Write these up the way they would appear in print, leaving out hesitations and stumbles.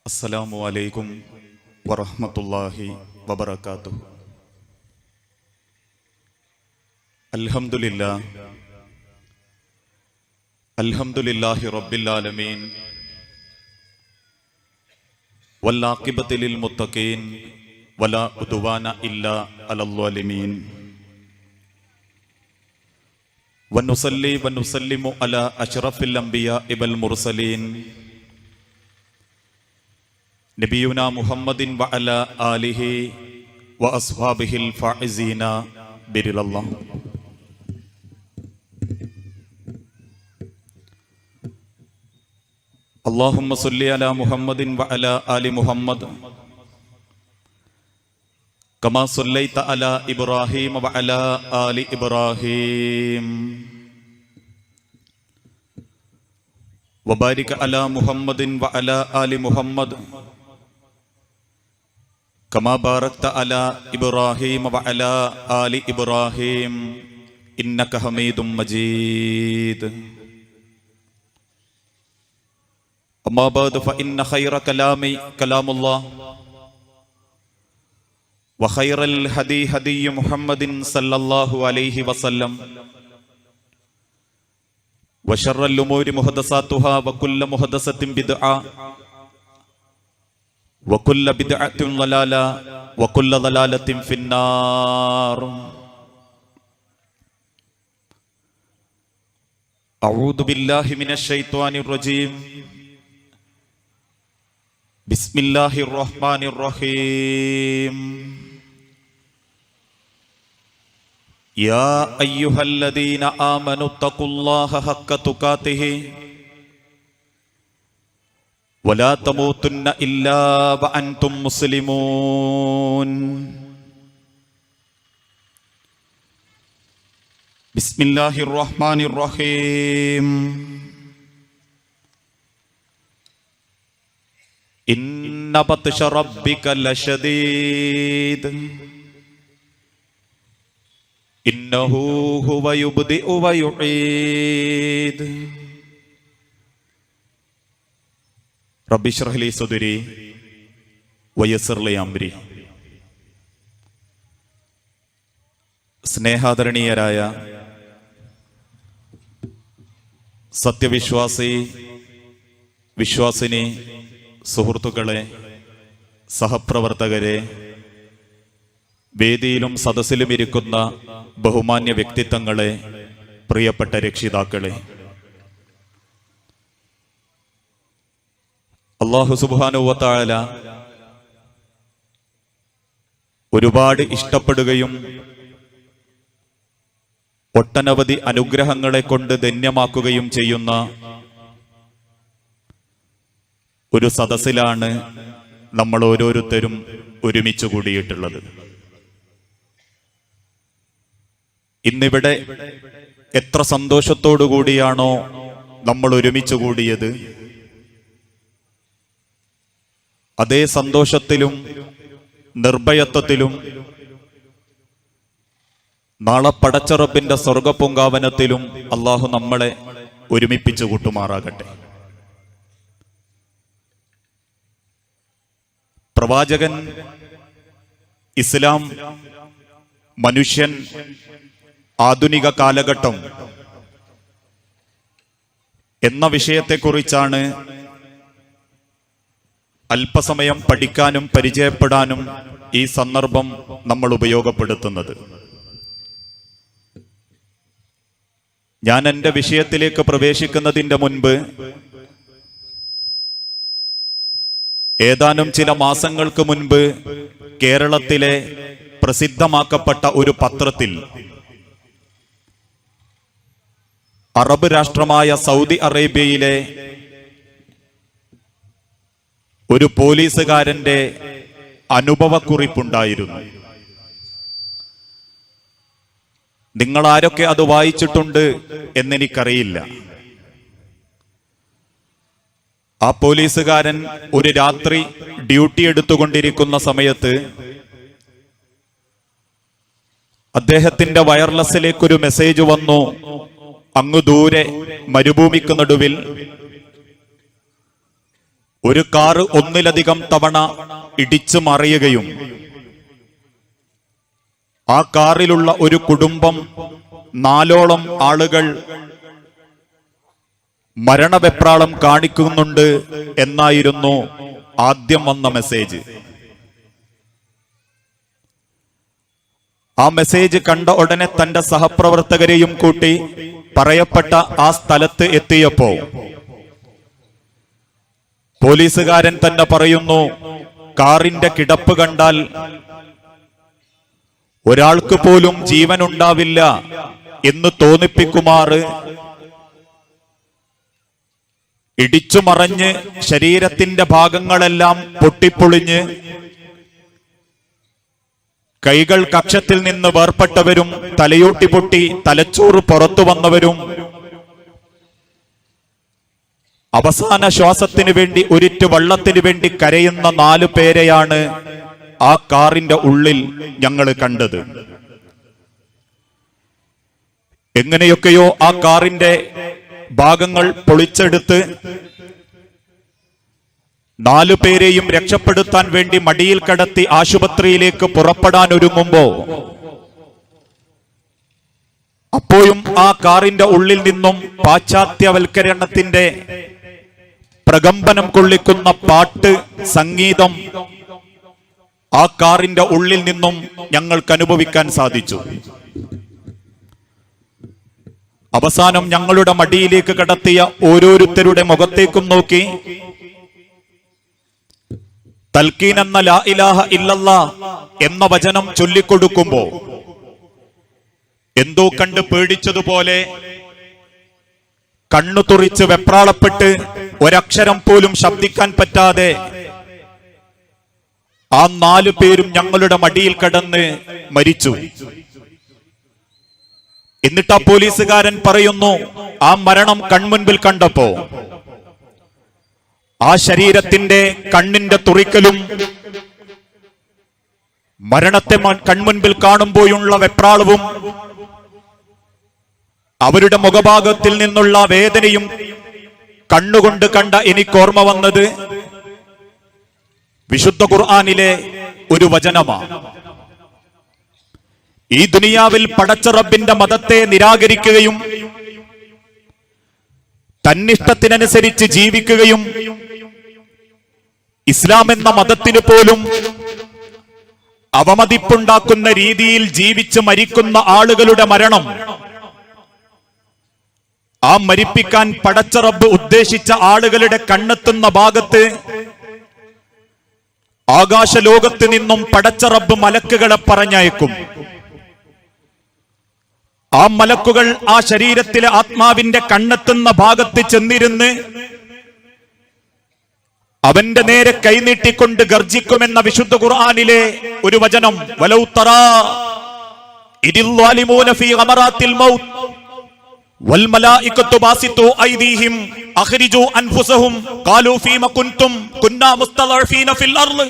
അസ്സലാമു അലൈക്കും വറഹ്മത്തുള്ളാഹി വബറകാതുഹു. അൽഹംദുലില്ലാഹി റബ്ബിൽ ആലമീൻ വല്ലാഖിബത്തു ലിൽ മുത്തഖീൻ വലാ ഉദ്വാന ഇല്ലാ അലൽ ളാലിമീൻ വനുസല്ലി വനുസല്ലിമു അലാ അഷ്റഫിൽ അംബിയാഇ വൽ മുർസലീൻ നബിയുനാ മുഹമ്മദിൻ വഅലാ ആലിഹി വഅസ്ഹാബിഹിൽ ഫായിസീന ബിറിദല്ലാഹ്. അല്ലാഹുമ്മ സ്വല്ലി അലാ മുഹമ്മദിൻ വഅലാ ആലി മുഹമ്മദ് കമാ സ്വല്ലൈത അലാ ഇബ്രാഹീം വഅലാ ആലി ഇബ്രാഹീം വബാരിക അലാ മുഹമ്മദിൻ വഅലാ ആലി മുഹമ്മദ് കമാ ബാറക്ത അലാ ഇബ്രാഹീം വഅലാ ആലി ഇബ്രാഹീം ഇന്നക ഹമീദും മജീദ്. അമ്മാ ബഅദ് ഫഇന്ന ഖൈറ കലാമി കലാമുല്ലാഹ് വഖൈറൽ ഹദീ ഹദീ മുഹമ്മദിൻ സല്ലല്ലാഹു അലൈഹി വസല്ലം വശറൽ ഉമൂരി മുഹദസാതുഹാ വകുല്ല മുഹദസത്തിൻ ബിദ്അ വകുല്ല ബിദ്അത്തിൻ ളലാല വകുല്ല ളലാലത്തിൻ ഫിന്നാർ. അഊദു ബില്ലാഹി മിനശ് ശൈത്വാനിർ റജീം. ബിസ്മില്ലാഹിർ റഹ്മാനിർ റഹീം. യാ അയ്യുഹല്ലദീന ആമനു തഖുല്ലാഹ ഹഖ്ക തുഖാതിഹി വലാ തമൂതുന്ന ഇല്ലാ വഅൻതും മുസ്ലിമൂൻ. ബിസ്മില്ലാഹിർ റഹ്മാനിർ റഹീം. ഇന്ന ബത്ശ റബ്ബിക ലശദീദ് ഇന്നഹു ഹുവ യുബ്ദിഉ വ യുഈദ്. റബ്ബി ഇശ്റഹ് ലി സദ്രി വയസ്സിർ ലി അംരി. സ്നേഹാദരണീയരായ സത്യവിശ്വാസി വിശ്വാസിനി സുഹൃത്തുക്കളെ, സഹപ്രവർത്തകരെ, വേദിയിലും സദസ്സിലും ഇരിക്കുന്ന ബഹുമാന്യ വ്യക്തിത്വങ്ങളെ, പ്രിയപ്പെട്ട രക്ഷിതാക്കളെ, അല്ലാഹു സുബ്ഹാനഹു വ തആല ഒരുപാട് ഇഷ്ടപ്പെടുകയും ഒട്ടനവധി അനുഗ്രഹങ്ങളെ കൊണ്ട് ധന്യമാക്കുകയും ചെയ്യുന്ന ഒരു സദസ്സിലാണ് നമ്മൾ ഓരോരുത്തരും ഒരുമിച്ച് കൂടിയിട്ടുള്ളത്. ഇന്നിവിടെ എത്ര സന്തോഷത്തോടു കൂടിയാണോ നമ്മൾ ഒരുമിച്ച് കൂടിയത്, അതേ സന്തോഷത്തിലും നിർഭയത്വത്തിലും നാളെ പടച്ച റബ്ബിന്റെ സ്വർഗപൂങ്കാവനത്തിലും അള്ളാഹു നമ്മളെ ഒരുമിപ്പിച്ചു കൂട്ടുമാറാകട്ടെ. പ്രവാചകൻ, ഇസ്ലാം, മനുഷ്യൻ, ആധുനിക കാലഘട്ടം എന്ന വിഷയത്തെക്കുറിച്ചാണ് അല്പസമയം പഠിക്കാനും പരിചയപ്പെടാനും ഈ സന്ദർഭം നമ്മൾ ഉപയോഗപ്പെടുത്തുന്നത്. ഞാൻ എൻ്റെ വിഷയത്തിലേക്ക് പ്രവേശിക്കുന്നതിൻ്റെ മുൻപ് ഏതാനും ചില മാസങ്ങൾക്ക് മുൻപ് കേരളത്തിലെ പ്രസിദ്ധമാക്കപ്പെട്ട ഒരു പത്രത്തിൽ അറബ് രാഷ്ട്രമായ സൗദി അറേബ്യയിലെ ഒരു പോലീസുകാരന്റെ അനുഭവക്കുറിപ്പുണ്ടായിരുന്നു. നിങ്ങൾ ആരൊക്കെ അത് വായിച്ചിട്ടുണ്ട് എന്നെനിക്കറിയില്ല. ആ പോലീസുകാരൻ ഒരു രാത്രി ഡ്യൂട്ടി എടുത്തുകൊണ്ടിരിക്കുന്ന സമയത്ത് അദ്ദേഹത്തിന്റെ വയർലെസ്സിലേക്കൊരു മെസ്സേജ് വന്നു. അങ്ങു ദൂരെ മരുഭൂമിക്ക് നടുവിൽ ഒരു കാറ് ഒന്നിലധികം തവണ ഇടിച്ചു മറിയുകയും ആ കാറിലുള്ള ഒരു കുടുംബം 4ഓളം ആളുകൾ മരണവെപ്രാളം കാണിക്കുന്നുണ്ട് എന്നായിരുന്നു ആദ്യം വന്ന മെസ്സേജ്. ആ മെസ്സേജ് കണ്ട ഉടനെ തന്റെ സഹപ്രവർത്തകരെയും കൂട്ടി പറയപ്പെട്ട ആ സ്ഥലത്ത് എത്തിയപ്പോ പോലീസുകാരൻ തന്നെ പറയുന്നു, കാറിന്റെ കിടപ്പ് കണ്ടാൽ ഒരാൾക്ക് പോലും ജീവനുണ്ടാവില്ല എന്ന് തോന്നിപ്പിക്കുമാറ് ഇടിച്ചു മറഞ്ഞ് ശരീരത്തിന്റെ ഭാഗങ്ങളെല്ലാം പൊട്ടിപ്പൊളിഞ്ഞ് കൈകൾ കക്ഷത്തിൽ നിന്ന് വേർപെട്ടവരും തലയോട്ടി പൊട്ടി തലച്ചോറ് പുറത്തു വന്നവരും അവസാന ശ്വാസത്തിന് വേണ്ടി ഒരിറ്റു വെള്ളത്തിന് വേണ്ടി കരയുന്ന 4 പേരെയാണ് ആ കാറിന്റെ ഉള്ളിൽ ഞങ്ങൾ കണ്ടത്. എങ്ങനെയൊക്കെയോ ആ കാറിന്റെ ഭാഗങ്ങൾ പൊളിച്ചെടുത്ത് 4 പേരെയും രക്ഷപ്പെടുത്താൻ വേണ്ടി മടിയിൽ കടത്തി ആശുപത്രിയിലേക്ക് പുറപ്പെടാൻ ഒരുങ്ങുമ്പോ അപ്പോഴും ആ കാറിന്റെ ഉള്ളിൽ നിന്നും പാശ്ചാത്യവൽക്കരണത്തിന്റെ പ്രകമ്പനം കൊള്ളിക്കുന്ന പാട്ട്, സംഗീതം ആ കാറിന്റെ ഉള്ളിൽ നിന്നും ഞങ്ങൾക്ക് അനുഭവിക്കാൻ സാധിച്ചു. അവസാനം ഞങ്ങളുടെ മടിയിലേക്ക് കടത്തിയ ഓരോരുത്തരുടെ മുഖത്തേക്കും നോക്കി തൽക്കീൻ എന്ന ലാ ഇലാഹ ഇല്ലല്ലാ എന്ന വചനം ചൊല്ലിക്കൊടുക്കുമ്പോ എന്തോ കണ്ട് പേടിച്ചതുപോലെ കണ്ണു തുറിച്ച് വെപ്രാളപ്പെട്ട് ഒരക്ഷരം പോലും ശബ്ദിക്കാൻ പറ്റാതെ ആ 4 പേരും ഞങ്ങളുടെ മടിയിൽ കടന്ന് മരിച്ചു. എന്നിട്ട് ആ പോലീസുകാരൻ പറയുന്നു, ആ മരണം കൺമുൻപിൽ കണ്ടപ്പോ ആ ശരീരത്തിന്റെ കണ്ണിന്റെ തുറിക്കലും മരണത്തെ കൺമുൻപിൽ കാണുമ്പോഴുള്ള വെപ്രാളവും അവരുടെ മുഖഭാഗത്തിൽ നിന്നുള്ള വേദനയും കണ്ണുകൊണ്ട് കണ്ട എനിക്ക് ഓർമ്മ വന്നത് വിശുദ്ധ ഖുർആനിലെ ഒരു വചനമാണ്. ഈ ദുനിയാവിൽ പടച്ച റബ്ബിന്റെ മതത്തെ നിരാകരിക്കുകയും തന്നിഷ്ടത്തിനനുസരിച്ച് ജീവിക്കുകയും ഇസ്ലാം എന്ന മതത്തിന് പോലും അവമതിപ്പുണ്ടാക്കുന്ന രീതിയിൽ ജീവിച്ച് മരിക്കുന്ന ആളുകളുടെ മരണം, ആ മരിപ്പിക്കാൻ പടച്ച റബ്ബ് ഉദ്ദേശിച്ച ആളുകളുടെ കണ്ണെത്തുന്ന ഭാഗത്ത് ആകാശലോകത്ത് നിന്നും പടച്ച റബ്ബ് മലക്കുകളെ പറഞ്ഞയക്കും. ആ മലക്കുകൾ ആ ശരീരത്തിലെ ആത്മാവിന്റെ കണ്ണെത്തുന്ന ഭാഗത്ത് ചെന്നിരുന്ന് അവന്റെ നേരെ കൈനീട്ടിക്കൊണ്ട് ഗർജിക്കുമെന്ന വിശുദ്ധ ഖുർആനിലെ ഒരു വചനം, വലൗ തറാ ഇദിൽ ളാലിമൂന ഫീ ഗമറാത്തിൽ മൗത്ത് വൽ മലായികത്തു ബാസിതു ഐദീഹിം അഖ്രിജു അൻഫുസഹും ഖാലൂ ഫീമ കുൻതും കുന്നാ മുസ്തളഫീന ഫിൽ അർള്.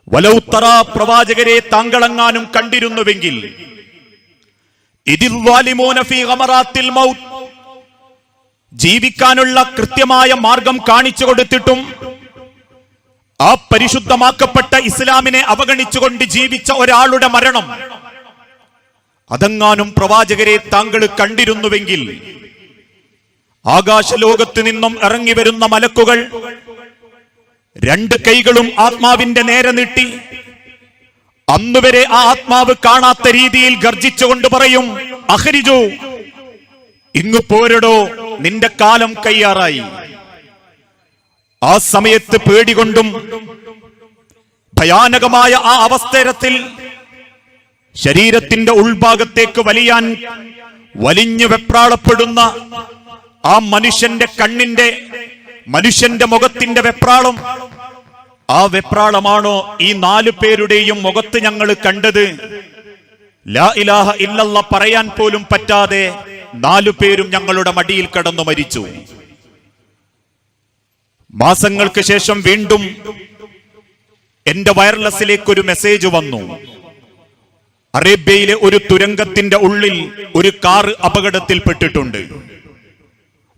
വലൗ തറാ, പ്രവാചകരെ താങ്കളെങ്ങാനും കണ്ടിരുന്നുവെങ്കിൽ, ഇദിൽ ളാലിമൂന ഫീ ഗമറാത്തിൽ മൗത്ത്, ജീവിക്കാനുള്ള കൃത്യമായ മാർഗം കാണിച്ചു കൊടുത്തിട്ടും ആ പരിശുദ്ധമാക്കപ്പെട്ട ഇസ്ലാമിനെ അവഗണിച്ചുകൊണ്ട് ജീവിച്ച ഒരാളുടെ മരണം അതെങ്ങാനും പ്രവാചകരെ താങ്കൾ കണ്ടിരുന്നുവെങ്കിൽ, ആകാശലോകത്ത് നിന്നും ഇറങ്ങി വരുന്ന മലക്കുകൾ 2 കൈകളും ആത്മാവിന്റെ നേരെ നീട്ടി അന്നുവരെ ആ ആത്മാവ് കാണാത്ത രീതിയിൽ ഗർജിച്ചുകൊണ്ട് പറയും, അഖ്രിജു, ഇങ്ങു പോരടോ, നിന്റെ കാലം കയ്യാറായി. ആ സമയത്ത് പേടികൊണ്ടും ഭയാനകമായ ആ അവസ്ഥയിൽ ശരീരത്തിന്റെ ഉൾഭാഗത്തേക്ക് വലിഞ്ഞു വെപ്രാളപ്പെടുന്ന ആ മനുഷ്യന്റെ മുഖത്തിന്റെ വെപ്രാളം, ആ വെപ്രാളമാണോ ഈ 4 പേരുടെയും മുഖത്ത് ഞങ്ങൾ കണ്ടത്? ലാ ഇലാഹ ഇല്ലല്ലാഹ് പറയാൻ പോലും പറ്റാതെ 4 പേരും ഞങ്ങളുടെ മടിയിൽ കിടന്നു മരിച്ചു. മാസങ്ങൾക്ക് ശേഷം വീണ്ടും എന്റെ വയർലെസ്സിലേക്ക് ഒരു മെസ്സേജ് വന്നു. അറേബ്യയിലെ ഒരു തുരങ്കത്തിന്റെ ഉള്ളിൽ ഒരു കാർ അപകടത്തിൽപ്പെട്ടിട്ടുണ്ട്.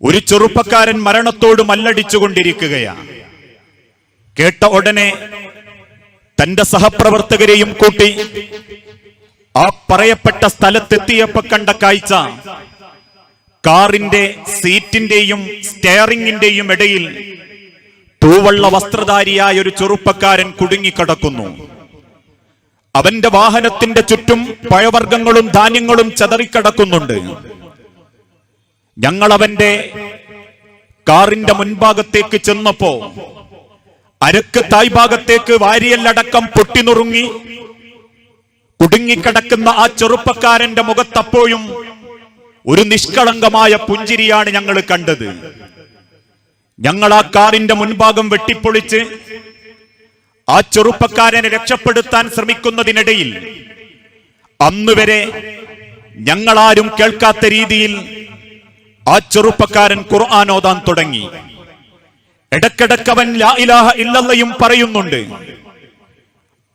ഒരു ചെറുപ്പക്കാരൻ മരണത്തോട് മല്ലടിച്ചുകൊണ്ടിരിക്കുകയാണ്. കേട്ട ഉടനെ തന്റെ സഹപ്രവർത്തകരെയും കൂട്ടി ആ പറയപ്പെട്ട സ്ഥലത്തെത്തിയപ്പോ കണ്ട കാഴ്ച, കാറിന്റെ സീറ്റിന്റെയും സ്റ്റെയറിംഗിന്റെയും ഇടയിൽ തൂവള്ള വസ്ത്രധാരിയായ ഒരു ചെറുപ്പക്കാരൻ കുടുങ്ങിക്കിടക്കുന്നു. അവന്റെ വാഹനത്തിന്റെ ചുറ്റും പഴവർഗ്ഗങ്ങളും ധാന്യങ്ങളും ചെതറിക്കിടക്കുന്നുണ്ട്. ഞങ്ങൾ അവന്റെ കാറിന്റെ മുൻഭാഗത്തേക്ക് ചെന്നപ്പോ അരക്ക് തായ്ഭാഗത്തേക്ക് വാരിയല്ലടക്കം പൊട്ടിനുറുങ്ങി കുടുങ്ങിക്കിടക്കുന്ന ആ ചെറുപ്പക്കാരന്റെ മുഖത്തപ്പോഴും ഒരു നിഷ്കളങ്കമായ പുഞ്ചിരിയാണ് ഞങ്ങൾ കണ്ടത്. ഞങ്ങൾ ആ കാറിന്റെ മുൻഭാഗം വെട്ടിപ്പൊളിച്ച് ആ ചെറുപ്പക്കാരനെ രക്ഷപ്പെടുത്താൻ ശ്രമിക്കുന്നതിനിടയിൽ അന്നുവരെ ഞങ്ങളാരും കേൾക്കാത്ത രീതിയിൽ ആ ചെറുപ്പക്കാരൻ ഖുർആൻ ഓതാൻ തുടങ്ങി. ഇടക്കിടക്കവൻ ലാ ഇലാഹ ഇല്ലല്ലയും പറയുന്നുണ്ട്.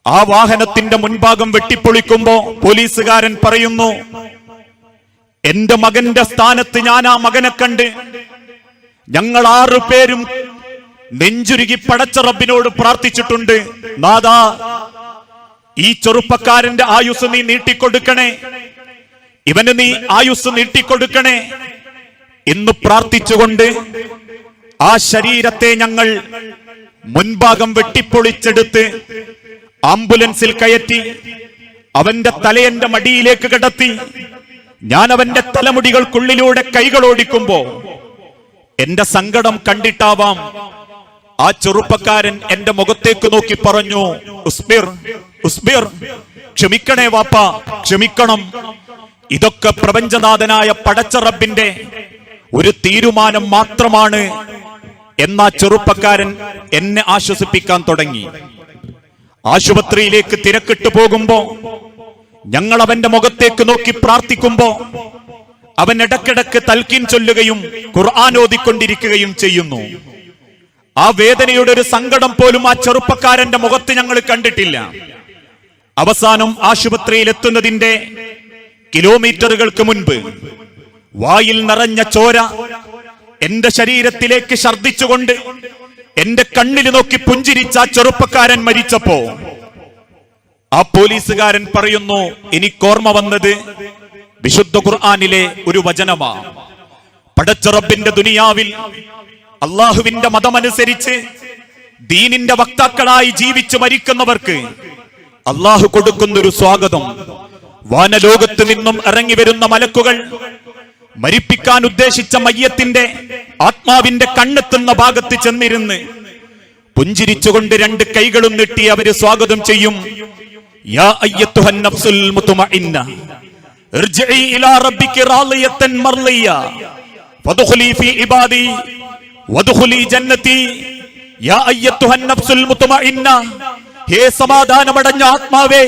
ആ വാഹനത്തിന്റെ മുൻഭാഗം വെട്ടിപ്പൊളിക്കുമ്പോ പോലീസുകാരൻ പറയുന്നു, എന്റെ മകന്റെ സ്ഥാനത്ത് ഞാൻ ആ മകനെ കണ്ട് ഞങ്ങൾ 6 പേരും നെഞ്ചുരുകി പടച്ച റബ്ബിനോട് പ്രാർത്ഥിച്ചിട്ടുണ്ട്, നാഥാ ഈ ചെറുപ്പക്കാരന്റെ ആയുസ് നീ നീട്ടിക്കൊടുക്കണേ, ഇവന് നീ ആയുസ് നീട്ടിക്കൊടുക്കണേ എന്ന് പ്രാർത്ഥിച്ചുകൊണ്ട് ആ ശരീരത്തെ ഞങ്ങൾ മുൻഭാഗം വെട്ടിപ്പൊളിച്ചെടുത്ത് ആംബുലൻസിൽ കയറ്റി അവന്റെ തലയന്റെ മടിയിലേക്ക് കിടത്തി. ഞാൻ അവന്റെ തലമുടികൾക്കുള്ളിലൂടെ കൈകളോടിക്കുമ്പോ എന്റെ സങ്കടം കണ്ടിട്ടാവാം ആ ചെറുപ്പക്കാരൻ എന്റെ മുഖത്തേക്ക് നോക്കി പറഞ്ഞു, ഉസ്ബിർ ഉസ്ബിർ, ക്ഷമിക്കണേ വാപ്പ, ക്ഷമിക്കണം. ഇതൊക്കെ പ്രപഞ്ചനാഥനായ പടച്ച റബ്ബിന്റെ ഒരു തീരുമാനം മാത്രമാണ് എന്നാ ചെറുപ്പക്കാരൻ എന്നെ ആശ്വസിപ്പിക്കാൻ തുടങ്ങി. ആശുപത്രിയിലേക്ക് തിരക്കിട്ട് പോകുമ്പോ ഞങ്ങൾ അവന്റെ മുഖത്തേക്ക് നോക്കി പ്രാർത്ഥിക്കുമ്പോ അവൻ ഇടക്കിടക്ക് തൽക്കീൻ ചൊല്ലുകയും ഖുർആൻ ഓതിക്കൊണ്ടിരിക്കുകയും ചെയ്യുന്നു. ആ വേദനയുടെ ഒരു സങ്കടം പോലും ആ ചെറുപ്പക്കാരന്റെ മുഖത്ത് ഞങ്ങൾ കണ്ടിട്ടില്ല. അവസാനം ആശുപത്രിയിൽ എത്തുന്നതിന്റെ കിലോമീറ്ററുകൾക്ക് മുൻപ് വായിൽ നിറഞ്ഞ ചോര എന്റെ ശരീരത്തിലേക്ക് ഛർദ്ദിച്ചുകൊണ്ട് എന്റെ കണ്ണിൽ നോക്കി പുഞ്ചിരിച്ച ആ ചെറുപ്പക്കാരൻ മരിച്ചപ്പോ ആ പോലീസുകാരൻ പറയുന്നു, എനിക്കോർമ്മ വന്നത് വിശുദ്ധ ഖുർആനിലെ ഒരു വചനമാ. പടച്ച റബ്ബിന്റെ ദുനിയാവിൽ അള്ളാഹുവിന്റെ മതമനുസരിച്ച് ദീനിന്റെ വക്താക്കളായി ജീവിച്ചു മരിക്കുന്നവർക്ക് അള്ളാഹു കൊടുക്കുന്നൊരു സ്വാഗതം. വാനലോകത്ത് നിന്നും ഇറങ്ങി വരുന്ന മലക്കുകൾ മരിപ്പിക്കാൻ ഉദ്ദേശിച്ച മയ്യത്തിന്റെ ആത്മാവിന്റെ കണ്ണെത്തുന്ന ഭാഗത്ത് ചെന്നിരുന്ന് പുഞ്ചിരിച്ചുകൊണ്ട് 2 കൈകളും നീട്ടി അവര് സ്വാഗതം ചെയ്യും. യാ അയ്യത്തുഹൻ നഫ്സുൽ മുത്മഇന്ന ഇർജിഇ ഇലാ റബ്ബികി റാളിയത്തൻ മർളിയ ഫദ്ഖുലി ഫീ ഇബാദി വദ്ഖുലി ജന്നതി. യാ അയ്യത്തുഹൻ നഫ്സുൽ മുത്മഇന്ന, ഹേ സമാധാനമടഞ്ഞ ആത്മാവേ,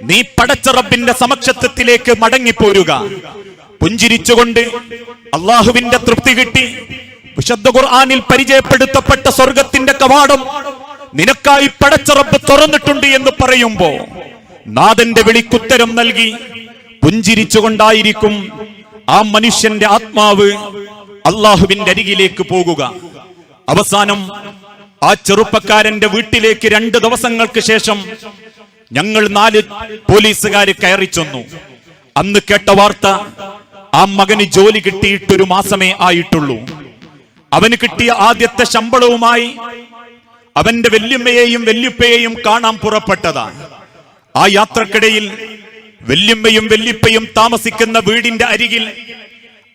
നീ പടച്ച റബ്ബിന്റെ സമക്ഷത്വത്തിലേക്ക് മടങ്ങിപ്പോരുക. പുഞ്ചിരിച്ചുകൊണ്ട് അള്ളാഹുവിന്റെ തൃപ്തി കിട്ടി വിശുദ്ധ ഖുർആനിൽ പരിചയപ്പെടുത്തപ്പെട്ട സ്വർഗത്തിന്റെ കവാടം നിനക്കായി പടച്ച റബ്ബ് തുറന്നിട്ടുണ്ട് എന്ന് പറയുമ്പോ നാഥന്റെ വിളിക്കുത്തരം നൽകി പുഞ്ചിരിച്ചുകൊണ്ടായിരിക്കും ആ മനുഷ്യന്റെ ആത്മാവ് അള്ളാഹുവിന്റെ അരികിലേക്ക് പോകുക. അവസാനം ആ ചെറുപ്പക്കാരന്റെ വീട്ടിലേക്ക് 2 ദിവസങ്ങൾക്ക് ശേഷം ഞങ്ങൾ 4 പോലീസുകാർ കയറി ചെന്നു. അന്ന് കേട്ട വാർത്ത, ആ മകന് ജോലി കിട്ടിയിട്ട് 1 മാസമേ ആയിട്ടുള്ളൂ. അവന് കിട്ടിയ ആദ്യത്തെ ശമ്പളവുമായി അവന്റെ വല്യമ്മയെയും വല്യുപ്പയെയും കാണാൻ പുറപ്പെട്ടതാണ്. ആ യാത്രക്കിടയിൽ വല്യമ്മയും വല്യുപ്പയും താമസിക്കുന്ന വീടിന്റെ അരികിൽ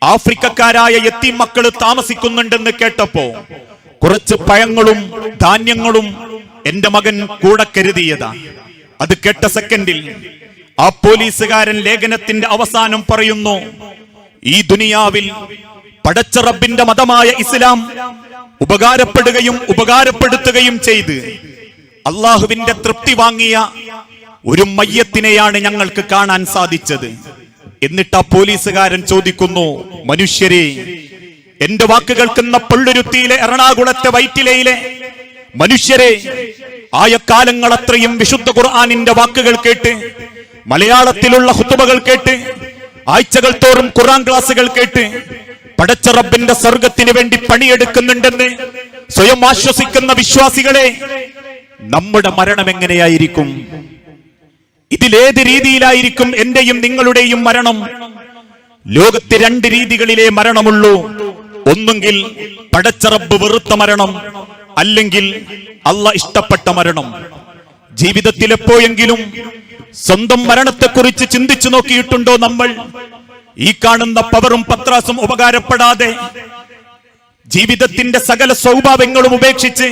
ആഫ്രിക്കക്കാരായ യത്തീം മക്കള് താമസിക്കുന്നുണ്ടെന്ന് കേട്ടപ്പോ കുറച്ച് പഴങ്ങളും ധാന്യങ്ങളും എന്റെ മകൻ കൂടെ കരുതിയതാ. അത് കേട്ട സെക്കൻഡിൽ ആ പോലീസുകാരൻ ലേഖനത്തിന്റെ അവസാനം പറയുന്നു, ഈ ദുനിയാവിൽ പടച്ച റബ്ബിന്റെ മതമായ ഇസ്ലാം ഉപകാരപ്പെടുകയും ഉപകാരപ്പെടുത്തുകയും ചെയ്ത് അള്ളാഹുവിന്റെ തൃപ്തി വാങ്ങിയ ഒരു മയ്യത്തിനെയാണ് ഞങ്ങൾക്ക് കാണാൻ സാധിച്ചത്. എന്നിട്ട് ആ പോലീസുകാരൻ ചോദിക്കുന്നു, മനുഷ്യരെ, എന്റെ വാക്ക് കേൾക്കുന്ന പള്ളുരുത്തിയിലെ എറണാകുളത്തെ വൈറ്റിലയിലെ മനുഷ്യരെ, ആയ കാലങ്ങൾ അത്രയും വിശുദ്ധ ഖുർആനിന്റെ വാക്കുകൾ കേട്ട്, മലയാളത്തിലുള്ള ഖുതുബകൾ കേട്ട്, ആഴ്ചകൾ തോറും ഖുർആൻ ക്ലാസുകൾ കേട്ട് പടച്ച റബ്ബിന്റെ സ്വർഗത്തിന് വേണ്ടി പണിയെടുക്കുന്നുണ്ടെന്ന് സ്വയം ആശ്വസിക്കുന്ന വിശ്വാസികളെ, നമ്മുടെ മരണം എങ്ങനെയായിരിക്കും? ഇതിലേത് രീതിയിലായിരിക്കും എന്റെയും നിങ്ങളുടെയും മരണം? ലോകത്ത് രണ്ട് രീതികളിലേ മരണമുള്ളൂ. ഒന്നുകിൽ പടച്ച റബ്ബ് വെറുത്ത മരണം, അല്ലെങ്കിൽ അല്ലാഹ് ഇഷ്ടപ്പെട്ട മരണം. ജീവിതത്തിൽ എപ്പോഴെങ്കിലും സ്വന്തം മരണത്തെക്കുറിച്ച് ചിന്തിച്ചു നോക്കിയിട്ടുണ്ടോ നമ്മൾ? ഈ കാണുന്ന പവറും പത്രാസും ഉപകാരപ്പെടാതെ ജീവിതത്തിന്റെ സകല സ്വഭാവങ്ങളും ഉപേക്ഷിച്ച്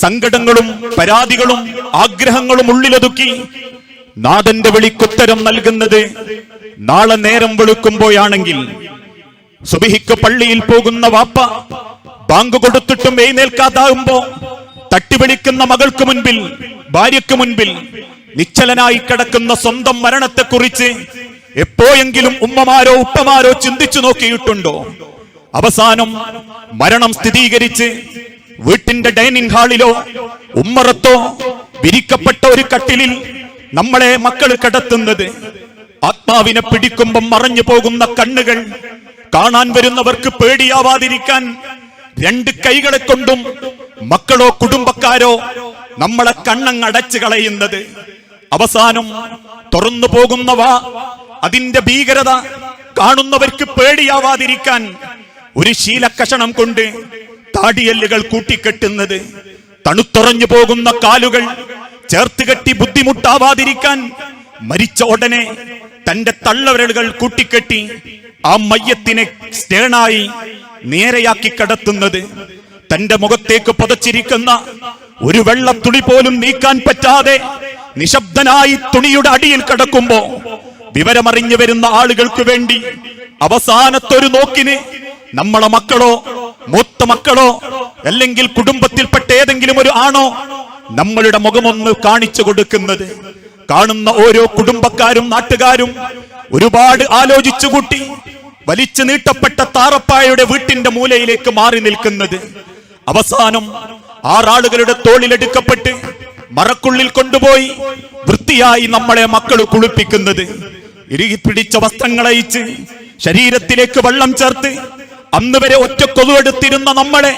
സങ്കടങ്ങളും പരാതികളും ആഗ്രഹങ്ങളും ഉള്ളിലൊതുക്കി നാഥന്റെ വിളിക്കുത്തരം നൽകുന്നത് നാളെ നേരം വെളുക്കുമ്പോഴാണെങ്കിൽ, സുബഹിക്ക് പള്ളിയിൽ പോകുന്ന വാപ്പ ബാങ്ക് കൊടുത്തിട്ടും എഴുന്നേൽക്കാതാകുമ്പോ തട്ടിവിളിക്കുന്ന മകൾക്ക് മുൻപിൽ, ഭാര്യയ്ക്ക് മുൻപിൽ നിശ്ചലനായി കിടക്കുന്ന സ്വന്തം മരണത്തെക്കുറിച്ച് എപ്പോഴെങ്കിലും ഉമ്മമാരോ ഉപ്പമാരോ ചിന്തിച്ചു നോക്കിയിട്ടുണ്ടോ? അവസാനം മരണം സ്ഥിരീകരിച്ച് വീട്ടിന്റെ ഡൈനിങ് ഹാളിലോ ഉമ്മറത്തോ വിരിക്കപ്പെട്ട ഒരു കട്ടിലിൽ നമ്മളെ മക്കൾ കിടത്തുന്നത്, ആത്മാവിനെ പിടിക്കുമ്പം മറഞ്ഞു പോകുന്ന കണ്ണുകൾ കാണാൻ വരുന്നവർക്ക് പേടിയാവാതിരിക്കാൻ രണ്ട് കൈകളെ കൊണ്ടും മക്കളോ കുടുംബക്കാരോ നമ്മളെ കണ്ണങ്ങടച്ചു കളയുന്നത്, അവസാനം തുറന്നു പോകുന്ന അതിന്റെ ഭീകരത കാണുന്നവർക്ക് പേടിയാവാതിരിക്കാൻ ഒരു ശീലക്കഷണം കൊണ്ട് താടിയല്ലുകൾ കൂട്ടിക്കെട്ടുന്നത്, തണുത്തുറഞ്ഞു പോകുന്ന കാലുകൾ ചേർത്തുകെട്ടി ബുദ്ധിമുട്ടാവാതിരിക്കാൻ മരിച്ച ഉടനെ തന്റെ തള്ളവിരലുകൾ കൂട്ടിക്കെട്ടി ആ മയ്യത്തിനെ സ്റ്റേണായി നേരെയാക്കി കടത്തുന്നത്, തന്റെ മുഖത്തേക്ക് പുതച്ചിരിക്കുന്ന ഒരു വെള്ളത്തുളി പോലും നീക്കാൻ പറ്റാതെ നിശബ്ദനായി തുണിയുടെ അടിയിൽ കിടക്കുമ്പോ വിവരമറിഞ്ഞു വരുന്ന ആളുകൾക്ക് വേണ്ടി അവസാനത്തൊരു നോക്കിന് നമ്മളെ മക്കളോ മൂത്ത മക്കളോ അല്ലെങ്കിൽ കുടുംബത്തിൽപ്പെട്ട ഏതെങ്കിലും ഒരു ആണോ നമ്മളുടെ മുഖമൊന്ന് കാണിച്ചു കൊടുക്കുന്നത്, കാണുന്ന ഓരോ കുടുംബക്കാരും നാട്ടുകാരും ഒരുപാട് ആലോചിച്ചു കൂട്ടി വലിച്ചു നീട്ടപ്പെട്ട താറപ്പായയുടെ വീട്ടിന്റെ മൂലയിലേക്ക് മാറി നിൽക്കുന്നത്, അവസാനം 6 ആളുകളുടെ തോളിലെടുക്കപ്പെട്ട് മറക്കുള്ളിൽ കൊണ്ടുപോയി വൃത്തിയായി നമ്മളെ മക്കൾ കുളിപ്പിക്കുന്നത്, ഇറുകി പിടിച്ച വസ്ത്രങ്ങളയച്ച് ശരീരത്തിലേക്ക് വെള്ളം ചേർത്ത് അന്ന് വരെ ഒറ്റ കൊതുവെടുത്തിരുന്ന നമ്മളെ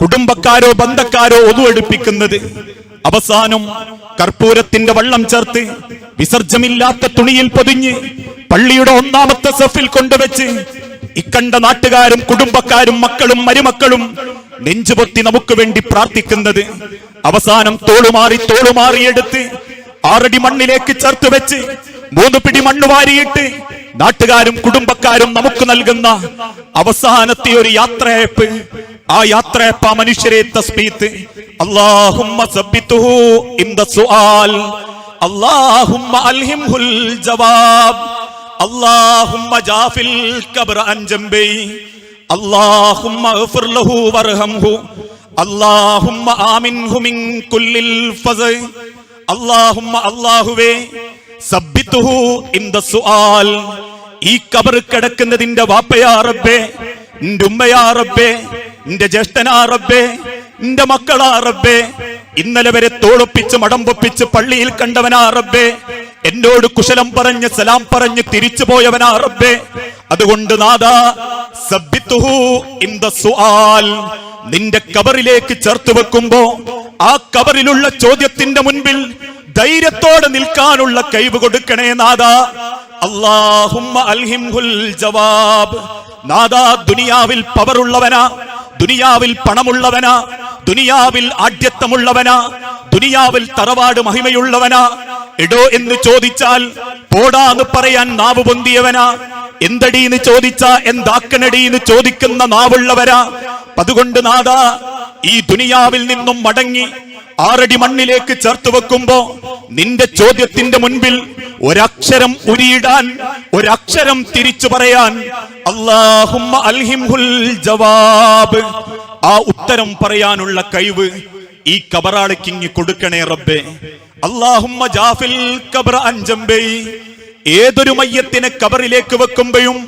കുടുംബക്കാരോ ബന്ധക്കാരോ ഒതുവെടുപ്പിക്കുന്നത്, അവസാനം കർപ്പൂരത്തിന്റെ വെള്ളം ചേർത്ത് വിസർജ്യമില്ലാത്ത തുണിയിൽ പൊതിഞ്ഞ് പള്ളിയുടെ 1ാമത്തെ സഫിൽ കൊണ്ടുവച്ച് ഇക്കണ്ട നാട്ടുകാരും കുടുംബക്കാരും മക്കളും മരുമക്കളും നെഞ്ചുപൊത്തി നമുക്ക് വേണ്ടി പ്രാർത്ഥിക്കുന്നത്, അവസാനം തോളുമാറിയെടുത്ത് 6 അടി മണ്ണിലേക്ക് ചേർത്ത് വെച്ച് 3 പിടി മണ്ണ് വാരിയിട്ട് നാട്ടുകാരും കുടുംബക്കാരും നമുക്ക് നൽകുന്ന അവസാനത്തെ ഒരു യാത്രയപ്പ്, ആ യാത്രയപ്പ മനുഷ്യരെ തസ്ബീത്ത്, അല്ലാഹുമ്മ സബ്ബിതുഹു ഇൻദ സുആൽ, അല്ലാഹുമ്മ അൽഹിംഹുൽ ജവാബ്, അല്ലാഹുമ്മ ജാഫിൽ ഖബ്റ അൻ ജംബി, അല്ലാഹുമ്മഗ്ഫിർ ലഹു വർഹംഹു, അല്ലാഹുമ്മ ആമിൻഹു മിൻ കുല്ലിൽ ഫസ്, അല്ലാഹുമ്മ അല്ലാഹുവേ സബ്ബിതുഹു ഇൻദ സുആൽ, ഈ ഖബർ കിടക്കുന്നതിന്റെ വാപ്പയാ റബ്ബേ, നിന്റെ ഉമ്മയാ റബ്ബേ, നിന്റെ ജ്യേഷ്ഠനാ റബ്ബേ, നിന്റെ മക്കളാ റബ്ബേ, ഇന്നലെ വരെ തോളൊപ്പിച്ച് മടമ്പൊപ്പിച്ച് പള്ളിയിൽ കണ്ടവനാ റബ്ബേ, എന്നോട് കുശലം പറഞ്ഞ് സലാം പറഞ്ഞ് തിരിച്ചു പോയവനാ റബ്ബേ, അതുകൊണ്ട് നാദാ സബ്ബിതുഹു ഇൻദ സുആൽ, നിന്റെ ഖബറിലേക്ക് ചേർത്ത് വെക്കുമ്പോ ആ ഖബറിലുള്ള ചോദ്യത്തിന്റെ മുൻപിൽ ധൈര്യത്തോടെ നിൽക്കാനുള്ള കഴിവ് കൊടുക്കണേ നാദാ. അല്ലാഹുമ്മ അൽഹിംഹുൽ ജവാബ്, നാദാ ദുനിയാവിൽ പവറുള്ളവനാ, ദുനിയാവിൽ പണമുള്ളവനാ, ദുനിയാവിൽ ആഢ്യത്വമുള്ളവനാ, ദുനിയാവിൽ തറവാട് മഹിമയുള്ളവനാ, എടോ എന്ന് ചോദിച്ചാൽ പോടാന്ന് പറയാൻ നാവ് പൊന്തിയവനാ, എന്തടീന്ന് ചോദിച്ചാ എന്താക്കണടീന്ന് ചോദിക്കുന്ന നാവുള്ളവരാ. അതുകൊണ്ട് നാദാ ഈ ദുനിയാവിൽ നിന്നും മടങ്ങി 6 അടി മണ്ണിലേക്ക് ചേർത്ത് വെക്കുമ്പോ നിന്റെ ചോദ്യത്തിന്റെ മുൻപിൽ ഒരക്ഷരം ഉരിയിടാൻ, ഒരക്ഷരം തിരിച്ചു പറയാൻ അല്ലാഹുമ്മ അൽഹിംഹുൽ ജവാബ്, ആ ഉത്തരം പറയാനുള്ള കഴിവ് ഈ ഖബറാളിക്കിങ്ങി കൊടുക്കണേ റബ്ബേ. അല്ലാഹുമ്മ ജാഫിൽ ഖബ്റ അൻ ജംബി, ഏതൊരു മയ്യത്തിനെ ഖബറിലേക്ക് വെക്കുമ്പോഴും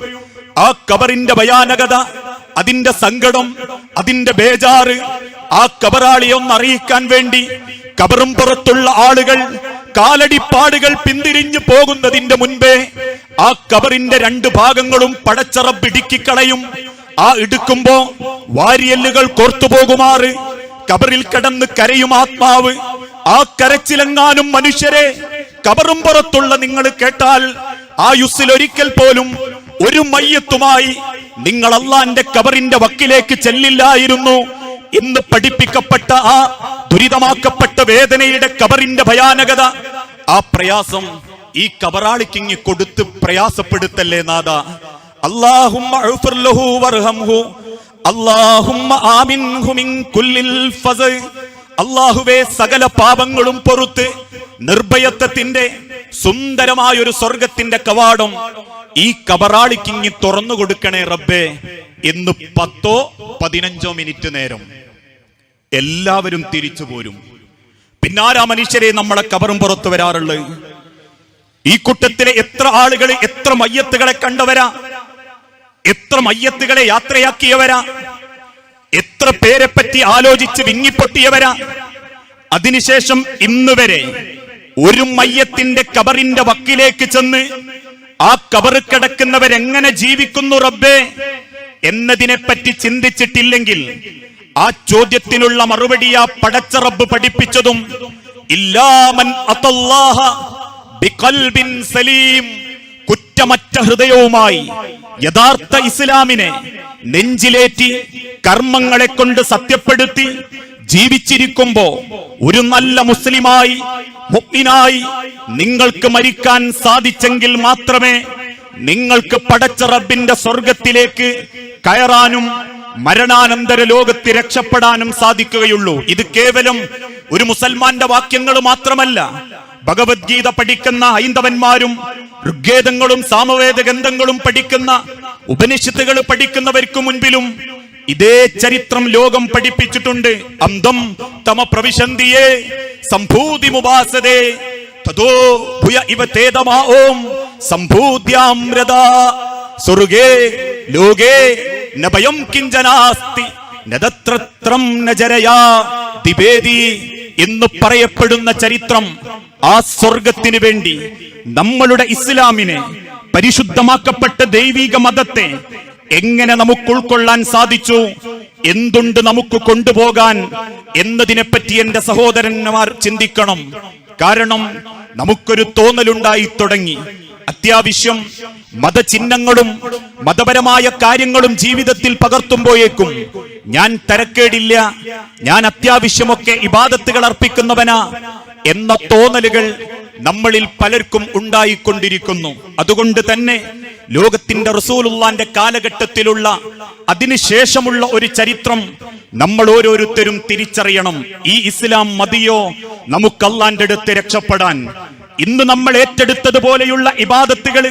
ആ ഖബറിന്റെ ഭയാനകത, അതിന്റെ സങ്കടം, അതിന്റെ ബേജാറ് ആ ഖബറാളിയെ ഒന്ന് അറിയിക്കാൻ വേണ്ടി ഖബറും പുറത്തുള്ള ആളുകൾ കാലടിപ്പാടുകൾ പിന്തിരിഞ്ഞു പോകുന്നതിന്റെ മുൻപേ ആ ഖബറിന്റെ രണ്ട് ഭാഗങ്ങളും പടച്ച റബ്ബ് ഇടുക്കിക്കളയും. ആ ഇടുക്കുമ്പോ വാരിയെല്ലുകൾ കോർത്തുപോകുമാറ് ഖബറിൽ കിടന്ന് കരയും ആത്മാവ്. ആ കരച്ചിലെങ്ങാനും മനുഷ്യരെ ഖബറും പുറത്തുള്ള നിങ്ങൾ കേട്ടാൽ ആയുസ്സിൽ ഒരിക്കൽ പോലും ഒരു മയ്യത്തുമായി നിങ്ങൾ അല്ലാഹുവിന്റെ ഖബറിന്റെ വക്കിലേക്ക് ചെല്ലില്ലായിരുന്നു എന്ന് പഠിപ്പിക്കപ്പെട്ട ആ ദുരിതമാക്കപ്പെട്ട വേദനയുടെ ഖബറിന്റെ ഭയാനകത, ആ പ്രയാസം ഈ ഖബറാളിക്കിങ്ങി കൊടുത്ത് പ്രയാസപ്പെടുത്തല്ലേ നാഥ. അല്ലാഹുമ്മ ഉഗ്ഫിർ ലഹു വർഹംഹു അല്ലാഹുമ്മ ആമിൻഹു മിൻ കുല്ലിൽ ഫസ്. അല്ലാഹുവേ, സകല പാപങ്ങളും പൊറുത്ത് നിർഭയത്വത്തിന്റെ സുന്ദരമായ ഒരു സ്വർഗത്തിന്റെ കവാടം ഈ ഖബറാളിക്കിങ്ങി തുറന്നു കൊടുക്കണേ റബ്ബേ എന്ന് 10-15 മിനിറ്റ് നേരം എല്ലാവരും തിരിച്ചു പോരും. പിന്നാരാ മനുഷ്യരെ നമ്മളെ ഖബറും പുറത്തു വരാറുള്ളത്? ഈ കൂട്ടത്തിലെ എത്ര ആളുകൾ എത്ര മയ്യത്തുകളെ കണ്ടവരാ, എത്ര മയ്യത്തുകളെ യാത്രയാക്കിയവരാ, എത്ര പേരെ പറ്റി ആലോചിച്ച് വിങ്ങിപ്പൊട്ടിയവരാ. അതിനുശേഷം ഇന്ന് വരെ ഒരു മയ്യത്തിന്റെ ഖബറിന്റെ വക്കിലേക്ക് ചെന്ന് ആ ഖബറ് കിടക്കുന്നവരെങ്ങനെ ജീവിക്കുന്നു റബ്ബേ എന്നതിനെ പറ്റി ചിന്തിച്ചിട്ടില്ലെങ്കിൽ ആ ചോദ്യത്തിനുള്ള മറുപടി ആ പടച്ച റബ്ബ് പഠിപ്പിച്ചതും ഇല്ലാമൻ അത്തല്ലാഹ ബിഖൽബിൻ സലീം, കുറ്റമറ്റ ഹൃദയവുമായി യഥാർത്ഥ ഇസ്ലാമിനെ നെഞ്ചിലേറ്റി കർമ്മങ്ങളെ കൊണ്ട് സത്യപ്പെടുത്തി ജീവിച്ചിരിക്കുമ്പോ ഒരു നല്ല മുസ്ലിമായി മുഅ്മിനായി നിങ്ങൾക്ക് മരിക്കാൻ സാധിച്ചെങ്കിൽ മാത്രമേ നിങ്ങൾക്ക് പടച്ച റബ്ബിന്റെ സ്വർഗത്തിലേക്ക് കയറാനും മരണാനന്തര ലോകത്ത് രക്ഷപ്പെടാനും സാധിക്കുകയുള്ളൂ. ഇത് കേവലം ഒരു മുസൽമാന്റെ വാക്യങ്ങൾ മാത്രമല്ല. ഭഗവത്ഗീത പഠിക്കുന്ന ഹൈന്ദവന്മാരും ഋഗ്വേദങ്ങളും സാമവേദ ഗ്രന്ഥങ്ങളും പഠിക്കുന്ന ഉപനിഷത്തുകൾ പഠിക്കുന്നവർക്ക് മുൻപിലും ഇതേ ചരിത്രം ലോകം പഠിപ്പിച്ചിട്ടുണ്ട്. അന്തം തമ പ്രവിശന്തിയേ സംഭൂതി മുബാസദേ തദോ ഭുയ ഇവ തേദമാഓം സംഭൂദ്യാമ്രത സ്വർഗേ ലോകേ നഭയം കിഞ്ചനാസ്തി നദത്രത്രം നജരയാ ദിബേദി എന്ന് പറയപ്പെടുന്ന ചരിത്രം ആ സ്വർഗത്തിന് വേണ്ടി നമ്മളുടെ ഇസ്ലാമിനെ, പരിശുദ്ധമാക്കപ്പെട്ട ദൈവിക മതത്തെ എങ്ങനെ നമുക്ക് ഉൾക്കൊള്ളാൻ സാധിച്ചു, എന്തുണ്ട് നമുക്ക് കൊണ്ടുപോകാൻ എന്നതിനെപ്പറ്റി എന്റെ സഹോദരന്മാർ ചിന്തിക്കണം. കാരണം നമുക്കൊരു തോന്നലുണ്ടായി തുടങ്ങി. അത്യാവശ്യം മതചിഹ്നങ്ങളും മതപരമായ കാര്യങ്ങളും ജീവിതത്തിൽ പകർത്തുമ്പോഴേക്കും ഞാൻ തരക്കേടില്ല, ഞാൻ അത്യാവശ്യമൊക്കെ ഇബാദത്തുകൾ അർപ്പിക്കുന്നവനാ എന്ന തോന്നലുകൾ നമ്മളിൽ പലർക്കും ഉണ്ടായിക്കൊണ്ടിരിക്കുന്നു. അതുകൊണ്ട് തന്നെ ലോകത്തിന്റെ റസൂലുള്ളാന്റെ കാലഘട്ടത്തിലുള്ള അതിനുശേഷമുള്ള ഒരു ചരിത്രം നമ്മൾ ഓരോരുത്തരും തിരിച്ചറിയണം. ഈ ഇസ്ലാം മതിയോ നമുക്ക് അല്ലാഹുവിന്റെ അടുത്ത് രക്ഷപ്പെടാൻ? ഇന്ന് നമ്മൾ ഏറ്റെടുത്തതുപോലെയുള്ള ഇബാദത്തുകൾ,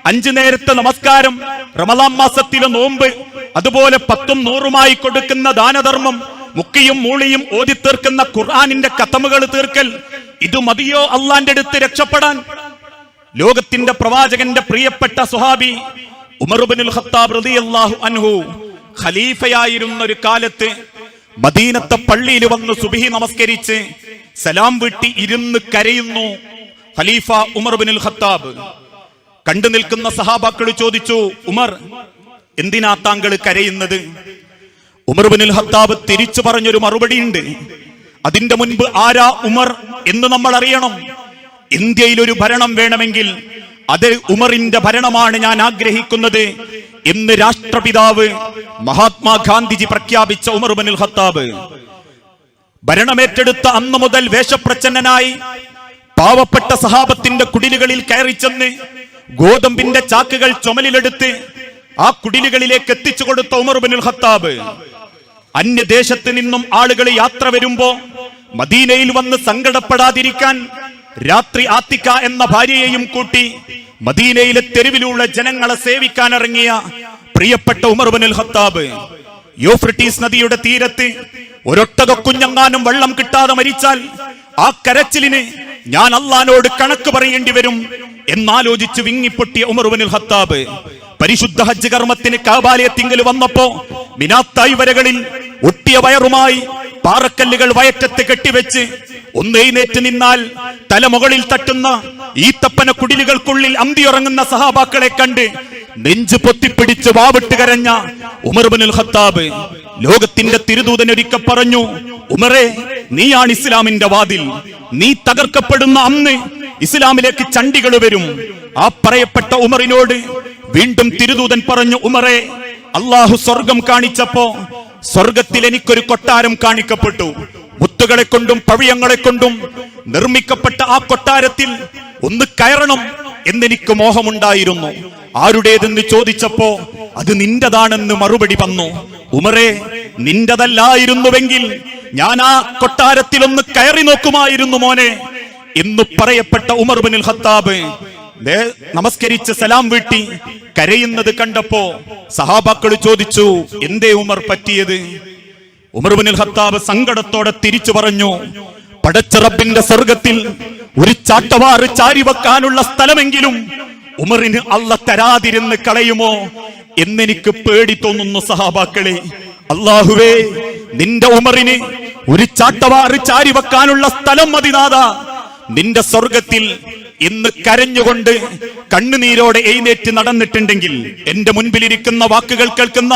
5 നേരത്തെ നമസ്കാരം, റമളാൻ മാസത്തിലെ നോമ്പ്, അതുപോലെ 10ഉം 100ഉമായി കൊടുക്കുന്ന ദാനധർമ്മം, മുക്കിയും മൂളിയും ഓതി തീർക്കുന്ന ഖുർആനിന്റെ ഖതമുകൾ തീർക്കൽ, ഇത് മതിയോ അല്ലാഹുവിന്റെ അടുത്ത് രക്ഷപ്പെടാൻ? ലോകത്തിന്റെ പ്രവാചകന്റെ പ്രിയപ്പെട്ട സ്വഹാബി ഉമർ ഇബ്നുൽ ഖത്താബ് റളിയല്ലാഹു അൻഹു ഖലീഫയായിരുന്ന ഒരു കാലത്ത് മദീനത്തെ പള്ളിയിൽ വന്ന് സുബ്ഹി നമസ്കരിച്ച് സലാം വീട്ടി ഇരുന്ന് കരയുന്നു ഖലീഫ ഉമർ ഇബ്നുൽ ഖത്താബ്. കണ്ടു നിൽക്കുന്ന സഹാബാക്കൾ ചോദിച്ചു, ഉമർ, എന്തിനാ താങ്കൾ കരയുന്നത്? ഉമർ ഇബ്നുൽ ഖത്താബ് തിരിച്ചു പറഞ്ഞൊരു മറുപടി ഉണ്ട്. അതിന്റെ മുൻപ് ആരാ ഉമർ എന്ന് നമ്മൾ അറിയണം. ഇന്ത്യയിൽ ഒരു ഭരണം വേണമെങ്കിൽ അത് ഉമറിന്റെ ഭരണമാണ് ഞാൻ ആഗ്രഹിക്കുന്നത് എന്ന് രാഷ്ട്രപിതാവ് മഹാത്മാഗാന്ധിജി പ്രഖ്യാപിച്ച ഉമർ ഇബ്നുൽ ഖത്താബ് ഭരണമേറ്റെടുത്ത അന്നു മുതൽ വേഷപ്രച്ഛന്നനായി പാവപ്പെട്ട സഹാബത്തിന്റെ കുടിലുകളിൽ കയറിച്ചെന്ന് ഗോതമ്പിന്റെ ചാക്കുകൾ ചുമലിലെടുത്ത് ആ കുടിലുകളിലേക്ക് എത്തിച്ചു കൊടുത്ത ഉമർ ഇബ്നുൽ ഖത്താബ് അന്യദേശത്ത് നിന്നും ആളുകൾ യാത്ര വരുമ്പോ മദീനയിൽ വന്ന് സങ്കടപ്പെടാതിരിക്കാൻ രാത്രി ആത്തിക്ക എന്ന ഭാര്യയെയും കൂട്ടി മദീനയിലെ തെരുവിലുള്ള ജനങ്ങളെ സേവിക്കാൻ ഇറങ്ങിയ പ്രിയപ്പെട്ട ഉമർ ഇബ്നുൽ ഖത്താബ് യൂഫ്രട്ടീസ് നദിയുടെ തീരത്ത് ഒരൊട്ടക കുഞ്ഞങ്ങാനും വെള്ളം കിട്ടാതെ മരിച്ചാൽ ആ കരച്ചിലിന് ഞാൻ അല്ലാഹുവിനോട് കണക്ക് പറയേണ്ടി വരും എന്നാലോചിച്ച് വിങ്ങിപ്പൊട്ടിയ ഉമർ ഇബ്നുൽ ഖത്താബ് പരിശുദ്ധ ഹജ്ജ് കർമ്മത്തിന് കഅബാലയത്തിങ്കൽ വന്നപ്പോ മിനാത്തായി വരകളിൽ ഒട്ടിയ വയറുമായി പാറക്കല്ലുകൾ വയറ്റത്ത് കെട്ടിവെച്ച് ഒന്ന് എഴുന്നേറ്റ് നിന്നാൽ തലമുകളിൽ തട്ടുന്ന ഈത്തപ്പന കുടിലുകൾക്കുള്ളിൽ അന്തിയുറങ്ങുന്ന സഹാബാക്കളെ കണ്ട് നെഞ്ചു പൊത്തിപ്പിടിച്ച് വാവിട്ട് കരഞ്ഞ ഉമർ ഇബ്നുൽ ഖത്താബ് ലോകത്തിന്റെ തിരുദൂതൻ ഒരിക്കൽ പറഞ്ഞു, ഉമറേ, നീയാണ് ഇസ്ലാമിന്റെ വാതിൽ. നീ തകർക്കപ്പെടുന്ന അന്ന് ഇസ്ലാമിലേക്ക് ചണ്ടികൾ വരും. ആ പറയപ്പെട്ട ഉമറിനോട് വീണ്ടും തിരുദൂതൻ പറഞ്ഞു, ഉമറേ, അള്ളാഹു സ്വർഗം കാണിച്ചപ്പോ സ്വർഗത്തിൽ എനിക്കൊരു കൊട്ടാരം കാണിക്കപ്പെട്ടു. മുത്തുകളെ കൊണ്ടും പവിഴങ്ങളെ കൊണ്ടും നിർമ്മിക്കപ്പെട്ട ആ കൊട്ടാരത്തിൽ ഒന്ന് കയറണം എന്നെനിക്ക് മോഹമുണ്ടായിരുന്നു. ആരുടേതെന്ന് ചോദിച്ചപ്പോ അത് നിന്റേതാണെന്ന് മറുപടി വന്നു. ഉമറേ, നിന്റേതല്ലായിരുന്നുവെങ്കിൽ ഞാൻ ആ കൊട്ടാരത്തിൽ ഒന്ന് കയറി നോക്കുമായിരുന്നു മോനെ എന്ന് പറയപ്പെട്ട ഉമർ ഇബ്നുൽ ഖത്താബ് നമസ്കരിച്ച് സലാം വീട്ടി കരയുന്നത് കണ്ടപ്പോ സഹാബാക്കൾ ചോദിച്ചു, എന്തേ ഉമർ പറ്റിയത്? ഉമർ ഇബ്നുൽ ഖത്താബ് സങ്കടത്തോടെ തിരിച്ചു പറഞ്ഞു, പടച്ച റബ്ബിന്റെ സ്വർഗത്തിൽ ഒരു ചാട്ടവാറ് ചാരിവെക്കാനുള്ള സ്ഥലമെങ്കിലും ഉമറിന് അള്ള തരാതിരുന്ന് കളയുമോ എന്നെനിക്ക് പേടി തോന്നുന്നു സഹാബാക്കളെ. അല്ലാഹുവേ, നിന്റെ ഉമറിന് ഒരു ചാട്ടവാറ് ചാരിവെക്കാനുള്ള സ്ഥലം മതി നാഥാ. നിന്റെ സ്വർഗത്തിൽ ഇന്ന് കരഞ്ഞുകൊണ്ട് കണ്ണുനീരോടെ എഴുന്നേറ്റ് നടന്നിട്ടുണ്ടെങ്കിൽ എന്റെ മുൻപിലിരിക്കുന്ന വാക്കുകൾ കേൾക്കുന്ന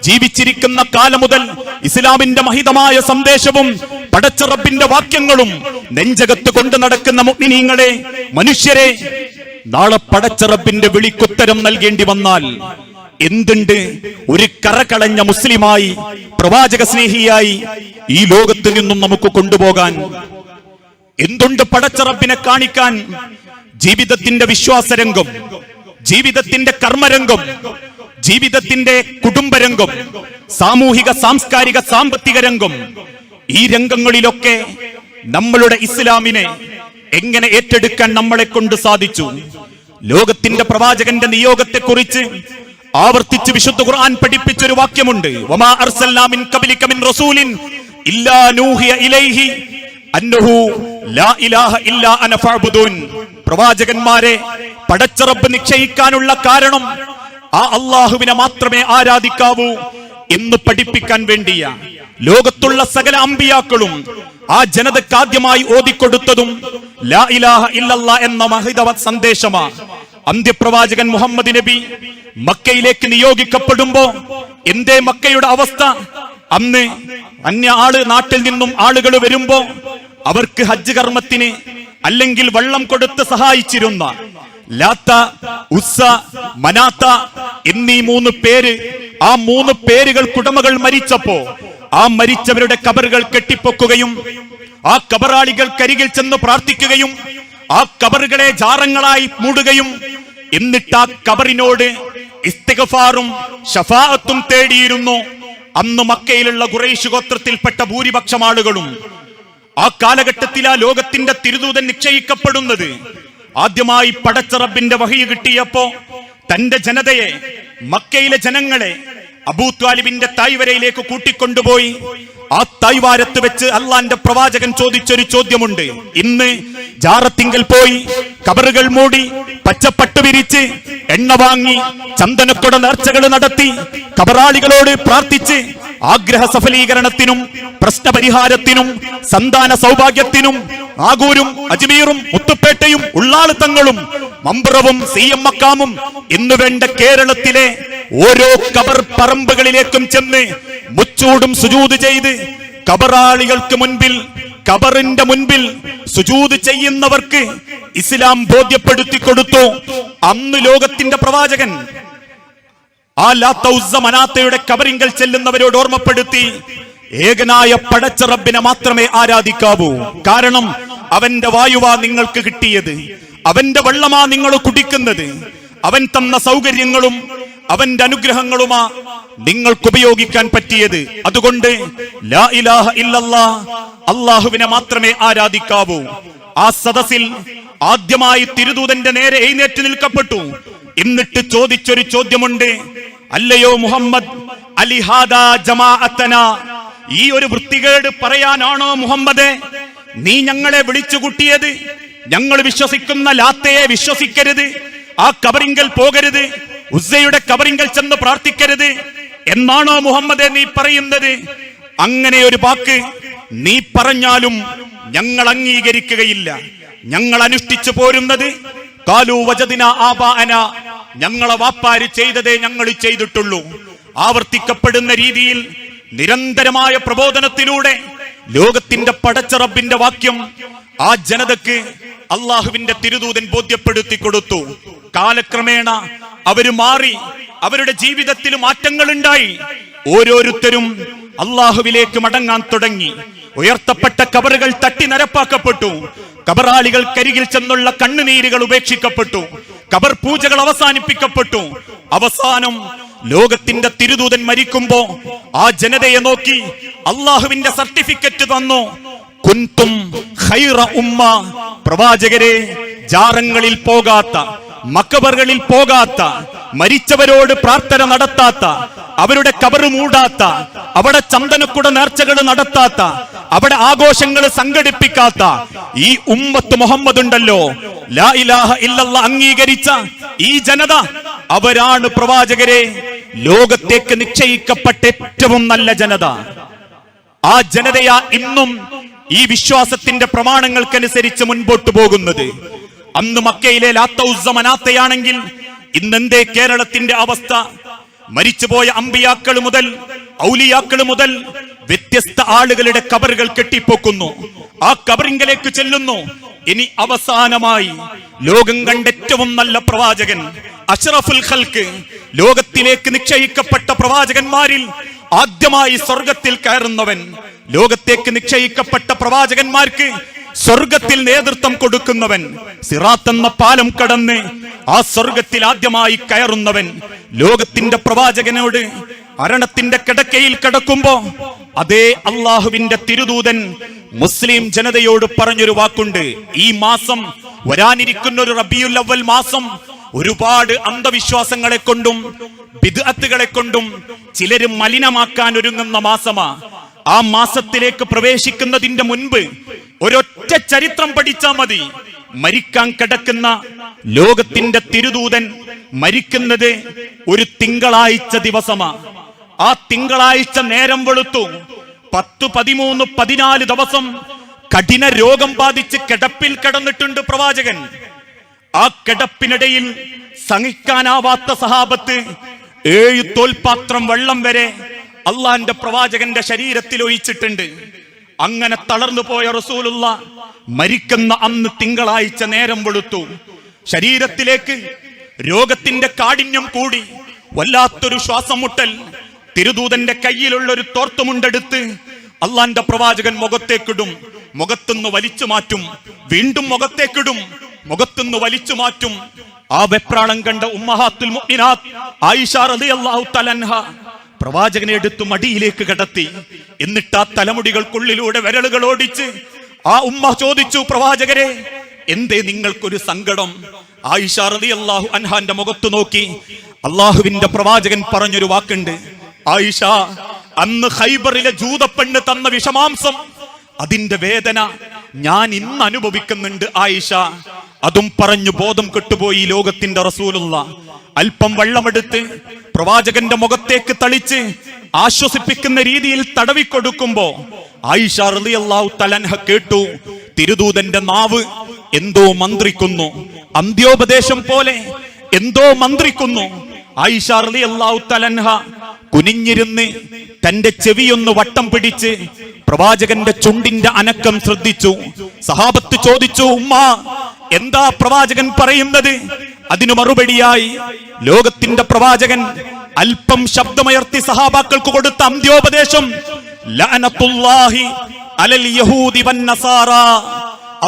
ജീവിച്ചിരിക്കുന്ന കാലം മുതൽ ഇസ്ലാമിന്റെ മഹിതമായ സന്ദേശവും പടച്ച റബ്ബിന്റെ വാക്യങ്ങളും നെഞ്ചകത്ത് കൊണ്ട് നടക്കുന്ന മുഅ്മിനീങ്ങളെ, മനുഷ്യരെ, നാളെ പടച്ച റബ്ബിന്റെ വിളിക്കുത്തരം നൽകേണ്ടി വന്നാൽ എന്തുണ്ട് ഒരു കറകളഞ്ഞ മുസ്ലിമായി, പ്രവാചക സ്നേഹിയായി ഈ ലോകത്ത് നിന്നും നമുക്ക് കൊണ്ടുപോകാൻ? എന്തുണ്ട് പടച്ച റബ്ബിനെ കാണിക്കാൻ? ജീവിതത്തിന്റെ വിശ്വാസരംഗം, ജീവിതത്തിന്റെ കർമ്മരംഗം, ജീവിതത്തിന്റെ കുടുംബരംഗം, സാമൂഹിക സാംസ്കാരിക സാമ്പത്തിക രംഗം, ഈ രംഗങ്ങളിലൊക്കെ നമ്മളുടെ ഇസ്ലാമിനെ എങ്ങനെ ഏറ്റെടുക്കാൻ നമ്മളെ കൊണ്ട് സാധിച്ചു? ലോകത്തിന്റെ പ്രവാചകന്റെ നിയോഗത്തെക്കുറിച്ച് ആവർത്തിച്ച് വിശുദ്ധ ഖുർആൻ പഠിപ്പിച്ചൊരു വാക്യമുണ്ട്, വമാ അർസൽനാ മിൻ ഖബ്ലിക മിൻ റസൂലിൻ ഇല്ലാ നൂഹിയ ഇലൈഹി അന്നഹു ലാ ഇലാഹ ഇല്ലാ അന ഫഅബ്ദൂൻ. പ്രവാചകന്മാരെ പടച്ച റബ്ബ് നിശ്ചയിക്കാനുള്ള കാരണം ആ അല്ലാഹുവിനെ മാത്രമേ ആരാധിക്കാവൂ എന്ന് പഠിപ്പിക്കാൻ വേണ്ടിയാ. ലോകത്തുള്ള സകല അമ്പിയാക്കളും ആ ജനതയ്ക്ക് ആദ്യമായി ഓതിക്കൊടുത്തതും ലാ ഇലാഹ ഇല്ലല്ലാഹ് എന്ന മഹിത സന്ദേശമാ. അന്ത്യപ്രവാചകൻ മുഹമ്മദ് നബി മക്കയിലേക്ക് നിയോഗിക്കപ്പെടുമ്പോ എന്തേ മക്കയുടെ അവസ്ഥ? അന്ന് നാട്ടിൽ നിന്നും ആളുകൾ വരുമ്പോ അവർക്ക് ഹജ്ജ് കർമ്മത്തിന് അല്ലെങ്കിൽ വെള്ളം കൊടുത്ത് സഹായിച്ചിരുന്ന ലാത്ത, ഉസ്സ, മനാത്ത എന്നീ 3 പേര്, ആ 3 പേരുകൾക്കുടമകൾ മരിച്ചപ്പോ ആ മരിച്ചവരുടെ കബറുകൾ കെട്ടിപ്പൊക്കുകയും ആ കബറാളികൾക്കരികിൽ ചെന്ന് പ്രാർത്ഥിക്കുകയും ആ കബറുകളെ ജാറങ്ങളായി മൂടുകയും എന്നിട്ട് ആ കബറിനോട് ഇസ്തിഗ്ഫാറും ശഫാഅത്തും തേടിയിരുന്നു അന്ന് മക്കയിലുള്ള ഖുറൈശ് ഗോത്രത്തിൽപ്പെട്ട ഭൂരിപക്ഷം ആളുകളും. ആ കാലഘട്ടത്തിൽ ആ ലോകത്തിന്റെ തിരുദൂതൻ നിശ്ചയിക്കപ്പെടുന്നത് ആദ്യമായി പടച്ച റബ്ബിന്റെ വഹി കിട്ടിയപ്പോ തന്റെ ജനതയെ, മക്കയിലെ ജനങ്ങളെ അബൂ ത്വാലിബിന്റെ തായ്വരയിലേക്ക് കൂട്ടിക്കൊണ്ടുപോയി ആ തായ്വാരത്ത് വെച്ച് അള്ളാന്റെ പ്രവാചകൻ ചോദിച്ചൊരു ചോദ്യമുണ്ട്. ഇന്ന് ജാറത്തിങ്കൽ പോയി കബറുകൾ മൂടി പച്ചപ്പട്ട് വിരിച്ച് എണ്ണ വാങ്ങി ചന്ദനക്കൊട നേർച്ചകൾ നടത്തി കബറാളികളോട് പ്രാർത്ഥിച്ച് ആഗ്രഹ സഫലീകരണത്തിനും പ്രശ്നപരിഹാരത്തിനും സന്താന സൗഭാഗ്യത്തിനും ആഗൂരും അജ്മീറും മുത്തുപ്പേട്ടയും ഉള്ളാളുത്തങ്ങളും മമ്പുറവും CM മക്കാമും എന്നുവേണ്ട കേരളത്തിലെ ഓരോ കബർ പറമ്പുകളിലേക്കും ചെന്ന് മുച്ചൂടും സുജൂദ് ചെയ്ത് കബറാളികൾക്ക് മുൻപിൽ, കബറിന്റെ മുൻപിൽ സുജൂദ് ചെയ്യുന്നവർക്ക് ഇസ്ലാം ബോധ്യപ്പെടുത്തി കൊടുത്തു. അന്ന് ലോകത്തിന്റെ പ്രവാചകൻ ആ ലാത്ത, ഉസ്സ, മനാത്തയുടെ കബറിങ്കൽ ചെല്ലുന്നവരോട് ഓർമ്മപ്പെടുത്തി, ഏകനായ പടച്ച റബ്ബിനെ മാത്രമേ ആരാധിക്കാവൂ. കാരണം അവന്റെ വായുവാ നിങ്ങൾക്ക് കിട്ടിയത്, അവന്റെ വെള്ളമാ നിങ്ങൾ കുടിക്കുന്നത്, അവൻ തന്ന സൗകര്യങ്ങളും അവന്റെ അനുഗ്രഹങ്ങളുമാ നിങ്ങൾക്ക് ഉപയോഗിക്കാൻ പറ്റിയത്. അതുകൊണ്ട് ലാ ഇലാഹ ഇല്ലല്ലാഹ്, അല്ലാഹുവിനെ മാത്രമേ ആരാധിക്കാവൂ. ആ സദസ്സിൽ ആദ്യമായി തിരുദൂതന്റെ നേരെ എഴുന്നേറ്റ് നിൽക്കപ്പെട്ടു. എന്നിട്ട് ചോദിച്ചൊരു ചോദ്യമുണ്ട്, അല്ലയോ മുഹമ്മദ്, അലിഹാദാ ജമാഅത്തന, ഈ ഒരു വൃത്തികേട് പറയാനാണോ മുഹമ്മദേ നീ ഞങ്ങളെ വിളിച്ചു കൂട്ടിയത്? ഞങ്ങൾ വിശ്വസിക്കുന്ന ലാത്തയെ വിശ്വസിക്കരുത്, ആ കബറിങ്കൽ പോകരുത്, ഉസ്സയുടെ കബറിങ്കൽ ചെന്ന് പ്രാർത്ഥിക്കരുത് എന്നാണോ മുഹമ്മദേ നീ പറയുന്നത്? അങ്ങനെ ഒരു വാക്ക് നീ പറഞ്ഞാലും ഞങ്ങൾ അംഗീകരിക്കുകയില്ല. ഞങ്ങൾ അനുഷ്ഠിച്ചു പോരുന്നത് ഖാലൂ വജദ്നാ ആബാഅന, ഞങ്ങളെ വാപ്പാര് ചെയ്തതേ ഞങ്ങൾ ചെയ്തിട്ടുള്ളൂ. ആവർത്തിക്കപ്പെടുന്ന രീതിയിൽ നിരന്തരമായ പ്രബോധനത്തിലൂടെ ലോകത്തിന്റെ പടച്ച റബ്ബിന്റെ വാക്യം ആ ജനതക്ക് അള്ളാഹുവിന്റെ തിരുദൂതൻ ബോധ്യപ്പെടുത്തി കൊടുത്തു. കാലക്രമേണ അവര് മാറി, അവരുടെ ജീവിതത്തിൽ മാറ്റങ്ങൾ ഉണ്ടായി. ഓരോരുത്തരും അള്ളാഹുവിലേക്ക് മടങ്ങാൻ തുടങ്ങി. ഉയർത്തപ്പെട്ട കബറുകൾ തട്ടി നിരപ്പാക്കപ്പെട്ടു. കബറാളികൾക്കരികിൽ ചെന്നുള്ള കണ്ണുനീരുകൾ ഉപേക്ഷിക്കപ്പെട്ടു. കബർ പൂജകൾ അവസാനിപ്പിക്കപ്പെട്ടു. അവസാനം ലോകത്തിന്റെ തിരുദൂതൻ മരിക്കുമ്പോ ആ ജനതയെ നോക്കി അള്ളാഹുവിന്റെ സർട്ടിഫിക്കറ്റ് തന്നു. കുൻതും ഖൈറ ഉമ്മ, പ്രവാചകരെ ജാറങ്ങളിൽ പോകാത്ത, മക്കബറുകളിൽ പോകാത്ത, മരിച്ചവരോട് പ്രാർത്ഥന നടത്താത്ത, അവരുടെ കബറ് മൂടാത്ത, അവിടെ ചന്ദനക്കുട നേർച്ചകൾ നടത്താത്ത, അവിടെ ആഘോഷങ്ങൾ സംഘടിപ്പിക്കാത്ത ഈ ഉമ്മത്ത് മുഹമ്മദ് ഉണ്ടല്ലോ, ലാ ഇലാഹ ഇല്ലല്ലാഹ് അംഗീകരിച്ച ഈ ജനത, അവരാണ് പ്രവാചകരെ ലോകത്തേക്ക് നിശ്ചയിക്കപ്പെട്ട ഏറ്റവും നല്ല ജനത. ആ ജനതയാ ഇന്നും ഈ വിശ്വാസത്തിന്റെ പ്രമാണങ്ങൾക്കനുസരിച്ച് മുൻപോട്ട് പോകുന്നത്. അന്ന് മക്കയിലെ ലാത്ത ഉസ്സ മനാത്തയാണെങ്കിൽ ഇന്നെന്തേ കേരളത്തിന്റെ അവസ്ഥ? മരിച്ചുപോയ അമ്പിയാക്കൾ മുതൽ ഔലിയാക്കൾ മുതൽ വ്യത്യസ്ത ആളുകളുടെ കബറുകൾ കെട്ടിപ്പൊക്കുന്നു. ആ കബറിങ്കലേക്ക് ചെല്ലുന്നു. ഇനി അവസാനമായി ലോകം കണ്ട ഏറ്റവും നല്ല പ്രവാചകൻ, അഷ്റഫുൽ ഖൽക്ക്, ലോകത്തിലേക്ക് നിശ്ചയിക്കപ്പെട്ട പ്രവാചകന്മാരിൽ ആദ്യമായി സ്വർഗത്തിൽ കയറുന്നവൻ, ലോകത്തേക്ക് നിശ്ചയിക്കപ്പെട്ട പ്രവാചകന്മാർക്ക് സ്വർഗത്തിൽ നേതൃത്വം കൊടുക്കുന്നവൻ, സിറാത്ത് എന്ന പാലം കടന്ന് ആ സ്വർഗത്തിൽ ആദ്യമായി കയറുന്നവൻ, ലോകത്തിന്റെ പ്രവാചകനോട് മരണത്തിന്റെ കിടക്കയിൽ കിടക്കുമ്പോ അതേ അള്ളാഹുവിന്റെ തിരുദൂതൻ മുസ്ലിം ജനതയോട് പറഞ്ഞൊരു വാക്കുണ്ട്. ഈ മാസം വരാനിരിക്കുന്ന ഒരു റബീഉൽ അവ്വൽ മാസം ഒരുപാട് അന്ധവിശ്വാസങ്ങളെ കൊണ്ടും ബിദ്അത്തുകളെ കൊണ്ടും ചിലര് മലിനമാക്കാൻ ഒരുങ്ങുന്ന മാസമാ. ആ മാസത്തിലേക്ക് പ്രവേശിക്കുന്നതിന്റെ മുൻപ് ഒരൊറ്റ ചരിത്രം പഠിച്ചാൽ മതി. മരിക്കാൻ കിടക്കുന്ന ലോകത്തിന്റെ തിരുദൂതൻ മരിക്കുന്നത് ഒരു തിങ്കളാഴ്ച ദിവസമാ. ആ തിങ്കളാഴ്ച നേരം വെളുത്തു 10, 13, 14 ദിവസം കഠിന രോഗം ബാധിച്ച് കിടപ്പിൽ കിടന്നിട്ടുണ്ട് പ്രവാചകൻ. ആ കിടപ്പിനിടയിൽ സഹിക്കാനാവാത്ത സഹാബത്ത് 7 തോൽപാത്രം വെള്ളം വരെ അള്ളാന്റെ പ്രവാചകന്റെ ശരീരത്തിൽ ഒഴിച്ചിട്ടുണ്ട്. അങ്ങനെ തളർന്നു പോയ റസൂലുള്ള മരിക്കുന്ന അന്ന് തിങ്കളാഴ്ച നേരം വെളുത്തു. ശരീരത്തിലേക്ക് രോഗത്തിന്റെ കാഠിന്യം കൂടി, വല്ലാത്തൊരു ശ്വാസം മുട്ടൽ. തിരുദൂതന്റെ കയ്യിലുള്ള ഒരു തോർത്തുമുണ്ടെടുത്ത് അള്ളാന്റെ പ്രവാചകൻ മുഖത്തേക്കിടും. മുഖത്തുനിന്ന് വലിച്ചു മാറ്റും, വീണ്ടും മുഖത്തേക്കിടും, മുഖത്തുനിന്ന് വലിച്ചു മാറ്റും. ആ വെപ്രാളം കണ്ട ഉമ്മഹാത്തുൽ മുഅ്മിനാത്ത് ആയിഷ റളിയല്ലാഹു തആല അൻഹ പ്രവാചകനെ എടുത്തു മടിയിലേക്ക് കിടത്തി. എന്നിട്ട് ആ തലമുടികൾക്കുള്ളിലൂടെ വിരലുകൾ ഓടിച്ച് ആ ഉമ്മ ചോദിച്ചു, പ്രവാചകരെ എന്തേ നിങ്ങൾക്കൊരു സങ്കടം? ആയിഷ റളിയല്ലാഹു അൻഹാന്റെ മുഖത്ത് നോക്കി അള്ളാഹുവിന്റെ പ്രവാചകൻ പറഞ്ഞൊരു വാക്കുണ്ട്. ആയിഷ, അന്ന് ഖൈബറിലെ ജൂതപ്പെണ്ണ് തന്ന വിഷമാംസം, അതിന്റെ വേദന ഞാൻ ഇന്ന് അനുഭവിക്കുന്നുണ്ട് ആയിഷ. അതും പറഞ്ഞു ബോധം കെട്ടുപോയി ലോകത്തിന്റെ റസൂലുള്ള. അല്പം വെള്ളമെടുത്ത് പ്രവാചകന്റെ മുഖത്തേക്ക് തളിച്ച് ആശ്വസിപ്പിക്കുന്ന രീതിയിൽ തടവിക്കൊടുക്കുമ്പോ ആയിഷ റളിയല്ലാഹു തആല അൻഹ കേട്ടു, തിരുദൂതന്റെ നാവ് എന്തോ മന്ത്രിക്കുന്നു, അന്ത്യോപദേശം പോലെ എന്തോ മന്ത്രിക്കുന്നു. ആയിഷ റളിയല്ലാഹു തആല അൻഹ കുനിഞ്ഞിരുന്ന് തന്റെ ചെവിയൊന്ന് വട്ടം പിടിച്ച് പ്രവാചകന്റെ ചുണ്ടിന്റെ അനക്കം ശ്രദ്ധിച്ചു. സഹാബത്ത് ചോദിച്ചു, ഉമ്മ എന്താ പ്രവാചകൻ പറയുന്നത്? അതിനു മറുപടിയായി ലോകത്തിന്റെ പ്രവാചകൻ അല്പം ശബ്ദമുയർത്തി സഹാബാക്കൾക്ക് കൊടുത്ത അന്ത്യോപദേശം, ലഅനത്തുല്ലാഹി അലൽ യഹൂദി വന്നസാറ,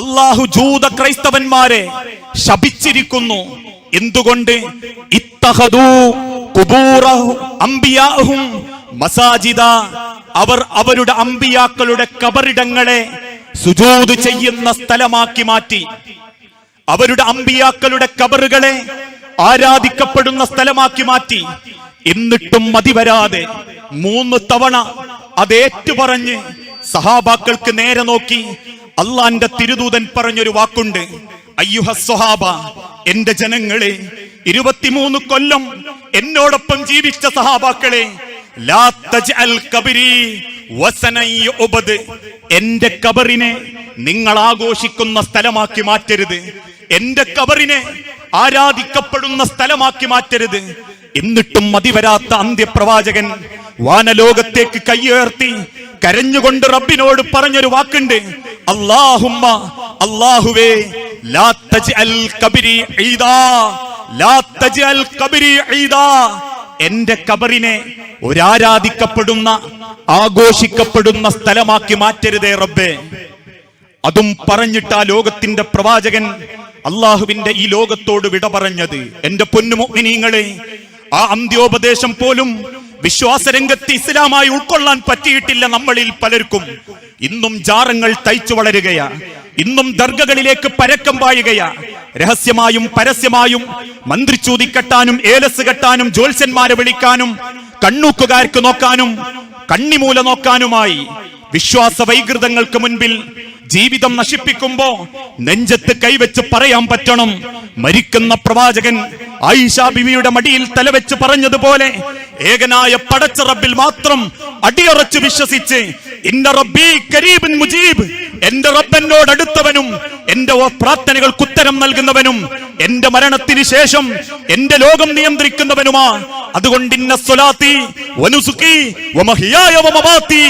അല്ലാഹു ജൂത ക്രൈസ്തവന്മാരെ ശപിച്ചിരിക്കുന്നു. എന്തുകൊണ്ട്? ഇത്തഖദൂ ഖുബൂറഹു അംബിയാഹും മസാജിദ, അവർ അവരുടെ അമ്പിയാക്കളുടെ കബറിടങ്ങളെ സുജൂദ് ചെയ്യുന്ന സ്ഥലമാക്കി മാറ്റി. അവരുടെ അമ്പിയാക്കളുടെ കബറുകളെ ആരാധിക്കപ്പെടുന്ന സ്ഥലമാക്കി മാറ്റി. എന്നിട്ടും മതിവരാതെ 3 തവണ അതേറ്റു പറഞ്ഞ് സഹാബാക്കൾക്ക് നേരെ നോക്കി അള്ളാന്റെ തിരുദൂതൻ പറഞ്ഞൊരു വാക്കുണ്ട്, അയ്യുഹസ്വഹാബ, എന്റെ ജനങ്ങളെ, 23 കൊല്ലം എന്നോടൊപ്പം ജീവിച്ച സഹാബാക്കളെ, ലാ തജ്അൽ ഖബരി വസനൻ യുഅബദ്, എന്റെ കബറിനെ നിങ്ങൾ ആഘോഷിക്കുന്ന സ്ഥലമാക്കി മാറ്റരുത്. എന്റെ ഖബറിനെ ആരാധിക്കപ്പെടുന്ന സ്ഥലമാക്കി മാറ്റരുത്. എന്നിട്ടും മതിവരാത്ത അന്ത്യപ്രവാചകൻ വാനലോകത്തേക്ക് കയ്യുയർത്തി കരഞ്ഞുകൊണ്ട് റബ്ബിനോട് പറഞ്ഞൊരു വാക്കുണ്ട്, അല്ലാഹുമ്മ, അല്ലാഹുവേ, ലാ തജ്അൽ ഖബരി ഈദാ, ലാ തജ്അൽ ഖബരി ഈദാ, എന്റെ ഖബറിനെ ഒരു ആരാധിക്കപ്പെടുന്ന ആഘോഷിക്കപ്പെടുന്ന സ്ഥലമാക്കി മാറ്റരുതേ റബ്ബേ. അതും പറഞ്ഞിട്ട് ആ ലോകത്തിന്റെ പ്രവാചകൻ അള്ളാഹുവിന്റെ ഈ ലോകത്തോട് വിട പറഞ്ഞത്. എന്റെ പൊന്നു മുഅ്മിനീങ്ങളെ, ആ അന്ത്യോപദേശം പോലും വിശ്വാസരംഗത്ത് ഇസ്ലാമായി ഉൾക്കൊള്ളാൻ പറ്റിയിട്ടില്ല നമ്മളിൽ പലർക്കും. ഇന്നും ജാറങ്ങൾ തയ്ച്ചു വളരുകയാ, ഇന്നും ദർഗകളിലേക്ക് പരക്കം പായുകയാ. രഹസ്യമായും പരസ്യമായും മന്ത്രിച്ചൂതി കെട്ടാനും ഏലസ് കെട്ടാനും ജ്യോത്സ്യന്മാരെ വിളിക്കാനും കണ്ണൂക്കുകാർക്ക് നോക്കാനും കണ്ണിമൂല നോക്കാനുമായി വിശ്വാസ വൈകൃതങ്ങൾക്ക് മുൻപിൽ ജീവിതം നശിപ്പിക്കുമ്പോ നെഞ്ചത്ത് കൈവച്ച് പറയാൻ പറ്റണം, മരിക്കുന്ന പ്രവാചകൻ ആയിഷ ബിവിയുടെ മടിയിൽ തലവെച്ച് പറഞ്ഞതുപോലെ ഏകനായ പടച്ച റബ്ബിൽ മാത്രം അടിയുറച്ച് വിശ്വസിച്ച് ഇന്ന റബ്ബി കരീബുൻ മുജീബ്, എന്റെ റബ്ബനോട് അടുത്തവനും എന്റെ പ്രാർത്ഥനകൾക്ക് ഉത്തരം നൽകുന്നവനും എന്റെ മരണത്തിന് ശേഷം എന്റെ ലോകം നിയന്ത്രിക്കുന്നവനുമാ. അതുകൊണ്ട് ഇന്ന സ്വലാത്തി വനുസുകി വമഹിയായ വമമാതി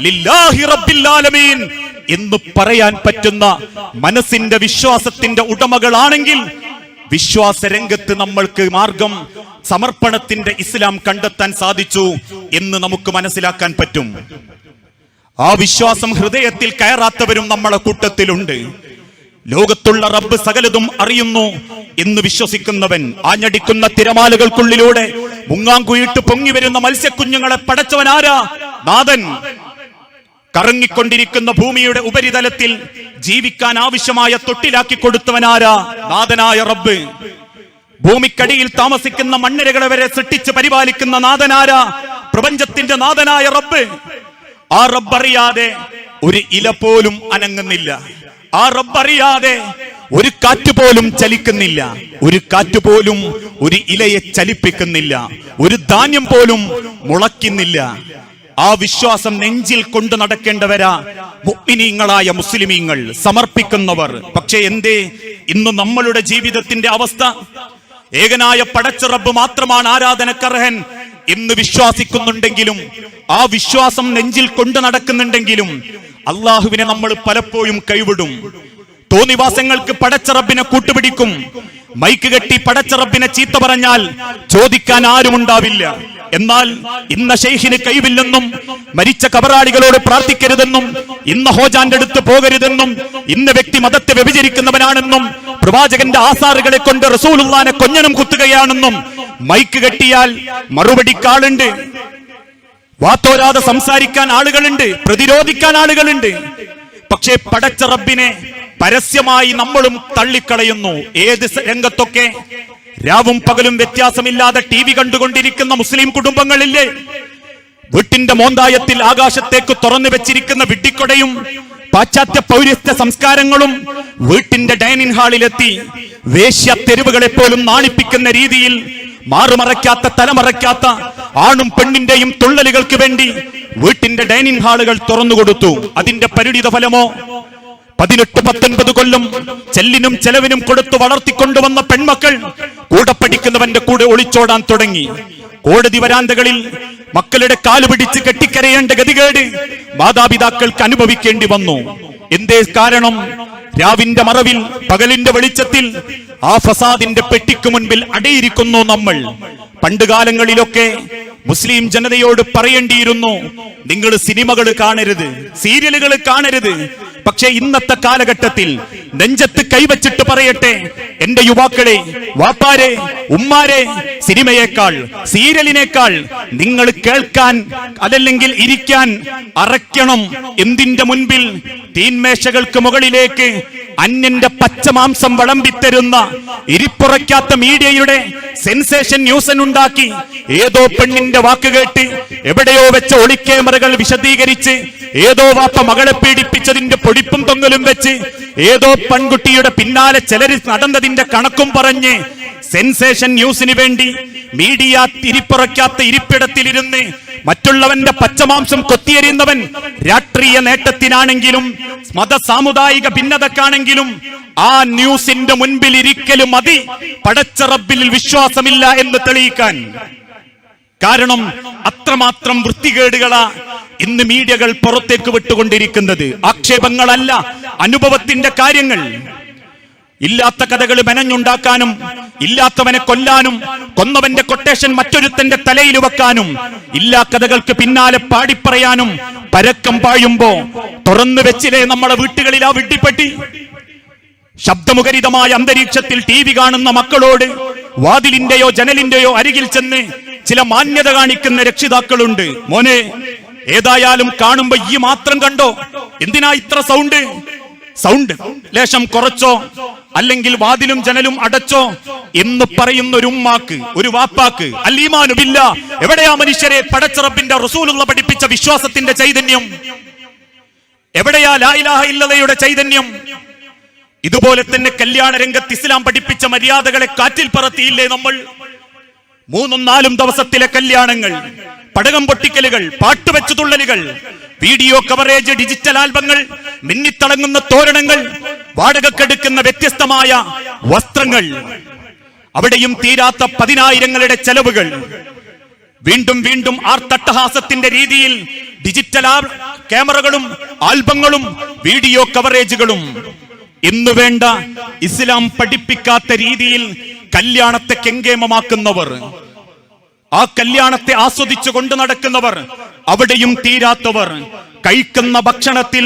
ലില്ലാഹി റബ്ബിൽ ആലമീൻ എന്ന് പറയാൻ പറ്റുന്ന മനസ്സിന്റെ വിശ്വാസത്തിന്റെ ഉടമകളാണെങ്കിൽ വിശ്വാസ രംഗത്ത് നമ്മൾക്ക് മാർഗം സമർപ്പണത്തിന്റെ ഇസ്ലാം കണ്ടെത്താൻ സാധിച്ചു എന്ന് നമുക്ക് മനസ്സിലാക്കാൻ പറ്റും. ആ വിശ്വാസം ഹൃദയത്തിൽ കയറാത്തവരും നമ്മളെ കൂട്ടത്തിലുണ്ട്. ലോകത്തുള്ള റബ്ബ് സകലതും അറിയുന്നു എന്ന് വിശ്വസിക്കുന്നവൻ ആഞ്ഞടിക്കുന്ന തിരമാലകൾക്കുള്ളിലൂടെ മുങ്ങാങ്കുയിട്ട് പൊങ്ങി വരുന്ന മത്സ്യക്കുഞ്ഞുങ്ങളെ പടച്ചവനാരാ? നാഥൻ. കറങ്ങിക്കൊണ്ടിരിക്കുന്ന ഭൂമിയുടെ ഉപരിതലത്തിൽ ജീവിക്കാൻ ആവശ്യമായ തൊട്ടിലാക്കി കൊടുത്തവനാരാ? നാഥനായ റബ്ബ്. ഭൂമിക്കടിയിൽ താമസിക്കുന്ന മണ്ണിരകളെ വരെ സൃഷ്ടിച്ച് പരിപാലിക്കുന്ന നാഥനാരാ? പ്രപഞ്ചത്തിന്റെ നാഥനായ റബ്ബ്. ആ റബ്ബ് അറിയാതെ ഒരു ഇല പോലും അനങ്ങുന്നില്ല. ആ റബ്ബ് അറിയാതെ ഒരു കാറ്റ് പോലും ചലിക്കുന്നില്ല. ഒരു കാറ്റ് പോലും ഒരു ഇലയെ ചലിപ്പിക്കുന്നില്ല. ഒരു ധാന്യം പോലും മുളയ്ക്കുന്നില്ല. ആ വിശ്വാസം നെഞ്ചിൽ കൊണ്ടു നടക്കേണ്ടവരാ മുഅ്മിനീങ്ങളായ മുസ്ലിമീങ്ങൾ, സമർപ്പിക്കുന്നവർ. പക്ഷേ എന്തേ ഇന്ന് നമ്മളുടെ ജീവിതത്തിന്റെ അവസ്ഥ? ഏകനായ പടച്ച റബ്ബ് മാത്രമാണ് ആരാധനക്കർഹൻ എന്ന് വിശ്വസിക്കുന്നുണ്ടെങ്കിലും, ആ വിശ്വാസം നെഞ്ചിൽ കൊണ്ടു നടക്കുന്നുണ്ടെങ്കിലും അള്ളാഹുവിനെ നമ്മൾ പലപ്പോഴും കൈവിടും. തോന്നിവാസങ്ങൾക്ക് പടച്ച റബ്ബിനെ കൂട്ടുപിടിക്കും. മൈക്ക് കെട്ടി പടച്ച റബ്ബിനെ ചീത്ത പറഞ്ഞാൽ ചോദിക്കാൻ ആരുമുണ്ടാവില്ല. എന്നാൽ ഇന്ന ശൈഖിന് കൈവില്ലെന്നും മരിച്ച കബറാളികളോട് പ്രാർത്ഥിക്കരുതെന്നും ഇന്ന ഹോജാന്റെ അടുത്ത് പോകരുതെന്നും ഇന്ന വ്യക്തി മതത്തെ വ്യഭിചരിക്കുന്നവനാണെന്നും പ്രവാചകന്റെ ആസാറുകളെ കൊണ്ട് റസൂലുള്ളാനെ കൊഞ്ഞനം കുത്തുകയാണെന്നും മൈക്ക് കെട്ടിയാൽ മറുപടിക്കാളുണ്ട്. വാത്തോരാതെ സംസാരിക്കാൻ ആളുകളുണ്ട്, പ്രതിരോധിക്കാൻ ആളുകളുണ്ട്. പക്ഷേ പടച്ച റബ്ബിനെ പരസ്യമായി നമ്മളും തള്ളിക്കളയുന്നു. ഏത് രംഗത്തൊക്കെ രാവും പകലും വ്യത്യാസമില്ലാതെ TV കണ്ടുകൊണ്ടിരിക്കുന്ന മുസ്ലിം കുടുംബങ്ങളില്ലേ? വീട്ടിന്റെ മോന്തായത്തിൽ ആകാശത്തേക്ക് തുറന്നു വെച്ചിരിക്കുന്ന വിഡ്ഢിക്കൊടയും പാശ്ചാത്യ പൗരസ്ത്യ സംസ്കാരങ്ങളും വീട്ടിന്റെ ഡൈനിങ് ഹാളിലെത്തി വേശ്യ തെരുവുകളെ പോലും നാണിപ്പിക്കുന്ന രീതിയിൽ മാറുമറയ്ക്കാത്ത തലമറയ്ക്കാത്ത ആണും പെണ്ണിന്റെയും തുള്ളലുകൾക്ക് വേണ്ടി വീട്ടിന്റെ ഡൈനിങ് ഹാളുകൾ തുറന്നുകൊടുത്തു. അതിന്റെ പരിണിത ഫലമോ 18-19 കൊല്ലം ചെല്ലിനും ചെലവിനും കൊടുത്തു വളർത്തിക്കൊണ്ടുവന്ന പെൺമക്കൾ കൂടെ പഠിക്കുന്നവന്റെ കൂടെ ഒളിച്ചോടാൻ തുടങ്ങി. കോടതി വരാന്തകളിൽ മക്കളുടെ കാലുപിടിച്ച് കെട്ടിക്കരയേണ്ട ഗതികേട് മാതാപിതാക്കൾക്ക് അനുഭവിക്കേണ്ടി വന്നു. എന്തേ കാരണം? രാവിന്റെ മറവിൽ പകലിന്റെ വെളിച്ചത്തിൽ ആ ഫസാദിന്റെ പെട്ടിക്ക് മുൻപിൽ അടയിരിക്കുന്നു നമ്മൾ. പണ്ടുകാലങ്ങളിലൊക്കെ മുസ്ലിം ജനതയോട് പറയേണ്ടിയിരുന്നു, നിങ്ങൾ സിനിമകൾ കാണരുത്, സീരിയലുകൾ കാണരുത്. പക്ഷേ ഇന്നത്തെ കാലഘട്ടത്തിൽ നെഞ്ചത്ത് കൈവച്ചിട്ട് പറയട്ടെ, എന്റെ യുവാക്കളെ, വാപ്പാരെ, ഉമ്മാരെ, സിനിമയേക്കാൾ സീരിയലിനേക്കാൾ നിങ്ങൾ കേൾക്കാൻ അതല്ലെങ്കിൽ ഇരിക്കാൻ അറയ്ക്കണം. എന്തിന്റെ മുൻപിൽ? തീന്മേശകൾക്ക് മുകളിലേക്ക് അന്യന്റെ പച്ചമാംസം വിളമ്പിത്തരുന്ന ഇരിപ്പുറയ്ക്കാത്ത മീഡിയയുടെ സെൻസേഷൻ ന്യൂസ് ഉണ്ടാക്കി ഏതോ പെണ്ണിന്റെ വാക്ക് കേട്ട് എവിടെയോ വെച്ച ഒളിക്യാമറകൾ വിശദീകരിച്ച് ഏതോ വാപ്പ മകളെ പീഡിപ്പിച്ചതിന്റെ പൊടിപ്പും തൊങ്ങലും വെച്ച് ഏതോ പെൺകുട്ടിയുടെ പിന്നാലെ ചിലർ നടന്നതിന്റെ കണക്കും പറഞ്ഞ് സെൻസേഷൻ ന്യൂസിന് വേണ്ടി മീഡിയ തിരിപ്പുറയ്ക്കാത്ത ഇരിപ്പിടത്തിലിരുന്ന് മറ്റുള്ളവന്റെ പച്ചമാംസം കൊത്തിയെറിയുന്നവൻ രാഷ്ട്രീയ നേട്ടത്തിനാണെങ്കിലും മത സാമുദായിക ഭിന്നതക്കാണെങ്കിലും ആ ന്യൂസിന്റെ മുൻപിൽ ഇരിക്കലും മതി പടച്ച റബ്ബിൽ വിശ്വാസമില്ല എന്ന് തെളിയിക്കാൻ. കാരണം അത്രമാത്രം വൃത്തികേടുകളാ ഇന്ന് മീഡിയകൾ പുറത്തേക്ക് വിട്ടുകൊണ്ടിരിക്കുന്നത്. ആക്ഷേപങ്ങളല്ല, അനുഭവത്തിന്റെ കാര്യങ്ങൾ. ഇല്ലാത്ത കഥകൾ മെനഞ്ഞുണ്ടാക്കാനും ഇല്ലാത്തവനെ കൊല്ലാനും കൊന്നവന്റെ കൊട്ടേഷൻ മറ്റൊരുത്തന്റെ തലയിൽ വെക്കാനും ഇല്ലാ കഥകൾക്ക് പിന്നാലെ പാടിപ്പറയാനും പരക്കം പായുമ്പോ തുറന്നു വെച്ചില്ലേ നമ്മളെ വീട്ടുകളിൽ ആ വിഡ്ഢിപ്പെട്ടി. ശബ്ദമുഖരിതമായ അന്തരീക്ഷത്തിൽ TV കാണുന്ന മക്കളോട് വാതിലിന്റെയോ ജനലിന്റെയോ അരികിൽ ചെന്ന് ചില മാന്യത കാണിക്കുന്ന രക്ഷിതാക്കളുണ്ട്. മോനെ, ഏതായാലും കാണുമ്പോ ഈ മാത്രം കണ്ടോ, എന്തിനാ ഇത്ര സൗണ്ട് ലേശം കുറച്ചോ, അല്ലെങ്കിൽ വാതിലും ജനലും അടച്ചോ എന്ന് പറയുന്ന ഒരു ഉമ്മാക്ക്, ഒരു വാപ്പാക്ക് അല്ലീമാനു ബില്ലാ, എവിടെയാ മനുഷ്യരെ പടച്ച റബ്ബിന്റെ റസൂലുള്ള പഠിപ്പിച്ച വിശ്വാസത്തിന്റെ ചൈതന്യം? എവിടെയാ ലാ ഇലാഹ ഇല്ലല്ലയുടെ ചൈതന്യം? ഇതുപോലെ തന്നെ കല്യാണ രംഗത്ത് ഇസ്ലാം പഠിപ്പിച്ച മര്യാദകളെ കാറ്റിൽ പറത്തിയില്ലേ നമ്മൾ? 3-4 ദിവസത്തിലെ കല്യാണങ്ങൾ, പടകം പൊട്ടിക്കലുകൾ, പാട്ടുവെച്ചു തുള്ളലുകൾ, വീഡിയോ കവറേജ്, ഡിജിറ്റൽ ആൽബങ്ങൾ, മിന്നിത്തിളങ്ങുന്ന തോരണങ്ങൾ, വാടകക്കെടുക്കുന്ന വ്യത്യസ്തമായ വസ്ത്രങ്ങൾ, അവിടെയും തീരാത്ത 10,000ങ്ങളുടെ ചെലവുകൾ, വീണ്ടും വീണ്ടും ആർത്തട്ടഹാസത്തിന്റെ രീതിയിൽ ഡിജിറ്റൽ ക്യാമറകളും ആൽബങ്ങളും വീഡിയോ കവറേജുകളും. ഇന്ന് വേണ്ട ഇസ്ലാം പഠിപ്പിക്കാത്ത രീതിയിൽ കല്യാണത്തെ കെങ്കേമമാക്കുന്നവർ, ആ കല്യാണത്തെ ആസ്വദിച്ചു കൊണ്ട് നടക്കുന്നവർ, അവിടെയും തീരാത്തവർ, കഴിക്കുന്ന ഭക്ഷണത്തിൽ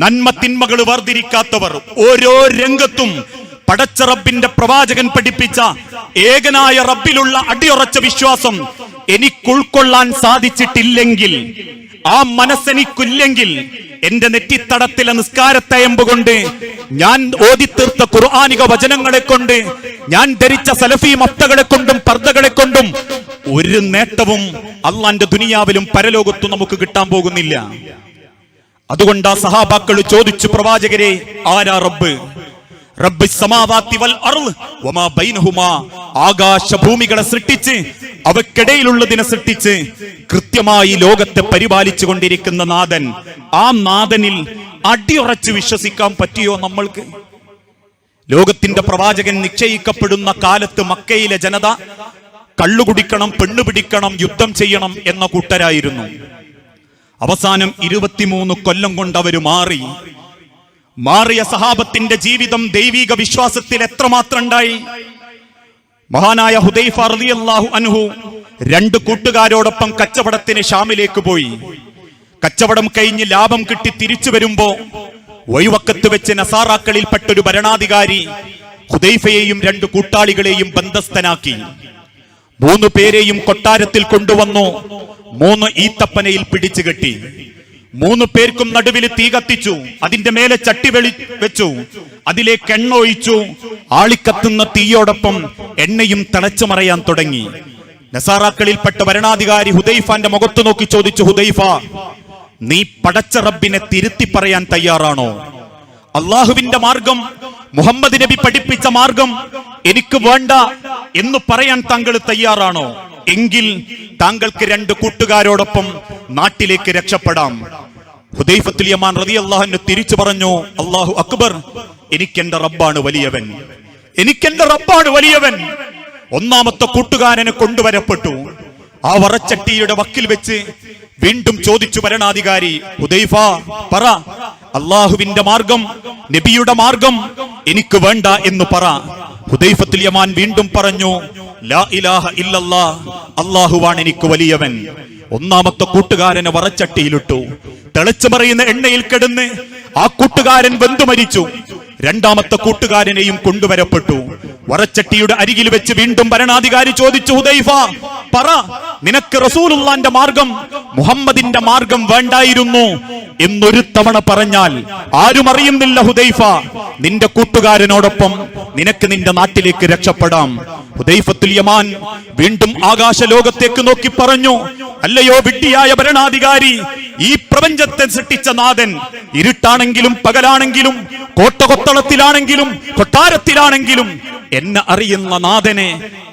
നന്മ തിന്മകൾ വേർതിരിക്കാത്തവർ, ഓരോ രംഗത്തും പടച്ച റബ്ബിന്റെ പ്രവാചകൻ പഠിപ്പിച്ച ഏകനായ റബ്ബിലുള്ള അടിയുറച്ച വിശ്വാസം എനിക്ക് ഉൾക്കൊള്ളാൻ സാധിച്ചിട്ടില്ലെങ്കിൽ, ആ മനസ്സെനിക്കില്ലെങ്കിൽ, എന്റെ നെറ്റിത്തടത്തിലെ നിസ്കാരത്തയമ്പ് കൊണ്ട്, ഞാൻ ഓതിത്തീർത്ത ഖുർആനിക വചനങ്ങളെ കൊണ്ട്, ഞാൻ ധരിച്ച സലഫി മഫ്തകളെ കൊണ്ടും പർദ്ദകളെ കൊണ്ടും ഒരു നേട്ടവും അള്ളാന്റെ ദുനിയാവിലും പരലോകത്തും നമുക്ക് കിട്ടാൻ പോകുന്നില്ല. അതുകൊണ്ട് ആ സഹാബാക്കൾ ചോദിച്ചു, പ്രവാചകരെ, ആരാ റബ്ബ്? റബ്ബ് സമാവാതി വൽ അർള് വമാ ബൈനഹുമാ, ആകാശഭൂമികളെ സൃഷ്ടിച്ച് അവക്കിടയിലുള്ളതിനെ സൃഷ്ടിച്ച് കൃത്യമായി ലോകത്തെ പരിപാലിച്ചു കൊണ്ടിരിക്കുന്ന നാഥൻ. ആ നാഥനിൽ അടിയുറച്ച് വിശ്വസിക്കാൻ പറ്റിയോ നമ്മൾക്ക്? ലോകത്തിന്റെ പ്രവാചകൻ നിശ്ചയിക്കപ്പെടുന്ന കാലത്ത് മക്കയിലെ ജനത കള്ളുകുടിക്കണം, പെണ്ണുപിടിക്കണം, യുദ്ധം ചെയ്യണം എന്ന കൂട്ടരായിരുന്നു. അവസാനം 23 കൊല്ലം കൊണ്ട് അവര് മാറിയ സഹാബത്തിന്റെ ജീവിതം ദൈവിക വിശ്വാസത്തിൽ എത്രമാത്രം ഉണ്ടായി? മഹാനായ ഹുദൈഫ റളിയല്ലാഹു അൻഹു 2 കൂട്ടുകാരോടൊപ്പം കച്ചവടത്തിന് ഷാമിലേക്ക് പോയി. കച്ചവടം കഴിഞ്ഞ് ലാഭം കിട്ടി തിരിച്ചു വരുമ്പോ വഴിവക്കത്ത് വെച്ച് നസാറാക്കളിൽപ്പെട്ടൊരു ഭരണാധികാരി ഹുദൈഫയെയും 2 കൂട്ടാളികളെയും ബന്ധസ്ഥനാക്കി. 3 പേരെയും കൊട്ടാരത്തിൽ കൊണ്ടുവന്നു. 3 ഈത്തപ്പനയിൽ പിടിച്ചു കെട്ടി. 3 പേർക്കും നടുവിൽ തീ കത്തിച്ചു. അതിന്റെ മേലെ ചട്ടി വെച്ചു. അതിലേക്ക് എണ്ണ ഒഴിച്ചു. ആളിക്കത്തുന്ന തീയോടൊപ്പം എണ്ണയും തിളച്ചു മറയാൻ തുടങ്ങി. നസാറാക്കളിൽപ്പെട്ട ഭരണാധികാരി ഹുദൈഫാന്റെ മുഖത്ത് നോക്കി ചോദിച്ചു, ഹുദൈഫ, നീ പടച്ച റബ്ബിനെ തിരുത്തി പറയാൻ തയ്യാറാണോ? അള്ളാഹുവിന്റെ മാർഗം, മുഹമ്മദ് നബി പഠിപ്പിച്ച മാർഗം എനിക്ക് വേണ്ട എന്ന് പറയാൻ താങ്കൾ തയ്യാറാണോ? എങ്കിൽ താങ്കൾക്ക് 2 കൂട്ടുകാരോടൊപ്പം നാട്ടിലേക്ക് രക്ഷപ്പെടാം. ഹുദൈഫത്തുൽ യമാൻ റളിയല്ലാഹു അൻഹു തിരിച്ചു പറഞ്ഞു, അല്ലാഹു അക്ബർ, എനിക്കെന്റെ റബ്ബാണ് വലിയവൻ, എനിക്കെന്റെ റബ്ബാണ് വലിയവൻ. 1ാമത്തെ കൂട്ടുകാരനെ കൊണ്ടുവരപ്പെട്ടു. ആ വറച്ചട്ടിയുടെ വക്കിൽ വെച്ച് വീണ്ടും ചോദിച്ചു ഭരണാധികാരി, ഹുദൈഫ, പറ, അള്ളാഹുവിന്റെ മാർഗം, നബിയുടെ മാർഗം എനിക്ക് വേണ്ട എന്ന് പറ. ഹുദൈഫത്തുൽ യമാൻ വീണ്ടും പറഞ്ഞു, ലാ ഇലാഹ ഇല്ലല്ലാഹ്, അള്ളാഹുവാണ് എനിക്ക് വലിയവൻ. 1ാമത്തെ കൂട്ടുകാരനെ വറച്ചട്ടിയിലിട്ടു. തിളച്ചു മറിയുന്ന എണ്ണയിൽ കിടന്ന് ആ കൂട്ടുകാരൻ വെന്തു മരിച്ചു. 2ാമത്തെ കൂട്ടുകാരനെയും കൊണ്ടുവരപ്പെട്ടു. വറച്ചട്ടിയുടെ അരികിൽ വെച്ച് വീണ്ടും ഭരണാധികാരി ചോദിച്ചു, ഹുദൈഫ, പറ, നിനക്ക് റസൂലുള്ളാന്റെ മാർഗം, മുഹമ്മദിന്റെ മാർഗം വേണ്ടായിരുന്നു എന്നൊരു തവണ പറഞ്ഞാൽ ആരും അറിയുന്നില്ല ഹുദൈഫ, നിന്റെ കൂട്ടുകാരനോടൊപ്പം നിനക്ക് നിന്റെ നാട്ടിലേക്ക് രക്ഷപ്പെടാം. ഹുദൈഫത്തുൽ യമാൻ വീണ്ടും ആകാശ ലോകത്തേക്ക് നോക്കി പറഞ്ഞു, അല്ലയോ വിഡ്ഢിയായ ഭരണാധികാരി, ഈ പ്രപഞ്ചത്തെ സൃഷ്ടിച്ച നാഥൻ ഇരുട്ടാണെങ്കിലും പകലാണെങ്കിലും കോട്ടകൊത്തളത്തിലാണെങ്കിലും കൊട്ടാരത്തിലാണെങ്കിലും എന്നെ അറിയുന്ന നാഥനെ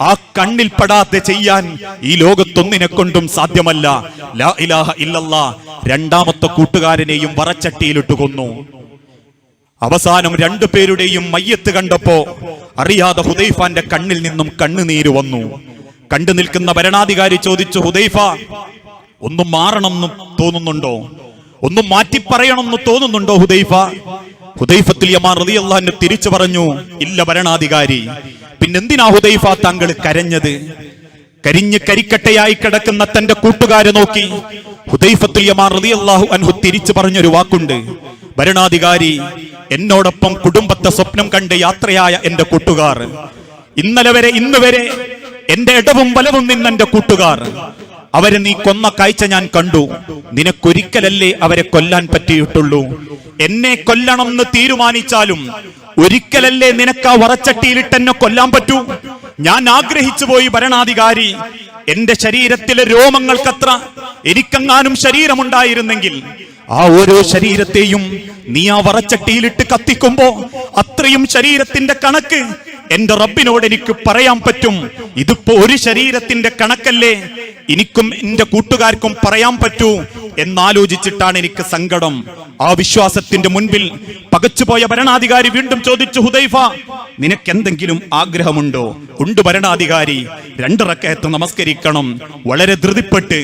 ആ കണ്ണിൽ പെടാതെ ചെയ്യാൻ ഈ ലോകത്തൊന്നിനെ കൊണ്ടും സാധ്യമല്ല. ലാ ഇലാഹ ഇല്ലല്ലാ. രണ്ടാമത്തെ കൂട്ടുകാരനെയും വറച്ചട്ടിയിലിട്ട് കൊന്നു. അവസാനം രണ്ടുപേരുടെയും മയ്യത്ത് കണ്ടപ്പോ അറിയാതെ ഹുദൈഫാന്റെ കണ്ണിൽ നിന്നും കണ്ണുനീര് വന്നു. കണ്ടു നിൽക്കുന്ന ഭരണാധികാരി ചോദിച്ചു, ഹുദൈഫ, ഒന്നും മാറണമെന്ന് തോന്നുന്നുണ്ടോ? ഒന്നും മാറ്റി പറയണമെന്ന് തോന്നുന്നുണ്ടോ ഹുദൈഫ? ഹുദൈഫത്തുൽ യമാൻ റളിയല്ലാഹു അൻഹു തിരിച്ചു പറഞ്ഞു, ഇല്ല ഭരണാധികാരി. പിന്നെന്തിനാ ഹുദൈഫ താങ്കൾ കരഞ്ഞത്? കരിഞ്ഞ് കരിക്കട്ടയായി കിടക്കുന്ന തന്റെ കൂട്ടുകാരെ നോക്കി ഹുദൈഫത്തുൽ യമാൻ റളിയല്ലാഹു അൻഹു തിരിച്ചു പറഞ്ഞൊരു വാക്കുണ്ട്, ഭരണാധികാരി, എന്നോടൊപ്പം കുടുംബത്തെ സ്വപ്നം കണ്ട് യാത്രയായ എന്റെ കൂട്ടുകാർ, ഇന്നലെ വരെ ഇന്ന് വരെ എന്റെ ഇടവും വലവും നിന്നെന്റെ കൂട്ടുകാർ, അവരെ നീ കൊന്ന കാഴ്ച ഞാൻ കണ്ടു. നിനക്കൊരിക്കലല്ലേ അവരെ കൊല്ലാൻ പറ്റിയിട്ടുള്ളൂ. എന്നെ കൊല്ലണമെന്ന് തീരുമാനിച്ചാലും ഒരിക്കലല്ലേ നിനക്ക് ആ വറച്ചട്ടിയിലിട്ട് എന്നെ കൊല്ലാൻ പറ്റൂ. ഞാൻ ആഗ്രഹിച്ചു പോയി ഭരണാധികാരി, എന്റെ ശരീരത്തിലെ രോമങ്ങൾക്കത്ര എനിക്കെങ്ങാനും ശരീരമുണ്ടായിരുന്നെങ്കിൽ ആ ഓരോ ശരീരത്തെയും നീ ആ വറച്ചട്ടിയിലിട്ട് കത്തിക്കുമ്പോ അത്രയും ശരീരത്തിന്റെ കണക്ക് എന്റെ റബ്ബിനോട് എനിക്ക് പറയാൻ പറ്റും. ഇതിപ്പോ ഒരു ശരീരത്തിന്റെ കണക്കല്ലേ എനിക്കും എന്റെ കൂട്ടുകാർക്കും പറയാൻ പറ്റൂ എന്നാലോചിച്ചിട്ടാണ് എനിക്ക് സങ്കടം. ആ വിശ്വാസത്തിന്റെ മുൻപിൽ പകച്ചുപോയ ഭരണാധികാരി വീണ്ടും ചോദിച്ചു, ഹുദൈഫ, നിനക്കെന്തെങ്കിലും ആഗ്രഹമുണ്ടോ? ഉണ്ട് ഭരണാധികാരി, 2 റക്അത്ത് നമസ്കരിക്കണം. വളരെ ധൃതിപ്പെട്ട്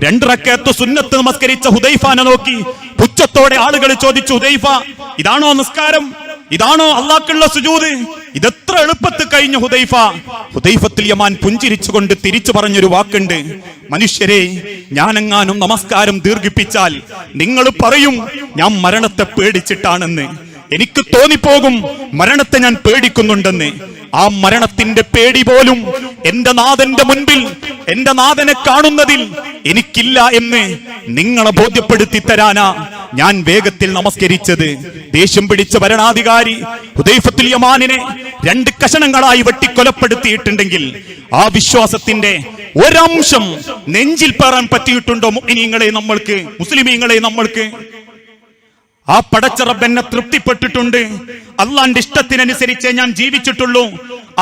2 റക്അത്ത് സുന്നത്ത് നമസ്കരിച്ച ഹുദൈഫാനെ നോക്കി പുച്ഛത്തോടെ ആളുകൾ ചോദിച്ചു, ഹുദൈഫ, ഇതാണോ നിസ്കാരം? ഇതാണോ അള്ളാഹ്ക്കുള്ള സുജൂദ്? ഇതെത്ര എളുപ്പത്തിൽ കഴിഞ്ഞു ഹുദൈഫ. ഹുദൈഫത്തുൽ യമാൻ പുഞ്ചിരിച്ചുകൊണ്ട് തിരിച്ചു പറഞ്ഞൊരു വാക്കുണ്ട്, മനുഷ്യരെ, ഞാനെങ്ങാനും നമസ്കാരം ദീർഘിപ്പിച്ചാൽ നിങ്ങൾ പറയും ഞാൻ മരണത്തെ പേടിച്ചിട്ടാണെന്ന്. എനിക്ക് തോന്നിപ്പോകും മരണത്തെ ഞാൻ പേടിക്കുന്നുണ്ടെന്ന്. ആ മരണത്തിന്റെ പേടി പോലും എന്റെ നാഥന്റെ മുൻപിൽ, എന്റെ നാഥനെ കാണുന്നതിൽ എനിക്കില്ല എന്ന് നിങ്ങളെ ബോധ്യപ്പെടുത്തി തരാനാ ഞാൻ വേഗത്തിൽ നമസ്കരിച്ചത്. ദേഷ്യം പിടിച്ച ഭരണാധികാരി ഹുദൈഫത്തുൽ യമാനിനെ 2 കഷണങ്ങളായി വെട്ടിക്കൊലപ്പെടുത്തിയിട്ടുണ്ടെങ്കിൽ ആ വിശ്വാസത്തിന്റെ ഒരംശം നെഞ്ചിൽ പേറാൻ പറ്റിയിട്ടുണ്ടോ മുഅ്മിനീങ്ങളെ നമ്മൾക്ക്, മുസ്ലിമീങ്ങളെ നമ്മൾക്ക്? ആ പടച്ച റബ്ബ് എന്നെ തൃപ്തിപ്പെട്ടിട്ടുണ്ട്, അള്ളാന്റെ ഇഷ്ടത്തിനനുസരിച്ചേ ഞാൻ ജീവിച്ചിട്ടുള്ളൂ,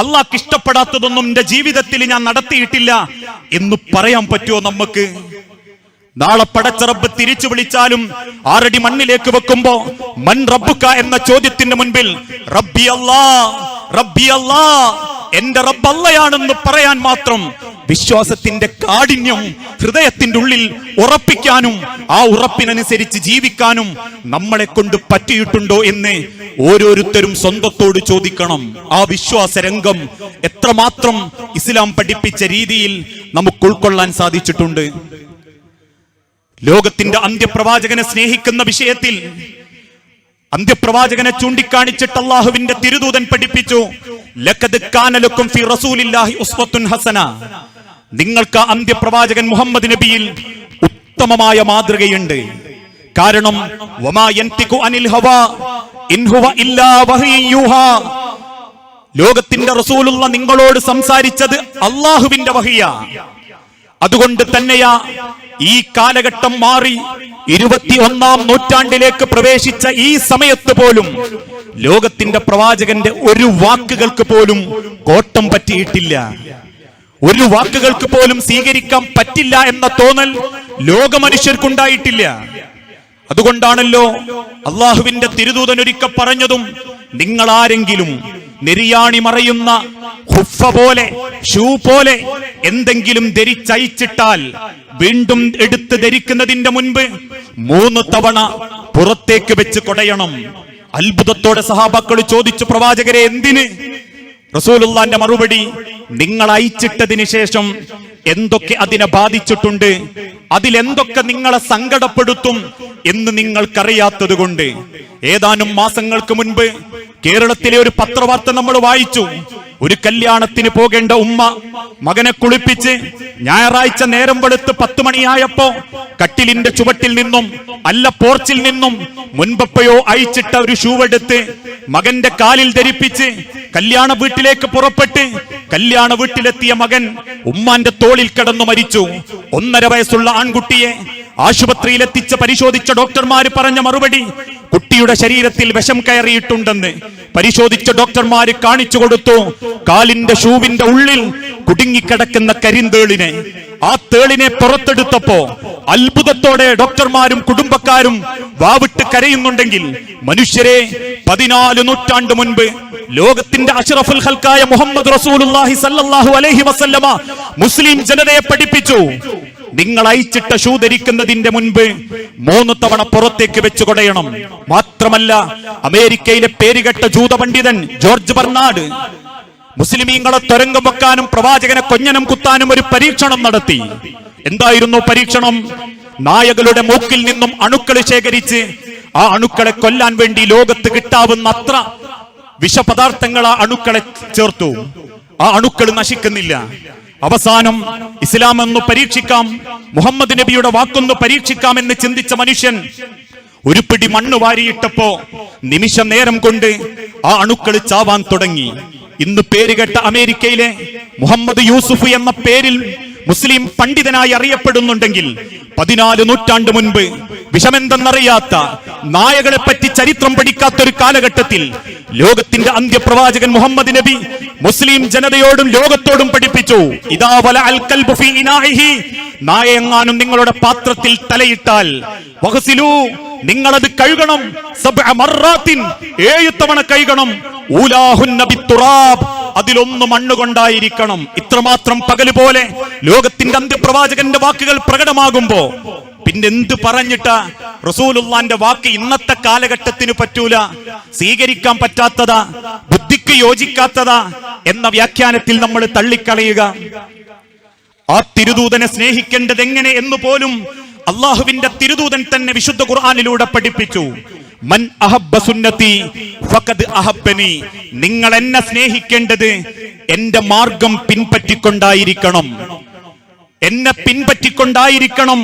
അള്ളാഹ്ക്ക് ഇഷ്ടപ്പെടാത്തതൊന്നും എന്റെ ജീവിതത്തിൽ ഞാൻ നടത്തിയിട്ടില്ല എന്ന് പറയാൻ പറ്റുമോ നമുക്ക്? നാളെ പടച്ച റബ്ബ് തിരിച്ചു വിളിച്ചാലും 6 അടി മണ്ണിലേക്ക് വെക്കുമ്പോ മൻ റബ്ബുക എന്ന ചോദ്യത്തിന്റെ മുൻപിൽ റബ്ബി അല്ലാ, റബ്ബി അല്ലാ, എന്റെ റബ്ബ് അല്ലായാണെന്ന് പറയാൻ മാത്രം വിശ്വാസത്തിന്റെ കാഠിന്യം ഹൃദയത്തിന്റെ ഉള്ളിൽ ഉറപ്പിക്കാനും ആ ഉറപ്പിനനുസരിച്ച് ജീവിക്കാനും നമ്മളെ കൊണ്ട് പറ്റിയിട്ടുണ്ടോ എന്ന് ഓരോരുത്തരും സ്വന്തത്തോട് ചോദിക്കണം. ആ വിശ്വാസ രംഗം എത്രമാത്രം ഇസ്ലാം പഠിപ്പിച്ച രീതിയിൽ നമുക്ക് ഉൾക്കൊള്ളാൻ സാധിച്ചിട്ടുണ്ട്. ലോകത്തിന്റെ അന്ത്യപ്രവാചകനെ സ്നേഹിക്കുന്ന വിഷയത്തിൽ അന്ത്യപ്രവാചകനെ ചൂണ്ടിക്കാണിച്ചിട്ട് അല്ലാഹുവിന്റെ തിരുദൂതൻ പഠിപ്പിച്ചു, ലഖദ് കാന ലക്കും ഫീ റസൂലില്ലാഹി ഉസ്വത്തുൻ ഹസന. നിങ്ങൾക്ക് അന്ത്യപ്രവാചകൻ മുഹമ്മദ് നബിയിൽ ഉത്തമമായ മാതൃകയുണ്ട്. കാരണം വമാ യൻതിഖു അനിൽ ഹവാ ഇൻ ഹുവ ഇല്ലാ വഹ്യൻ യൂഹാ. ലോകത്തിന്റെ റസൂലുള്ള നിങ്ങളോട് സംസാരിച്ചത് അല്ലാഹുവിന്റെ വഹിയാ. അതുകൊണ്ട് തന്നെയാ ഈ കാലഘട്ടം മാറി 21-ാം നൂറ്റാണ്ടിലേക്ക് പ്രവേശിച്ച ഈ സമയത്ത് പോലും ലോകത്തിന്റെ പ്രവാചകന്റെ ഒരു വാക്കുകൾക്ക് പോലും കോട്ടം പറ്റിയിട്ടില്ല. ഒരു വാക്കുകൾക്ക് പോലും സ്വീകരിക്കാൻ പറ്റില്ല എന്ന തോന്നൽ ലോകമനുഷ്യർക്കുണ്ടായിട്ടില്ല. അതുകൊണ്ടാണല്ലോ അള്ളാഹുവിന്റെ തിരുദൂതൻ ഒരിക്കൽ പറഞ്ഞതും, നിങ്ങൾ ആരെങ്കിലും നെരിയാണി മറയുന്ന ഹുഫ പോലെ, ഷൂ പോലെ എന്തെങ്കിലും ധരിച്ചയച്ചിട്ടാൽ വീണ്ടും എടുത്ത് ധരിക്കുന്നതിന്റെ മുൻപ് 3 തവണ പുറത്തേക്ക് വെച്ച് കൊടയണം. അത്ഭുതത്തോടെ സഹാബാക്കൾ ചോദിച്ചു, പ്രവാചകരെ എന്തിന്? റസൂലുള്ളാന്റെ മറുപടി, നിങ്ങൾ അയച്ചിട്ടതിന് ശേഷം എന്തൊക്കെ അതിനെ ബാധിച്ചിട്ടുണ്ട്, അതിലെന്തൊക്കെ നിങ്ങളെ സങ്കടപ്പെടുത്തും എന്ന് നിങ്ങൾക്കറിയാത്തത് കൊണ്ട്. ഏതാനും മാസങ്ങൾക്ക് മുൻപ് കേരളത്തിലെ ഒരു പത്രവാർത്ത നമ്മൾ വായിച്ചു. ഒരു കല്യാണത്തിന് പോകേണ്ട ഉമ്മ മകനെ കുളിപ്പിച്ച് ഞായറാഴ്ച നേരം വെളുത്ത് 10 മണിയായപ്പോ കട്ടിലിന്റെ ചുവട്ടിൽ നിന്നും അല്ല പോർച്ചിൽ നിന്നും മുൻപെപ്പോഴോ അയച്ചിട്ട ഒരു ഷൂ എടുത്ത് മകന്റെ കാലിൽ ധരിപ്പിച്ച് കല്യാണ വീട്ടിലേക്ക് പുറപ്പെട്ട് കല്യാണ വീട്ടിലെത്തിയ മകൻ ഉമ്മാന്റെ തോളിൽ കിടന്നു മരിച്ചു. 1.5 വയസ്സുള്ള ആൺകുട്ടിയെ ആശുപത്രിയിൽ എത്തിച്ച് പരിശോധിച്ച ഡോക്ടർമാർ പറഞ്ഞ മറുപടി, കുട്ടിയുടെ ശരീരത്തിൽ വിഷം കയറിയിട്ടുണ്ടെന്ന്. പരിശോധിച്ച ഡോക്ടർമാര് കാണിച്ചു കൊടുത്തു കാലിന്റെ ഷൂവിന്റെ ഉള്ളിൽ കുടുങ്ങിക്കിടക്കുന്ന കരിന്തേളിനെ. ആ തേളിനെ പുറത്തെടുത്തപ്പോ അത്ഭുതത്തോടെ ഡോക്ടർമാരും കുടുംബക്കാരും വാവിട്ട് കരയുന്നുണ്ടെങ്കിൽ, മനുഷ്യരെ 14 നൂറ്റാണ്ട് മുൻപ് ലോകത്തിന്റെ അഷ്റഫുൽ ഖൽഖായ മുഹമ്മദ് റസൂലുള്ളാഹി സ്വല്ലല്ലാഹു അലൈഹി വസല്ലമ മുസ്ലിം ജനതയെ പഠിപ്പിച്ചു, നിങ്ങൾ അയച്ചിട്ട ഷൂ ധരിക്കുന്നതിന്റെ മുൻപ് 3 തവണ പുറത്തേക്ക് വെച്ച് കൊടയണം. മാത്രമല്ല, അമേരിക്കയിലെ പേരുകെട്ട ജൂത പണ്ഡിതൻ ജോർജ് ബർണാഡ് മുസ്ലിമീങ്ങളെ തുരങ്കം വെക്കാനും പ്രവാചകനെ കൊഞ്ഞനം കുത്താനും ഒരു പരീക്ഷണം നടത്തി. എന്തായിരുന്നു പരീക്ഷണം? നായകളുടെ മൂക്കിൽ നിന്നും അണുക്കൾ ശേഖരിച്ച് ആ അണുക്കളെ കൊല്ലാൻ വേണ്ടി ലോകത്ത് കിട്ടാവുന്ന അത്ര വിഷപദാർത്ഥങ്ങൾ ആ അണുക്കളെ ചേർത്തു. ആ അണുക്കൾ നശിക്കുന്നില്ല. അവസാനം ഇസ്ലാം ഒന്ന് പരീക്ഷിക്കാം, മുഹമ്മദ് നബിയുടെ വാക്കൊന്ന് പരീക്ഷിക്കാം എന്ന് ചിന്തിച്ച മനുഷ്യൻ ഒരു പിടി മണ്ണ് വാരിയിട്ടപ്പോ നിമിഷ നേരം കൊണ്ട് ആ അണുക്കൾ ചാവാൻ തുടങ്ങി. ഇന്ന് പേരുകെട്ട അമേരിക്കയിലെ മുഹമ്മദ് യൂസുഫ് എന്ന പേരിൽ മുസ്ലിം പണ്ഡിതനായി അറിയപ്പെടുന്നുണ്ടെങ്കിൽ, 14 നൂറ്റാണ്ട് മുൻപ് വിഷമെന്തെന്നറിയാത്ത, നായകളെ പറ്റി ചരിത്രം പഠിക്കാത്തൊരു കാലഘട്ടത്തിൽ ലോകത്തിന്റെ അന്ത്യപ്രവാചകൻ മുഹമ്മദ് നബി മുസ്ലിം ജനതയോടും ലോകത്തോടും പഠിപ്പിച്ചു, ഇദാ വലഅൽ കൽബു ഫീ ഇനാഇഹി, നായയെങ്ങാനും നിങ്ങളുടെ പാത്രത്തിൽ തലയിട്ടാൽ വഗ്സിലൂ, നിങ്ങളത് കഴുകണം, 7 മർറാത്തിൻ, 7 തവണ കഴുകണം, ഊലാഹുന്ന ബിത്തുറാബ്, അതിലൊന്ന് മണ്ണുകൊണ്ടായിരിക്കണം. ഇത്രമാത്രം പകല് പോലെ ലോകത്തിന്റെ അന്ത്യപ്രവാചകന്റെ വാക്കുകൾ പ്രകടമാകുമ്പോ പിന്നെന്ത് പറഞ്ഞിട്ടാ റസൂലുള്ളാന്റെ വാക്ക് ഇന്നത്തെ കാലഘട്ടത്തിന് പറ്റൂല, സ്വീകരിക്കാൻ പറ്റാത്തതാ, ബുദ്ധിക്ക് യോജിക്കാത്തതാ എന്ന വ്യാഖ്യാനത്തിൽ നമ്മൾ തള്ളിക്കളയുക? ആ തിരുദൂതനെ സ്നേഹിക്കേണ്ടത് എങ്ങനെ എന്ന് പോലും അള്ളാഹുവിന്റെ തിരുദൂതൻ തന്നെ വിശുദ്ധ ഖുർആനിലൂടെ പഠിപ്പിച്ചു. മൻ അഹബ്ബ സുന്നതി ഫഖദ് അഹബ്ബനി, നിങ്ങൾ എന്നെ സ്നേഹിക്കേണ്ടത് എന്റെ മാർഗം പിൻപറ്റിക്കൊണ്ടായിരിക്കണം, എന്നെ പിൻപറ്റിക്കൊണ്ടായിരിക്കണം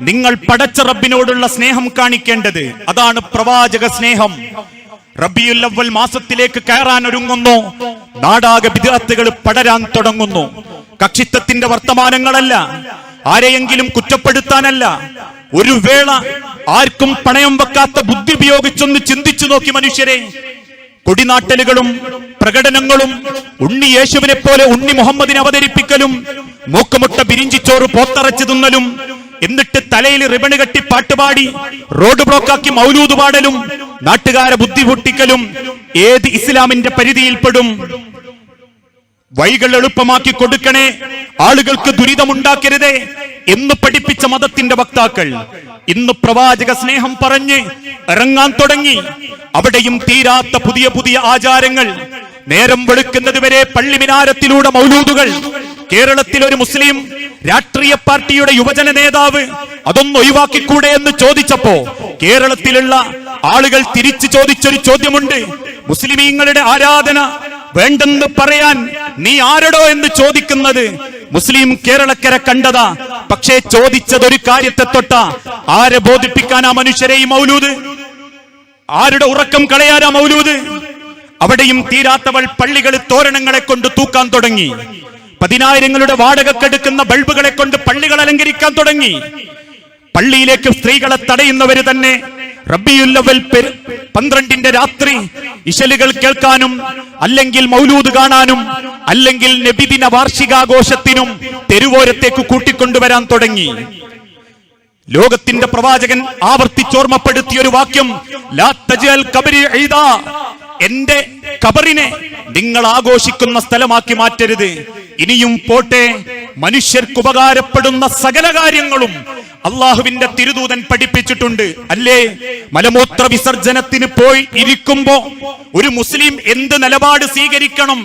നിങ്ങൾ പടച്ച റബ്ബിനോടുള്ള സ്നേഹം കാണിക്കേണ്ടത്. അതാണ് പ്രവാചക സ്നേഹം. റബീഉൽ അവ്വൽ മാസത്തിലേക്ക് കയറാൻ ഒരുങ്ങുന്നു, നാടാകെ ബിദ്അത്തുകൾ പടരാൻ തുടങ്ങുന്നു. കക്ഷിത്വത്തിന്റെ വർത്തമാനങ്ങളല്ല, ആരെയെങ്കിലും കുറ്റപ്പെടുത്താനല്ല. ഒരു വേള ആർക്കും പണയം വെക്കാത്ത ബുദ്ധി ഉപയോഗിച്ചൊന്ന് ചിന്തിച്ചു നോക്കി മനുഷ്യരെ. കൊടിനാട്ടലുകളും പ്രകടനങ്ങളും, ഉണ്ണി യേശുവിനെ പോലെ ഉണ്ണി മുഹമ്മദിനെ അവതരിപ്പിക്കലും, മൂക്കുമുട്ട ബിരിഞ്ചിച്ചോറ് പോത്തറച്ചു തിന്നലും, എന്നിട്ട് തലയിൽ റിബണ് കെട്ടി പാട്ടുപാടി റോഡ് ബ്ലോക്കാക്കി മൗലൂദ് പാടലും, നാട്ടുകാരെ ബുദ്ധി പൊട്ടിക്കലും ഏത് ഇസ്ലാമിന്റെ പരിധിയിൽപ്പെടും? വഴികൾ എളുപ്പമാക്കി കൊടുക്കണേ, ആളുകൾക്ക് ദുരിതമുണ്ടാക്കരുതേ എന്ന് പഠിപ്പിച്ച മതത്തിന്റെ വക്താക്കൾ ഇന്ന് പ്രവാചക സ്നേഹം പറഞ്ഞ് ഇറങ്ങാൻ തുടങ്ങി. അവിടെയും തീരാത്ത പുതിയ പുതിയ ആചാരങ്ങൾ. നേരം വെളുക്കുന്നത് വരെ പള്ളിമിനാരത്തിലൂടെ മൗലൂദുകൾ. കേരളത്തിൽ ഒരു മുസ്ലിം രാഷ്ട്രീയ പാർട്ടിയുടെ യുവജന നേതാവ് അതൊന്ന് ഒഴിവാക്കിക്കൂടെ എന്ന് ചോദിച്ചപ്പോ കേരളത്തിലുള്ള ആളുകൾ തിരിച്ചു ചോദിച്ചൊരു ചോദ്യമുണ്ട്, മുസ്ലിമീങ്ങളുടെ ആരാധന വേണ്ടെന്ന് പറയാൻ നീ ആരടോ എന്ന് ചോദിക്കുന്നത് മുസ്ലിം കേരളക്കര കണ്ടതാ. പക്ഷേ ചോദിച്ചതൊരു കാര്യത്തെ തൊട്ട. ആരെ ബോധിപ്പിക്കാനാ മനുഷ്യരെ ഈ മൗലൂദ്? ആരുടെ ഉറക്കം കളയാനാ മൗലൂദ്? അവിടെയും തീരാത്തവൾ പള്ളികൾ തോരണങ്ങളെ കൊണ്ട് തൂക്കാൻ തുടങ്ങി. 10,000ങ്ങളുടെ വാടകക്കെടുക്കുന്ന ബൾബുകളെ കൊണ്ട് പള്ളികൾ അലങ്കരിക്കാൻ തുടങ്ങി. പള്ളിയിലേക്ക് സ്ത്രീകളെ തടയുന്നവര് തന്നെ റബീഉൽ അവ്വൽ 12ന്റെ രാത്രി ഇശലുകൾ കേൾക്കാനും, അല്ലെങ്കിൽ മൗലൂദ് കാണാനും, അല്ലെങ്കിൽ നബിദിന വാർഷികാഘോഷത്തിനും തെരുവോരത്തേക്ക് കൂട്ടിക്കൊണ്ടുവരാൻ തുടങ്ങി. ലോകത്തിന്റെ പ്രവാചകൻ ആവർത്തിച്ചോർമ്മപ്പെടുത്തിയ ഒരു വാക്യം, ലാ തജ്അൽ ഖബരി ഈദാ, എന്റെ ഖബറിനെ നിങ്ങൾ ആഘോഷിക്കുന്ന സ്ഥലമാക്കി മാറ്റരുത്. ഇനിയും പോട്ടെ, മനുഷ്യർക്ക് ഉപകാരപ്പെടുന്ന സകല കാര്യങ്ങളും അള്ളാഹുവിന്റെ തിരുദൂതൻ പഠിപ്പിച്ചിട്ടുണ്ട്. അല്ലേ, മലമൂത്ര വിസർജനത്തിന് പോയി ഇരിക്കുമ്പോ ഒരു മുസ്ലിം എന്ത് നിലപാട് സ്വീകരിക്കണം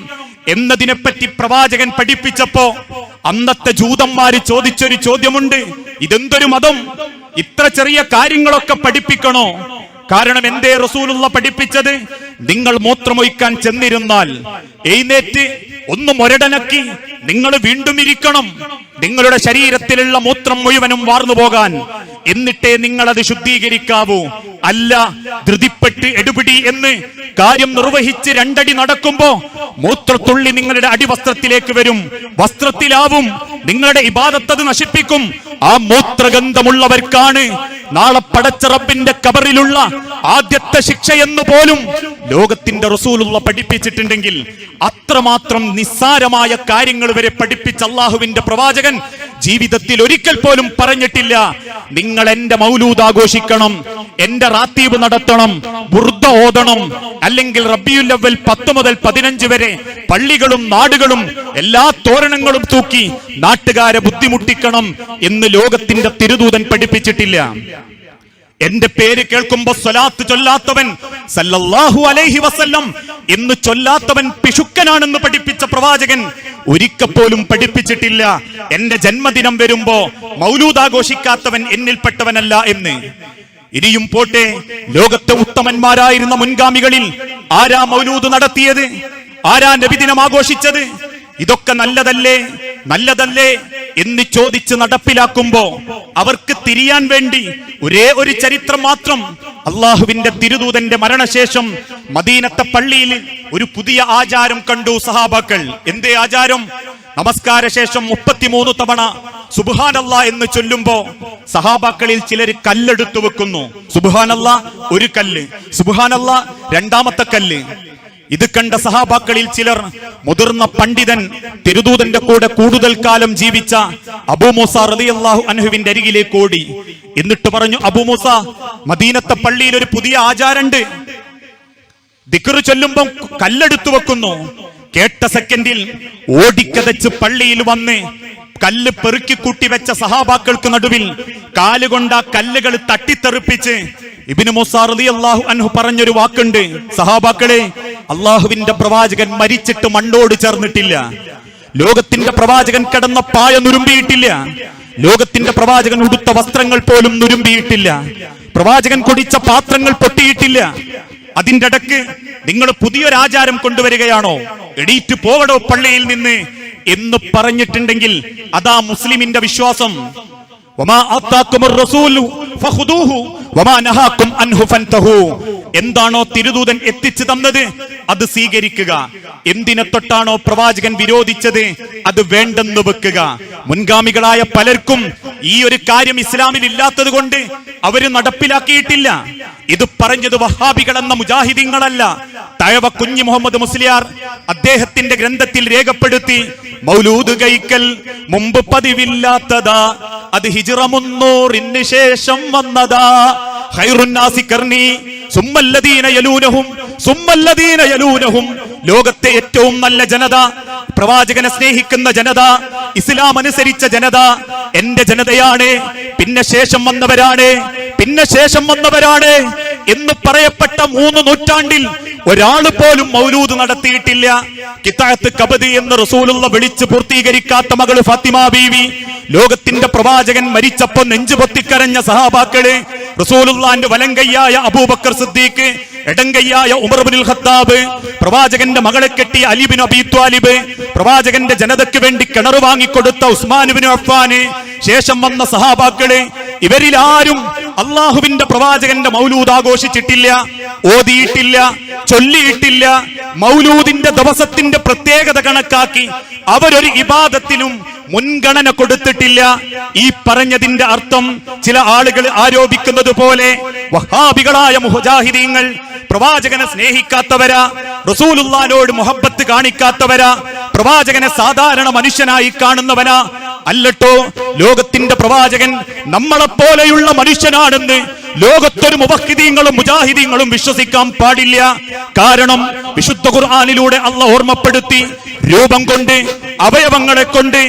എന്നതിനെപ്പറ്റി പ്രവാചകൻ പഠിപ്പിച്ചപ്പോ അന്നത്തെ ജൂതന്മാര് ചോദിച്ചൊരു ചോദ്യമുണ്ട്, ഇതെന്തൊരു മതം? ഇത്ര ചെറിയ കാര്യങ്ങളൊക്കെ പഠിപ്പിക്കണോ? കാരണം എന്തേ റസൂലുള്ള പഠിപ്പിച്ചത്? നിങ്ങൾ മൂത്രമൊഴിക്കാൻ ചെന്നിരുന്നാൽ എഴുന്നേറ്റ് ഒന്ന് മൊരടനക്കി നിങ്ങൾ വീണ്ടും ഇരിക്കണം. നിങ്ങളുടെ ശരീരത്തിലുള്ള മൂത്രം മുഴുവനും വാർന്നു പോകാൻ എന്നിട്ടേ നിങ്ങളത് ശുദ്ധീകരിക്കാവൂ. അല്ല, ധൃതിപ്പെട്ട് എടുപിടി എന്ന് കാര്യം നിർവഹിച്ച് 2 അടി നടക്കുമ്പോ മൂത്രത്തുള്ളി നിങ്ങളുടെ അടിവസ്ത്രത്തിലേക്ക് വരും, വസ്ത്രത്തിലാവും, നിങ്ങളുടെ ഇബാദത്ത് അത് നശിപ്പിക്കും. ആ മൂത്രഗന്ധമുള്ളവർക്കാണ് നാളെ പടച്ച റബ്ബിന്റെ ഖബറിലുള്ള ആദ്യത്തെ ശിക്ഷയെന്ന് പോലും ലോകത്തിന്റെ റസൂലുള്ള പഠിപ്പിച്ചിട്ടുണ്ടെങ്കിൽ അത്രമാത്രം നിസ്സാരമായ കാര്യങ്ങൾ വരെ പഠിപ്പിച്ച അള്ളാഹുവിന്റെ പ്രവാചകൻ ജീവിതത്തിൽ ഒരിക്കൽ പോലും പറഞ്ഞിട്ടില്ല, നിങ്ങൾ എന്റെ മൗലൂദ് ആഘോഷിക്കണം, എന്റെ റാത്തീബ് നടത്തണം, ബുർദ ഓതണം, അല്ലെങ്കിൽ റബീഉൽ അവ്വൽ 10 മുതൽ 15 വരെ പള്ളികളും നാടുകളും എല്ലാ തോരണങ്ങളും തൂക്കി നാട്ടുകാരെ ബുദ്ധിമുട്ടിക്കണം എന്ന് ലോകത്തിന്റെ തിരുദൂതൻ പഠിപ്പിച്ചിട്ടില്ല. എന്റെ പേര് കേൾക്കുമ്പോ സ്വലാത്ത് ചൊല്ലാത്തവൻ സല്ലല്ലാഹു അലൈഹി വസല്ലം എന്ന് ചൊല്ലാത്തവൻ പിശുക്കനാണെന്ന് പഠിപ്പിച്ച പ്രവാചകൻ ഒരിക്കൽ പോലും പഠിപ്പിച്ചിട്ടില്ല എന്റെ ജന്മദിനം വരുമ്പോ മൗലൂദ് ആഘോഷിക്കാത്തവൻ എന്നിൽപ്പെട്ടവനല്ല എന്ന്. ഇനിയും പോട്ടെ, ലോകത്തെ ഉത്തമന്മാരായിരുന്ന മുൻഗാമികളിൽ ആരാ മൗലൂദ് നടത്തിയത്? ആരാ നബിദിനം ആഘോഷിച്ചത്? ഇതൊക്കെ നല്ലതല്ലേ എന്ന് ചോദിച്ച് നടപ്പിലാക്കുമ്പോ അവർക്ക് തിരിയാൻ വേണ്ടി ഒരേ ഒരു ചരിത്രം മാത്രം. അള്ളാഹുവിന്റെ തിരുദൂതന്റെ മരണശേഷം മദീനത്തെ പള്ളിയിൽ ഒരു പുതിയ ആചാരം കണ്ടു സഹാബാക്കൾ. എന്തേ ആചാരം? നമസ്കാര ശേഷം 33 തവണ സുബ്ഹാനല്ലാഹ് എന്ന് ചൊല്ലുമ്പോ സഹാബാക്കളിൽ ചിലർ കല്ലെടുത്തു വെക്കുന്നു. സുബ്ഹാനല്ലാഹ് ഒരു കല്ല്, സുബ്ഹാനല്ലാഹ് രണ്ടാമത്തെ കല്ല്. ഇത് കണ്ട സഹാബാക്കളിൽ ചിലർ മുതിർന്ന പണ്ഡിതൻ, തിരുദൂതന്റെ കൂടെ കൂടുതൽ കാലം ജീവിച്ച അബൂ മൂസ റളിയല്ലാഹു അൻഹുവിന്റെ അരികിലേക്ക് ഓടി. എന്നിട്ട് പറഞ്ഞു, അബൂ മൂസ, മദീനത്തെ പള്ളിയിൽ ഒരു പുതിയ ആചാരമുണ്ട്. ദിക്ർ ചൊല്ലുമ്പം കല്ലെടുത്തു വെക്കുന്നു. കേട്ട സെക്കൻഡിൽ ഓടിക്കതച്ച് പള്ളിയിൽ വന്ന് കല്ല് പെറുക്കി കൂട്ടി വെച്ച സഹാബാക്കൾക്ക് നടുവിൽ കാലുകൊണ്ട് ആ കല്ലുകൾ തട്ടിത്തെറിപ്പിച്ച് ഇബ്നു മൂസ റളിയല്ലാഹു അൻഹു പറഞ്ഞൊരു വാക്കുണ്ട്, സഹാബാക്കളെ, അള്ളാഹുവിന്റെ പ്രവാചകൻ മരിച്ചിട്ട് മണ്ണോട് ചേർന്നിട്ടില്ല, ലോകത്തിന്റെ പ്രവാചകൻ കിടന്ന പായ നുരുമ്പിയിട്ടില്ല, ലോകത്തിന്റെ പ്രവാചകൻ ഉടുത്ത വസ്ത്രങ്ങൾ പോലും നുരുമ്പിയിട്ടില്ല, പ്രവാചകൻ കുടിച്ച പാത്രങ്ങൾ പൊട്ടിയിട്ടില്ല. അതിന്റെ ഇടക്ക് നിങ്ങൾ പുതിയൊരാചാരം കൊണ്ടുവരികയാണോ? എണീറ്റ് പോകടോ പള്ളിയിൽ നിന്ന് എന്ന് പറഞ്ഞിട്ടുണ്ടെങ്കിൽ അതാ മുസ്ലിമിന്റെ വിശ്വാസം. വമാ ആതാകുമുർ റസൂലു ഫഖുദൂഹു വമാ നഹാകും അൻഹു ഫൻതഹു. എന്താണോ തിരുദൂതൻ എത്തിച്ചു തന്നത് അത് സ്വീകരിക്കുക. എന്തിനെ തൊട്ടാണോ പ്രവാചകൻ വിരോധിച്ചത് അത് വേണ്ടെന്ന് വെക്കുക. മുൻഗാമികളായ പലർക്കും ഈ ഒരു കാര്യം ഇസ്ലാമിൽ ഇല്ലാത്തത് കൊണ്ട് അവര് നടപ്പിലാക്കിയിട്ടില്ല. ഇത് പറഞ്ഞത് വഹാബികൾ എന്ന മുജാഹിദീങ്ങളല്ല. തഴവ കുഞ്ഞി മുഹമ്മദ് മുസ്ലിയാർ അദ്ദേഹത്തിന്റെ ഗ്രന്ഥത്തിൽ രേഖപ്പെടുത്തി, മൗലൂദ് കഴിക്കൽ മുമ്പ് പതിവില്ലാത്തതാ, അത് ഹിജ്റ 300 ശേഷം വന്നതാ. ഖൈറുന്നാസി ഖർനി സുമ്മല്ലദീന യലൂനഹും സുമ്മല്ലദീന യലൂനഹും. ലോകത്തെ ഏറ്റവും നല്ല ജനത, പ്രവാചകനെ സ്നേഹിക്കുന്ന ജനത, ഇസ്ലാം അനുസരിച്ച ജനത എന്റെ ജനതയാണ്, പിന്നെ ശേഷം വന്നവരാണ് എന്ന് പറയപ്പെട്ട 3 നൂറ്റാണ്ടിൽ ഒരാൾ പോലും മൗലൂദ് നടത്തിയിട്ടില്ല. കിതാഅത്ത് കബദി എന്ന് റസൂലുള്ള വിളിച്ച് പൂർത്തീകരിക്കാത്ത മകള് ഫാത്തിമ ബീവി, ലോകത്തിന്റെ പ്രവാചകൻ മരിച്ചപ്പോ നെഞ്ചു പൊത്തിക്കരഞ്ഞ സഹാബാക്കള്, റസൂലുള്ളാന്റെ വലങ്കയ്യായ അബൂബക്കർ സിദ്ദീഖ്, എടങ്കയ്യായ ഉമർ ഇബ്നുൽ ഖത്താബ്, പ്രവാചകന്റെ മകളെ കെട്ടിയ അലി ഇബ്നു അബീ ത്വാലിബ്, പ്രവാചകന്റെ ജനതയ്ക്ക് വേണ്ടി കിണർ വാങ്ങിക്കൊടുത്ത ഉസ്മാൻ ഇബ്നു അഫ്ഫാൻ, ശേഷം വന്ന സഹാബാക്കള്, ഇവരിൽ ആരും അള്ളാഹുവിന്റെ പ്രവാചകന്റെ മൗലൂദ് ആഘോഷിച്ചിട്ടില്ല, ഓതിയിട്ടില്ല, ചൊല്ലിയിട്ടില്ല. മൗലൂദിന്റെ ദിവസത്തിന്റെ പ്രത്യേകത കണക്കാക്കി അവരൊരു ഇബാദത്തിനും മുൻഗണന കൊടുത്തിട്ടില്ല. ഈ പറഞ്ഞതിന്റെ അർത്ഥം ചില ആളുകൾ ആരോപിക്കുന്നത് പോലെ വഹാബികളായ മുജാഹിദീങ്ങൾ പ്രവാചകനെ സ്നേഹിക്കാത്തവരാ, റസൂലുള്ളാഹിനോട് മുഹബ്ബത്ത് കാണിക്കാത്തവരാ, പ്രവാചകനെ സാധാരണ മനുഷ്യനായി കാണുന്നവനാ. അല്ലട്ടോ, ലോകത്തിന്റെ പ്രവാചകൻ നമ്മളെപ്പോലെയുള്ള മനുഷ്യനാണെന്ന് ലോകത്തൊരു മുവഹിദീങ്ങളും മുജാഹിദീങ്ങളും വിശ്വസിക്കാൻ പാടില്ല. കാരണം വിശുദ്ധ ഖുർആനിലൂടെ അല്ലാഹു ഓർമ്മപ്പെടുത്തി, രൂപം കൊണ്ട് അവയവങ്ങളെ കൊണ്ട്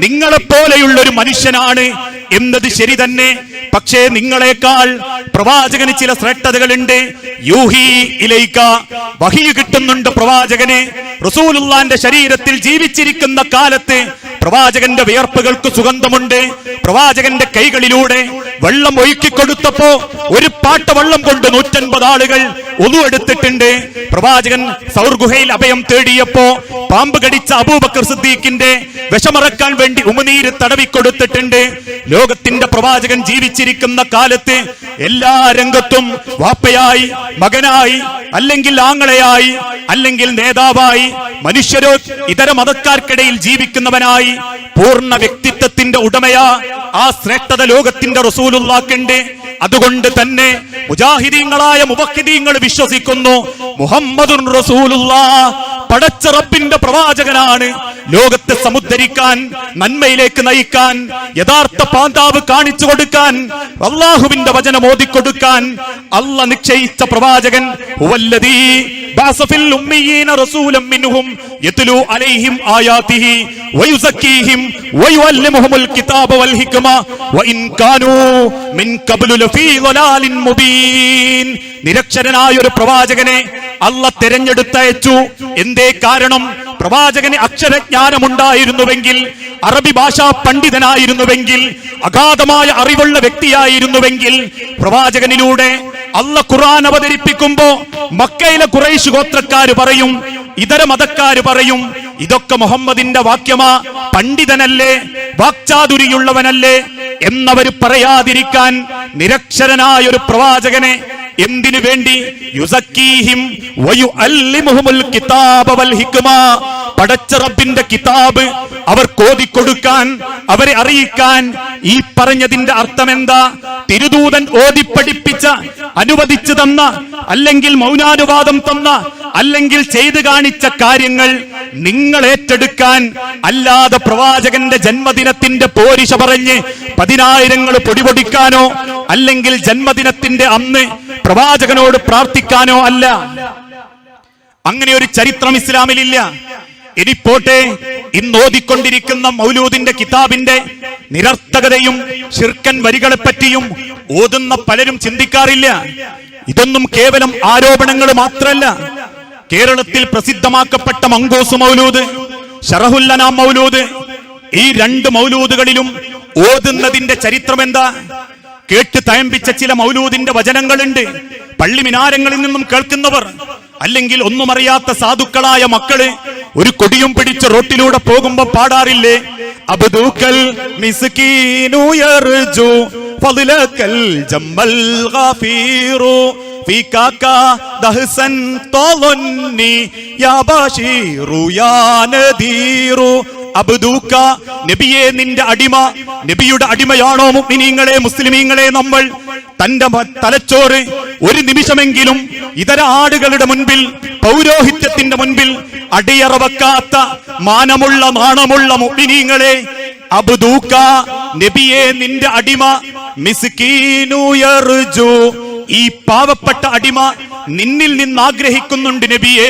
നിങ്ങളെപ്പോലെയുള്ള ഒരു മനുഷ്യനാണ് എന്നത് ശരി തന്നെ. പക്ഷേ നിങ്ങളെക്കാൾ പ്രവാചകന് ചില ശ്രേഷ്ഠതകളുണ്ട്. യൂഹി ഇലൈക, വഹി കിട്ടുന്നുണ്ട് പ്രവാചകന്. റസൂലുള്ളാന്റെ ശരീരത്തിൽ ജീവിച്ചിരിക്കുന്ന കാലത്ത് പ്രവാചകന്റെ വിയർപ്പുകൾക്ക് സുഗന്ധമുണ്ട്. പ്രവാചകന്റെ കൈകളിലൂടെ വെള്ളം ഒഴുക്കിക്കൊടുത്തപ്പോ ഒരു പാട്ട വെള്ളം കൊണ്ട് 150 ആളുകൾ ഒതു എടുത്തിട്ടുണ്ട്. പ്രവാചകൻ സൗർ ഗുഹയിൽ അഭയം തേടിയപ്പോ പാമ്പ് കടിച്ച അബൂബക്കർ സിദ്ദീഖിന്റെ വിഷമറക്കാൻ വേണ്ടി ഉമിനീര് തടവിക്കൊടുത്തിട്ടുണ്ട്. ലോകത്തിന്റെ പ്രവാചകൻ ജീവിച്ചിരിക്കുന്ന കാലത്ത് എല്ലാ രംഗത്തും വാപ്പയായി, മകനായി, അല്ലെങ്കിൽ ആങ്ങളയായി, അല്ലെങ്കിൽ നേതാവായി, മനുഷ്യരോ ഇതര മതക്കാർക്കിടയിൽ ജീവിക്കുന്നവനായി പൂർണ്ണ വ്യക്തിത്വത്തിന്റെ ഉടമയാ ആ ശ്രേഷ്ഠത ലോകത്തിന്റെ റസൂലുള്ളാഹിന്റെ. അതുകൊണ്ട് തന്നെ മുജാഹിദീങ്ങളായ മുവഹിദീങ്ങൾ വിശ്വസിക്കുന്നു മുഹമ്മദുർ റസൂലുള്ളാഹ് പടച്ച റബ്ബിന്റെ പ്രവാചകനാണ്. ലോകത്തെ സമുദ്ധരിക്കാൻ, നന്മയിലേക്ക് നയിക്കാൻ, യഥാർത്ഥ പാന്താവ് കാണിച്ചു കൊടുക്കാൻ, അള്ളാഹുവിന്റെ വചനം ഓതിക്കൊടുക്കാൻ അല്ല നിശ്ചയിച്ച പ്രവാചകൻ. ഹുവല്ലദീ ബഅസഫിൽ ഉമ്മീന റസൂലൻ മിൻഹും യത്ലൂ അലൈഹിം ആയാതിഹി വയുസക്കീഹിം വയുഅല്ലിമുഹുൽ കിതാബ വൽ ഹിക്മ വഇൻ കാനൂ മിൻ ഖബ്ലു ലഫീ ളലാലിൻ മുബീൻ. നിരക്ഷരനായ ഒരു പ്രവാചകനെ അല്ല തെരഞ്ഞെടുത്തയച്ചു. എന്തേ കാരണം? പ്രവാചകന് അക്ഷരജ്ഞാനമുണ്ടായിരുന്നുവെങ്കിൽ, അറബി ഭാഷാ പണ്ഡിതനായിരുന്നുവെങ്കിൽ, അഗാധമായ അറിവുള്ള വ്യക്തിയായിരുന്നുവെങ്കിൽ പ്രവാചകനിലൂടെ അല്ല ഖുർആൻ അവതരിപ്പിക്കുമ്പോ മക്കയിലെ ഖുറൈശ് ഗോത്രക്കാര് പറയും, ഇതര മതക്കാര് പറയും, ഇതൊക്കെ മുഹമ്മദിന്റെ വാക്യമാ, പണ്ഡിതനല്ലേ, വാക്ചാതുരിയുള്ളവനല്ലേ എന്നവര് പറയാതിരിക്കാൻ നിരക്ഷരനായ ഒരു പ്രവാചകനെ എന്തിനു വേണ്ടി? യുസക്കീഹിം വയുഅല്ലിമുഹുൽ കിതാബ വൽ ഹിക്മ, പടച്ച റബ്ബിന്റെ കിതാബ് അവർക്ക് ഓതിക്കൊടുക്കാൻ, അവരെ അറിയിക്കാൻ. ഈ പറഞ്ഞതിന്റെ അർത്ഥം എന്താ? തിരുദൂതൻ ഓതിപ്പഠിപ്പിച്ച, അനുവദിച്ചു തന്ന, അല്ലെങ്കിൽ മൗനാനുവാദം തന്ന, അല്ലെങ്കിൽ ചെയ്തു കാണിച്ച കാര്യങ്ങൾ നിങ്ങൾ ഏറ്റെടുക്കാൻ, അല്ലാതെ പ്രവാചകന്റെ ജന്മദിനത്തിന്റെ പോരിശ പറഞ്ഞ് 10,000 പൊടിപൊടിക്കാനോ, അല്ലെങ്കിൽ ജന്മദിനത്തിന്റെ അന്ന് പ്രവാചകനോട് പ്രാർത്ഥിക്കാനോ അല്ല. അങ്ങനെ ഒരു ചരിത്രം ഇസ്ലാമിലില്ല. ഇനി പോട്ടെ, ഇന്ന് ഓതിക്കൊണ്ടിരിക്കുന്ന മൗലൂദിന്റെ കിതാബിന്റെ നിരർത്ഥകതയും ശിർക്കൻ വരികളെ പറ്റിയും ഓതുന്ന പലരും ചിന്തിക്കാറില്ല. ഇതൊന്നും കേവലം ആരോപണങ്ങൾ മാത്രമല്ല. കേരളത്തിൽ പ്രസിദ്ധമാക്കപ്പെട്ട മങ്കൂസ് മൗലൂദ്, ശറഹുൽ അനാം മൗലൂദ്, ഈ 2 മൗലൂദുകളിലും ഓതുന്നതിന്റെ ചരിത്രം എന്താ? കേട്ട് തയമ്പിച്ച ചില മൗലൂദിന്റെ വചനങ്ങളുണ്ട്. പള്ളി മിനാരങ്ങളിൽ നിന്നും കേൾക്കുന്നവർ, അല്ലെങ്കിൽ ഒന്നും അറിയാത്ത സാധുക്കളായ മക്കള് ഒരു കൊടിയും പിടിച്ച് റോട്ടിലൂടെ പോകുമ്പോ പാടാറില്ലേ? അബ്ദുക്കൽ മിസ്കീനു യർജു ഫദ്ലകൽ ജമ്മൽ ഗഫീറു ഫീകാക ദഹ്സൻ തളന്നി യാ ബശീറു യാ നദീറു. അബ്ദുക, നബിയെ നിന്റെ അടിമ. നബിയുടെ അടിമയാണോ മുഅ്മിനീങ്ങളെ, മുസ്ലിമീങ്ങളെ നമ്മൾ? തന്റെ തലച്ചോറ് ഒരു നിമിഷമെങ്കിലും ഇതര ആടുകളുടെ മുൻപിൽ, പൗരോഹിത്യത്തിന്റെ മുൻപിൽ അടിയറ വെക്കാത്ത മാനമുള്ള, നാണമുള്ള മുഅ്മിനീങ്ങളെ, അബ്ദുക, നബിയെ നിന്റെ അടിമ. മിസ്കീനു യർജു, ഈ പാവപ്പെട്ട അടിമ നിന്നിൽ നിന്ന് ആഗ്രഹിക്കുന്നുണ്ട് നബിയെ.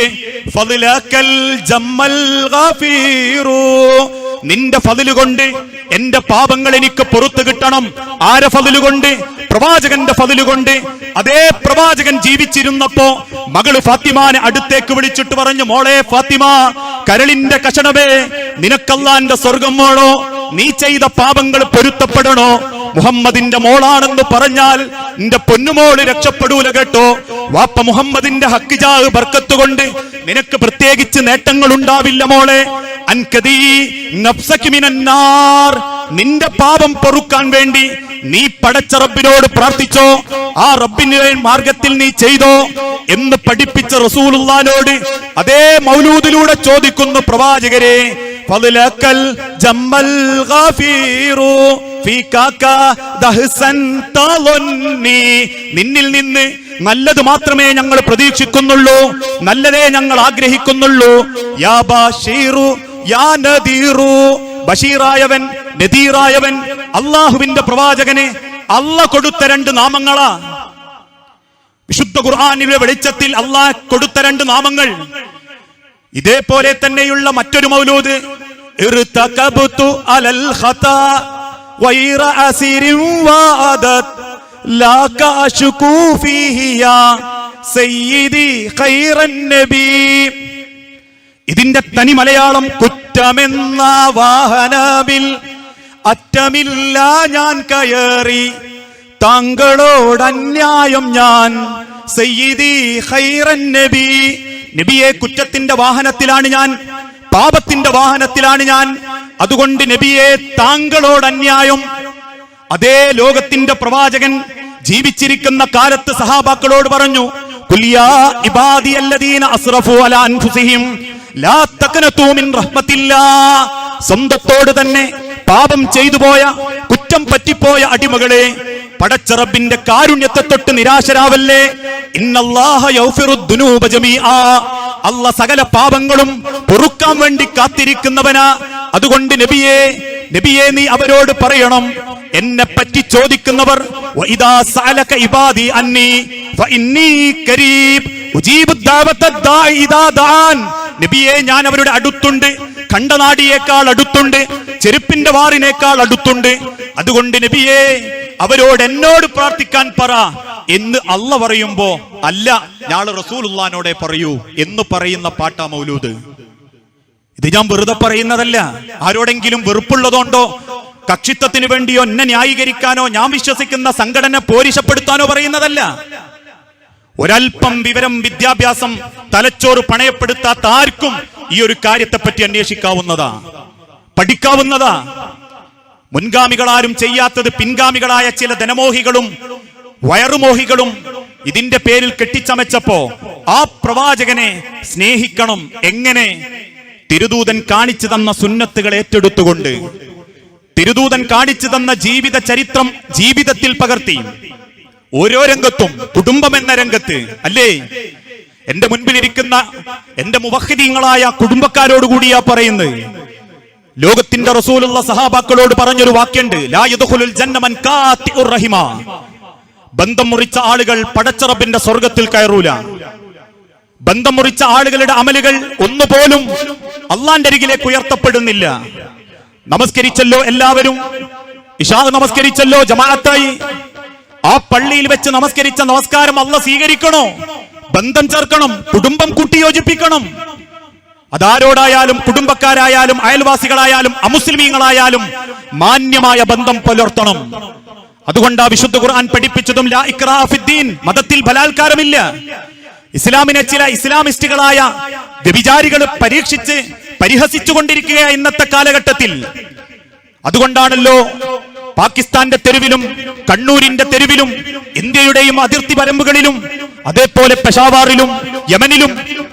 ഫദ്ലകൽ ജമ്മൽ ഗഫീറു, നിന്റെ ഫദ്ല് കൊണ്ട് എന്റെ പാപങ്ങൾ എനിക്ക് പുറത്തു കിട്ടണം. ആരെ ഫദ്ല് കൊണ്ട്? പ്രവാചകന്റെ ഫദ്ല് കൊണ്ട്. അതേ പ്രവാചകൻ ജീവിച്ചിരുന്നപ്പോ മകള് ഫാത്തിമാനെ അടുത്തേക്ക് വിളിച്ചിട്ട് പറഞ്ഞു, മോളെ ഫാത്തിമ, കരളിന്റെ കഷണമേ, നിനക്കല്ലാന്റെ സ്വർഗം വേണോ? നീ ചെയ്ത പാപങ്ങൾ പൊരുത്തപ്പെടണോ? മുഹമ്മദിന്റെ മോളാണെന്ന് പറഞ്ഞാൽ നിന്റെ പൊന്നുമോള് രക്ഷപ്പെടൂല കേട്ടോ. വാപ്പ മുഹമ്മദിന്റെ ഹക്കിജാഹ് ബർക്കത്ത് കൊണ്ട് നിനക്ക് പ്രത്യേകിച്ച് നേട്ടങ്ങൾ ഉണ്ടാവില്ല മോളെ. അൻകദീ നഫ്സക മിനന്നാർ, നിന്റെ പാപം പൊറുക്കാൻ വേണ്ടി നീ പടച്ച റബ്ബിനോട് പ്രാർത്ഥിച്ചോ, ആ റബ്ബിന്റെ മാർഗത്തിൽ നീ ചെയ്തോ എന്ന് പഠിപ്പിച്ച റസൂലുള്ളാഹിനോട് അതേ മൗലൂദിലൂടെ ചോദിക്കുന്നു, പ്രവാചകരെ, ഫദ്ലകൽ ജമ്മൽ ഗഫീറു ഫീകാക ദഹ്സൻ തളന്നി, നിന്നിൽ നിന്ന് നല്ലത് മാത്രമേ ഞങ്ങൾ പ്രതീക്ഷിക്കുന്നുള്ളൂ, നല്ലതേ ഞങ്ങൾ ആഗ്രഹിക്കുന്നുള്ളൂ. യാ ബശീറു യാ നദീറു, ബഷീറായവൻ, നദീറായവൻ, അള്ളാഹുവിന്റെ പ്രവാചകനെ അല്ല കൊടുത്ത 2 നാമങ്ങളാ. വിശുദ്ധ ഖുർആനിലെ വെളിച്ചത്തിൽ അള്ളാഹ് കൊടുത്ത 2 നാമങ്ങൾ. ഇതേപോലെ തന്നെയുള്ള മറ്റൊരു മൗലൂദ്, ഇർതകബതു അലൽ ഖതാ വൈറ അസിരിൻ വഅദത് ലാ കഅശുകു ഫീഹി യാ സയ്യിദി ഖൈറൻ നബി. ഇതിന്റെ തനി മലയാളം, കുറ്റമെന്ന വാഹനമിൽ അറ്റമില്ല ഞാൻ കയറി താങ്കളോട് അന്യായം ഞാൻ സയ്യിദി ഖൈറൻ നബി. നബിയെ, കുറ്റത്തിന്റെ വാഹനത്തിലാണ് ഞാൻ, പാപത്തിന്റെ വാഹനത്തിലാണ് ഞാൻ. അതുകൊണ്ട് നബിയെ, താങ്കളോട് അന്യായം. അതേ ലോകത്തിന്റെ പ്രവാചകൻ ജീവിച്ചിരിക്കുന്ന കാലത്ത് സഹാബാക്കളോട് പറഞ്ഞു, ഖുൽ യാ ഇബാദിയല്ലദീന അസ്റഫു അലാ അൻഫുസിഹിം ലാ തഖ്നതു മിൻ റഹ്മത്തില്ലാഹ്. സ്വന്തത്തോട് തന്നെ പാപം ചെയ്തു പോയ, കുറ്റം പറ്റിപ്പോയ അടിമകളെ, പടച്ച റബ്ബിന്റെ കാരുണ്യത്തെ തൊട്ട് നിരാശരാവല്ലേ. ഇന്നല്ലാഹ യഗ്ഫിറുദ് ദുനൂബ ജമീആ. അല്ലാഹ് സകല പാപങ്ങളും പൊറുക്കാൻ വേണ്ടി കാത്തിരിക്കുന്നവനാ. അതുകൊണ്ട് നബിയെ നീ അവരോട് പറയണം, എന്നെ പറ്റി ചോദിക്കുന്നവർ വഇദാ സഅലക ഇബാദി അന്നി ഫഇന്നി ഖരീബ് ഉജീബു ദഅവത്തദ് ദാഇ ഇദാ ദഅൻ. നബിയെ, ഞാൻ അവരുടെ അടുത്തുണ്ട്, കണ്ടനാടിയേക്കാൾ അടുത്തുണ്ട്, ചെരുപ്പിന്റെ വാറിനേക്കാൾ അടുത്തുണ്ട്. അതുകൊണ്ട് നബിയെ, അവരോട് എന്നോട് പ്രാർത്ഥിക്കാൻ പറ എന്ന് അല്ല പറയുമ്പോ, അല്ല ഞാള് റസൂലുള്ളാഹിനോടെ പറയൂ എന്ന് പറയുന്ന പാട്ടാ മൗലൂദ്. ഇത് ഞാൻ വെറുതെ പറയുന്നതല്ല. ആരോടെങ്കിലും വെറുപ്പുള്ളതുകൊണ്ടോ കക്ഷിത്വത്തിന് വേണ്ടിയോ എന്നെ ന്യായീകരിക്കാനോ ഞാൻ വിശ്വസിക്കുന്ന സംഘടന പോരിശപ്പെടുത്താനോ പറയുന്നതല്ല. ഒരൽപ്പം വിവരം, വിദ്യാഭ്യാസം, തലച്ചോറ് പണയപ്പെടുത്താത്ത ആർക്കും ഈ ഒരു കാര്യത്തെപ്പറ്റി അന്വേഷിക്കാവുന്നതാ, പഠിക്കാവുന്നതാ. മുൻഗാമികളാരും ചെയ്യാത്തത് പിൻഗാമികളായ ചില ധനമോഹികളും വയറുമോഹികളും ഇതിന്റെ പേരിൽ കെട്ടിച്ചമച്ചപ്പോ ആ പ്രവാചകനെ സ്നേഹിക്കണം. എങ്ങനെ? തിരുദൂതൻ കാണിച്ചു തന്ന സുന്നത്തുകൾ ഏറ്റെടുത്തുകൊണ്ട്, തിരുദൂതൻ കാണിച്ചു തന്ന ജീവിത ചരിത്രം ജീവിതത്തിൽ പകർത്തി. ഓരോ രംഗത്തും, കുടുംബം എന്ന രംഗത്ത് അല്ലേ, എന്റെ മുൻപിലിരിക്കുന്ന എന്റെ മുവഹിദീങ്ങളായ കുടുംബക്കാരോടുകൂടിയാ പറയുന്നത്. ലോകത്തിന്റെ റസൂലുള്ള സഹാബാക്കളോട് പറഞ്ഞൊരു വാക്യുണ്ട്, ലാ യദ്ഖുലുൽ ജന്ന മൻ കാത്തിഉർ റഹിമ. ബന്ധം മുറിച്ച ആളുകൾ പടച്ച റബ്ബിന്റെ സ്വർഗ്ഗത്തിൽ കയറൂല. ബന്ധം മുറിച്ച ആളുകളുടെ അമലുകൾ ഒന്നുപോലും അള്ളാന്റെ അരികിലേക്ക് ഉയർത്തപ്പെടുന്നില്ല. നമസ്കരിച്ചല്ലോ എല്ലാവരും, ഇശാ നമസ്കരിച്ചല്ലോ ജമാഅത്തായി, ആ പള്ളിയിൽ വെച്ച് നമസ്കരിച്ച നമസ്കാരം അള്ളാഹ് സ്വീകരിക്കണോ? ബന്ധം ചേർക്കണം, കുടുംബം കൂട്ടിയോജിപ്പിക്കണം. അതാരോടായാലും, കുടുംബക്കാരായാലും, അയൽവാസികളായാലും, അമുസ്ലിമീങ്ങളായാലും മാന്യമായ ബന്ധം പുലർത്തണം. അതുകൊണ്ടാ വിശുദ്ധ ഖുർആൻ പഠിപ്പിച്ചതും ലാ ഇക്റാഹ ഫിദ്ദീൻ, മതത്തിൽ ബലാത്കാരമില്ല. ഇസ്ലാമിനെ ചില ഇസ്ലാമിസ്റ്റുകളായ വ്യഭിചാരികൾ പരീക്ഷിച്ച് പരിഹസിച്ചുകൊണ്ടിരിക്കുക ഇന്നത്തെ കാലഘട്ടത്തിൽ. അതുകൊണ്ടാണല്ലോ പാകിസ്ഥാന്റെ തെരുവിലും കണ്ണൂരിന്റെ തെരുവിലും ഇന്ത്യയുടെയും അതിർത്തി പരമ്പുകളിലും അതേപോലെ പെഷാവാറിലും യമനിലും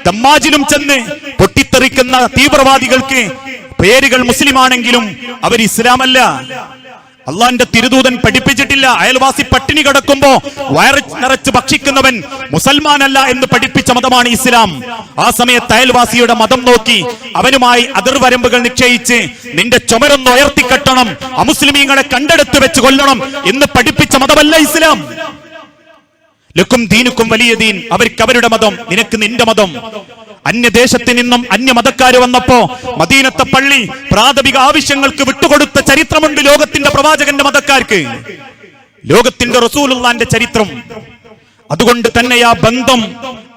ദമ്മാജിലും ചെന്ന് പൊട്ടിത്തെറിക്കുന്ന തീവ്രവാദികൾക്ക് പേരുകൾ മുസ്ലിമാണെങ്കിലും അവർ ഇസ്ലാമല്ല. അള്ളാന്റെ തിരുദൂതൻ പഠിപ്പിച്ചിട്ടില്ല അയൽവാസി പട്ടിണി കിടക്കുമ്പോ വയറ് നിറച്ച് ഭക്ഷിക്കുന്നവൻ മുസൽമാനല്ല എന്ന് പഠിപ്പിച്ച മതമാണ് ഇസ്ലാം. ആ സമയത്ത് അയൽവാസിയുടെ മതം നോക്കി അവനുമായി അതിർവരമ്പുകൾ നിശ്ചയിച്ച് നിന്റെ ചുമരൊന്ന് ഉയർത്തിക്കെട്ടണം, അമുസ്ലിമീങ്ങളെ കണ്ടെടുത്ത് വെച്ച് കൊല്ലണം എന്ന് പഠിപ്പിച്ച മതമല്ല ഇസ്ലാം. ലക്കും ദീനുക്കും വലിയ ദീൻ, അവർക്ക് അവരുടെ മതം, നിനക്ക് നിന്റെ മതം. അന്യദേശത്ത് നിന്നും അന്യമതക്കാര് വന്നപ്പോ മദീനത്തെ പള്ളി പ്രാഥമിക ആവശ്യങ്ങൾക്ക് വിട്ടുകൊടുത്ത ചരിത്രമുണ്ട് ലോകത്തിന്റെ പ്രവാചകന്റെ മതക്കാർക്ക്, ലോകത്തിന്റെ റസൂലുള്ളാന്റെ ചരിത്രം. അതുകൊണ്ട് തന്നെ ആ ബന്ധം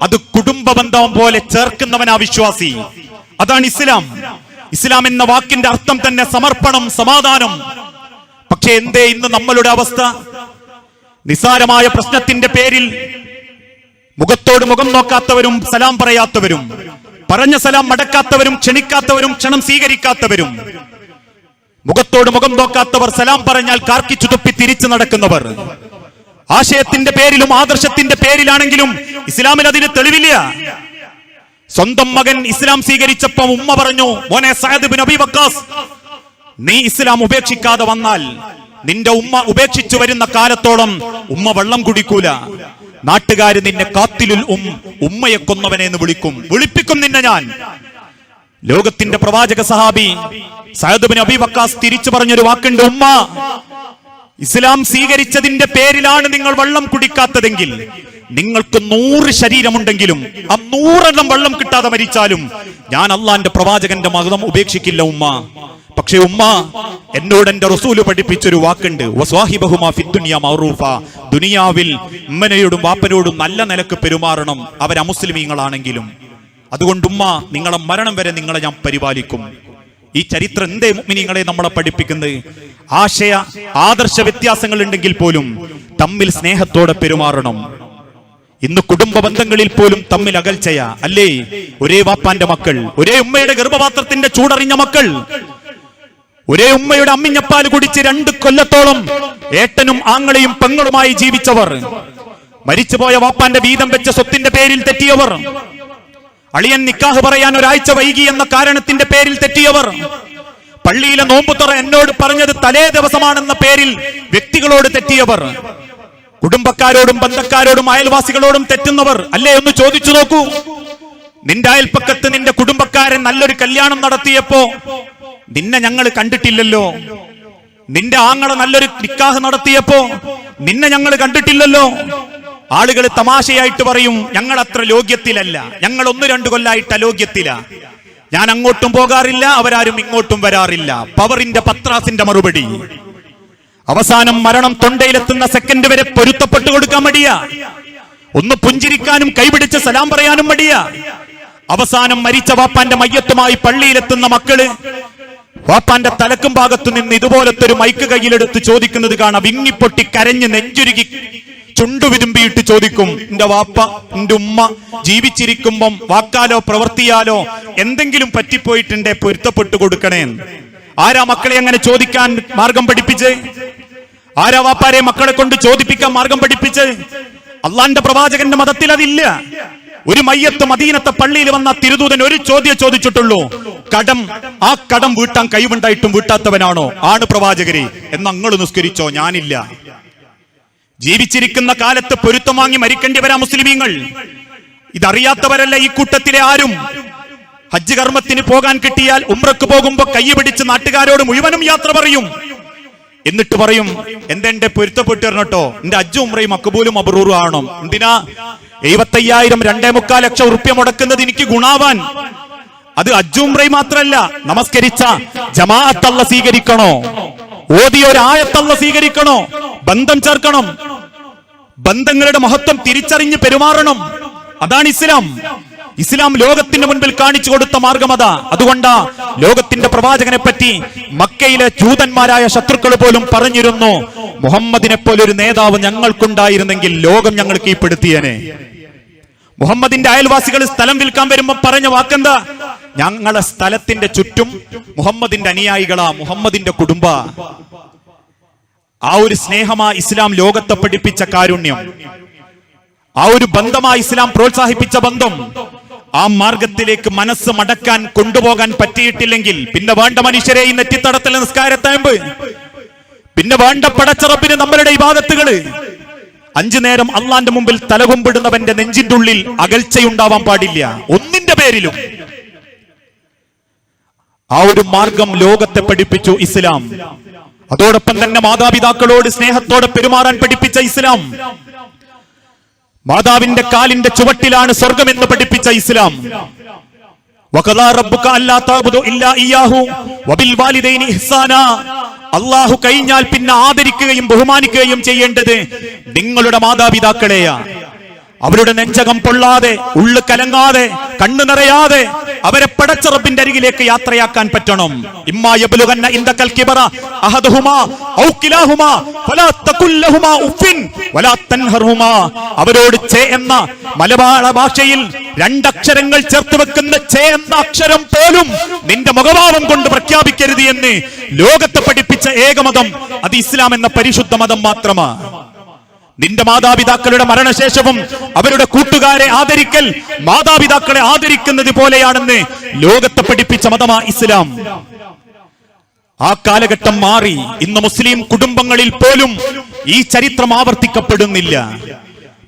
അത് കുടുംബ ബന്ധം പോലെ ചേർക്കുന്നവനാ വിശ്വാസി. അതാണ് ഇസ്ലാം. ഇസ്ലാം എന്ന വാക്കിന്റെ അർത്ഥം തന്നെ സമർപ്പണം, സമാധാനം. പക്ഷെ എന്തേ ഇന്ന് നമ്മളുടെ അവസ്ഥ? നിസാരമായ പ്രശ്നത്തിന്റെ പേരിൽ മുഖത്തോട് മുഖം നോക്കാത്തവരും സലാം പറയാത്തവരും, പറഞ്ഞ സലാം മടക്കാത്തവരും, ക്ഷണിക്കാത്തവരും, ക്ഷണം സ്വീകരിക്കാത്തവരും, മുഖത്തോട് മുഖം നോക്കാത്തവർ, സലാം പറഞ്ഞാൽ കാർക്കിച്ചു തുപ്പി തിരിച്ചു നടക്കുന്നവർ. ആശയത്തിന്റെ പേരിലും ആദർശത്തിന്റെ പേരിലാണെങ്കിലും ഇസ്ലാമിൽ അതിന് തെളിവില്ല. സ്വന്തം മകൻ ഇസ്ലാം സ്വീകരിച്ചപ്പോ ഉമ്മ പറഞ്ഞു, മോനെ സഅദ് ബിൻ അബീ വഖാസ്, നീ ഇസ്ലാം ഉപേക്ഷിക്കാതെ വന്നാൽ നിന്റെ ഉമ്മ ഉപേക്ഷിച്ചു വരുന്ന കാലത്തോളം ഉമ്മ വെള്ളം കുടിക്കൂല. നാട്ടുകാര് നിന്നെ കാത്തിലുൽ ഉമ്മയെ കൊന്നവനെ എന്ന് വിളിപ്പിക്കും നിന്നെ ഞാൻ. ലോകത്തിന്റെ പ്രവാചക സഹാബി സഅദ് ബിൻ അബീ വഖാസ് തിരിച്ചു പറഞ്ഞൊരു വാക്കുണ്ട്, ഉമ്മ, ഇസ്ലാം സ്വീകരിച്ചതിന്റെ പേരിലാണ് നിങ്ങൾ വെള്ളം കുടിക്കാത്തതെങ്കിൽ നിങ്ങൾക്ക് 100 ശരീരമുണ്ടെങ്കിലും ആ 100 വെള്ളം കിട്ടാതെ മരിച്ചാലും ഞാൻ അള്ളാന്റെ പ്രവാചകന്റെ മതം ഉപേക്ഷിക്കില്ല ഉമ്മ. പക്ഷേ ഉമ്മ, എന്നോട് എന്റെ റസൂല് പഠിപ്പിച്ചൊരു വാക്കുണ്ട്, വസ്വാഹിബഹുമാ ഫിദ്ദുനിയ മഅറൂഫ, ദുനിയാവിൽ ഉമ്മനോടും വാപ്പനോടും നല്ല നിലക്ക് പെരുമാറണം, അവർ അമുസ്ലിമീങ്ങളാണെങ്കിലും. അതുകൊണ്ട് ഉമ്മ, നിങ്ങളെ മരണം വരെ നിങ്ങളെ ഞാൻ പരിപാലിക്കും. ഈ ചരിത്രം എന്തേ മുഅ്മിനീങ്ങളെ നമ്മളെ പഠിപ്പിക്കുന്നത്? ആദർശ വ്യത്യാസങ്ങൾ ഉണ്ടെങ്കിൽ പോലും തമ്മിൽ സ്നേഹത്തോടെ പെരുമാറണം. ഇന്ന് കുടുംബ ബന്ധങ്ങളിൽ പോലും തമ്മിൽ അകൽച്ചയാ, അല്ലേ? ഒരേ വാപ്പാന്റെ മക്കൾ, ഒരേ ഉമ്മയുടെ ഗർഭപാത്രത്തിന്റെ ചൂടറിഞ്ഞ മക്കൾ, ഒരേ ഉമ്മയുടെ അമ്മിഞ്ഞപ്പാൽ കുടിച്ച് 2 കൊല്ലത്തോളം ഏട്ടനും ആങ്ങളെയും പെങ്ങളുമായി ജീവിച്ചവർ, മരിച്ചുപോയ വാപ്പാന്റെ വീതം വെച്ച സ്വത്തിന്റെ പേരിൽ തെറ്റിയവർ, അളിയൻ നിക്കാഹ് പറയാൻ ഒരാഴ്ച വൈകി എന്ന കാരണത്തിന്റെ പേരിൽ തെറ്റിയവർ, പള്ളിയിലെ നോമ്പുതുറ എന്നോട് പറഞ്ഞത് തലേ ദിവസമാണെന്ന പേരിൽ വ്യക്തികളോട് തെറ്റിയവർ, കുടുംബക്കാരോടും ബന്ധക്കാരോടും അയൽവാസികളോടും തെറ്റുന്നവർ, അല്ലേ? ഒന്ന് ചോദിച്ചു നോക്കൂ. നിന്റെ അയൽപ്പക്കത്ത് നിന്റെ കുടുംബക്കാരൻ നല്ലൊരു കല്യാണം നടത്തിയപ്പോ നിന്നെ ഞങ്ങൾ കണ്ടിട്ടില്ലല്ലോ. നിന്റെ ആങ്ങള നല്ലൊരു നിക്കാഹ് നടത്തിയപ്പോ നിന്നെ ഞങ്ങൾ കണ്ടിട്ടില്ലല്ലോ. ആളുകൾ തമാശയായിട്ട് പറയും, ഞങ്ങൾ അത്ര ലോക്യത്തിലല്ല, ഞങ്ങൾ 1-2 കൊല്ലായിട്ട് അലോക്യത്തില, ഞാൻ അങ്ങോട്ടും പോകാറില്ല, അവരാരും ഇങ്ങോട്ടും വരാറില്ല. പവറിന്റെ പത്രാസിന്റെ മറുപടി. അവസാനം മരണം തൊണ്ടയിലെത്തുന്ന സെക്കൻഡ് വരെ പൊരുത്തപ്പെട്ടു കൊടുക്കാൻ മടിയാ, ഒന്ന് പുഞ്ചിരിക്കാനും കൈപിടിച്ച് സലാം പറയാനും മടിയാ. അവസാനം മരിച്ച വാപ്പാന്റെ മയ്യത്തുമായി പള്ളിയിലെത്തുന്ന മക്കള് വാപ്പാന്റെ തലക്കും ഭാഗത്തു നിന്ന് ഇതുപോലത്തെ ഒരു മൈക്ക് കയ്യിലെടുത്ത് ചോദിക്കുന്നത് കാണാം. വിങ്ങിപ്പൊട്ടി കരഞ്ഞ് നെഞ്ചുരുകി ചുണ്ടുവിരുമ്പിയിട്ട് ചോദിക്കും, എന്റെ വാപ്പ എന്റെ ഉമ്മ ജീവിച്ചിരിക്കുമ്പം വാക്കാലോ പ്രവർത്തിയാലോ എന്തെങ്കിലും പറ്റിപ്പോയിട്ടുണ്ടേ പൊരുത്തപ്പെട്ടു കൊടുക്കണേ. ആരാ മക്കളെ അങ്ങനെ ചോദിക്കാൻ മാർഗം പഠിപ്പിച്ച്? ആരാ വാപ്പാരെ മക്കളെ കൊണ്ട് ചോദിപ്പിക്കാൻ മാർഗം പഠിപ്പിച്ച്? അള്ളാന്റെ പ്രവാചകന്റെ മതത്തിൽ അതില്ല. ഒരു മയ്യത്ത് മദീനത്തെ പള്ളിയിൽ വന്ന തിരുദൂതൻ ഒരു ചോദ്യം ചോദിച്ചിട്ടുള്ളൂ, ആ കടം വീട്ടാൻ കഴിവുണ്ടായിട്ടും വീട്ടാത്തവനാണോ? ആണ് പ്രവാചകരെ. എന്ന് നിങ്ങൾ നിസ്കരിച്ചോ? ഞാനില്ല. ജീവിച്ചിരിക്കുന്ന കാലത്ത് പൊരുത്തം വാങ്ങി മരിക്കേണ്ടിവരാ മുസ്ലിമീങ്ങൾ. ഇതറിയാത്തവരല്ല ഈ കൂട്ടത്തിലെ ആരും. ഹജ്ജ് കർമ്മത്തിന് പോകാൻ കിട്ടിയാൽ ഉംറക്ക് പോകുമ്പോ കൈ പിടിച്ച് നാട്ടുകാരോട് മുഴുവനും യാത്ര പറയും. എന്നിട്ട് പറയും, എന്റെ പൊരുത്തപ്പെട്ടു തരണട്ടോ, എന്റെ ഹജ്ജും ഉംറയും മക്ബൂലും മബ്റൂറും ആവണം. എന്തിനാ 75,000 2.25 ലക്ഷം ഉറുപ്യ മുടക്കുന്നത് എനിക്ക് ഗുണാവാൻ? അത് ഹജ്ജും ഉംറയും മാത്രല്ല, നമസ്കരിച്ച ജമാഅത്ത് അല്ലാഹ് സ്വീകരിക്കണോ? ഓതിയ ഒരു ആയത്ത് അല്ലാഹ് സ്വീകരിക്കണോ? ബന്ധം ചേർക്കണം. ബന്ധങ്ങളുടെ മഹത്വം തിരിച്ചറിഞ്ഞ് പെരുമാറണം. അതാണ് ഇസ്ലാം. ഇസ്ലാം ലോകത്തിന്റെ മുൻപിൽ കാണിച്ചു കൊടുത്ത മാർഗം അതാ. അതുകൊണ്ടാ ലോകത്തിന്റെ പ്രവാചകനെ പറ്റി മക്കയിലെ ജൂതന്മാരായ ശത്രുക്കൾ പോലും പറഞ്ഞിരുന്നു, മുഹമ്മദിനെ പോലൊരു നേതാവ് ഞങ്ങൾക്കുണ്ടായിരുന്നെങ്കിൽ ലോകം ഞങ്ങൾ കീഴ്പ്പെടുത്തിയനെ. മുഹമ്മദിന്റെ അയൽവാസികൾ സ്ഥലം വിൽക്കാൻ വരുമ്പോ പറഞ്ഞ വാക്കെന്താ? ഞങ്ങളെ സ്ഥലത്തിന്റെ ചുറ്റും മുഹമ്മദിന്റെ അനുയായികളാ, മുഹമ്മദിന്റെ കുടുംബ. ആ ഒരു സ്നേഹമാ ഇസ്ലാം ലോകത്തെ പഠിപ്പിച്ച കാരുണ്യം. ആ ഒരു ബന്ധമാ ഇസ്ലാം പ്രോത്സാഹിപ്പിച്ച ബന്ധം. ആ മാർഗത്തിലേക്ക് മനസ്സ് മടക്കാൻ കൊണ്ടുപോകാൻ പറ്റിയിട്ടില്ലെങ്കിൽ പിന്നെ വേണ്ട മനുഷ്യരെ ഈ നെറ്റിത്തടത്തിലെ നിസ്കാരത്താമ്പ്, പിന്നെ വേണ്ട പടച്ചറപ്പിന് നമ്മളുടെ ഇബാദത്തുകള്. 5 നേരം അള്ളാന്റെ മുമ്പിൽ തലകൊമ്പിടുന്നവന്റെ നെഞ്ചിന്റെ ഉള്ളിൽ അകൽച്ചയുണ്ടാവാൻ പാടില്ല, ഒന്നിന്റെ പേരിലും. ആ ഒരു മാർഗം ലോകത്തെ പഠിപ്പിച്ചു ഇസ്ലാം. അതോടൊപ്പം തന്നെ മാതാപിതാക്കളോട് സ്നേഹത്തോടെ പെരുമാറാൻ പഠിപ്പിച്ച ഇസ്ലാം. മാതാവിന്റെ കാലിന്റെ ചുവട്ടിലാണ് സ്വർഗമെന്ന് പഠിപ്പിച്ച ഇസ്ലാം. വഖദാ റബ്ബുക അല്ലാ തഅബുദു ഇല്ലാ ഇയ്യാഹു വബിൽ വാലിദൈനി ഇഹ്സാനാ. അല്ലാഹു കഴിഞ്ഞാൽ പിന്നെ ആദരിക്കുകയും ബഹുമാനിക്കുകയും ചെയ്യേണ്ടത് നിങ്ങളുടെ മാതാപിതാക്കളെയാ. അവരുടെ നെഞ്ചകം പൊള്ളാതെ, ഉള്ളു കലങ്ങാതെ, കണ്ണു നിറയാതെ അവരെ പടച്ച റബ്ബിന്റെ അരികിലേക്ക് യാത്രയാക്കാൻ പറ്റണം. ഇമ്മാ യബ്ലുഗന്ന ഇൻദകൽ കിബറ അഹദുഹുമാ ഔ കിലാഹുമാ ഫലാ തഖുൽ ലഹുമാ ഉഫിൻ വലാ തൻഹർഹുമാ. അവരോട് ചേ എന്ന മലയാള ഭാഷയിൽ 2 അക്ഷരങ്ങൾ ചേർത്ത് വെക്കുന്ന ചേ എന്ന അക്ഷരം പോലും നിന്റെ മുഖഭാവം കൊണ്ട് പ്രഖ്യാപിക്കരുത് എന്ന് ലോകത്തെ പഠിപ്പിച്ച ഏകമതം അത് ഇസ്ലാം എന്ന പരിശുദ്ധ മതം മാത്രമാണ്. നിന്റെ മാതാപിതാക്കളുടെ മരണശേഷവും അവരുടെ കൂട്ടുകാരെ ആദരിക്കൽ മാതാപിതാക്കളെ ആദരിക്കുന്നത് പോലെയാണെന്ന് ലോകത്തെ പഠിപ്പിച്ച മതമാ ഇസ്ലാം. ആ കാലഘട്ടം മാറി. ഇന്ന് മുസ്ലിം കുടുംബങ്ങളിൽ പോലും ഈ ചരിത്രം ആവർത്തിക്കപ്പെടുന്നില്ല.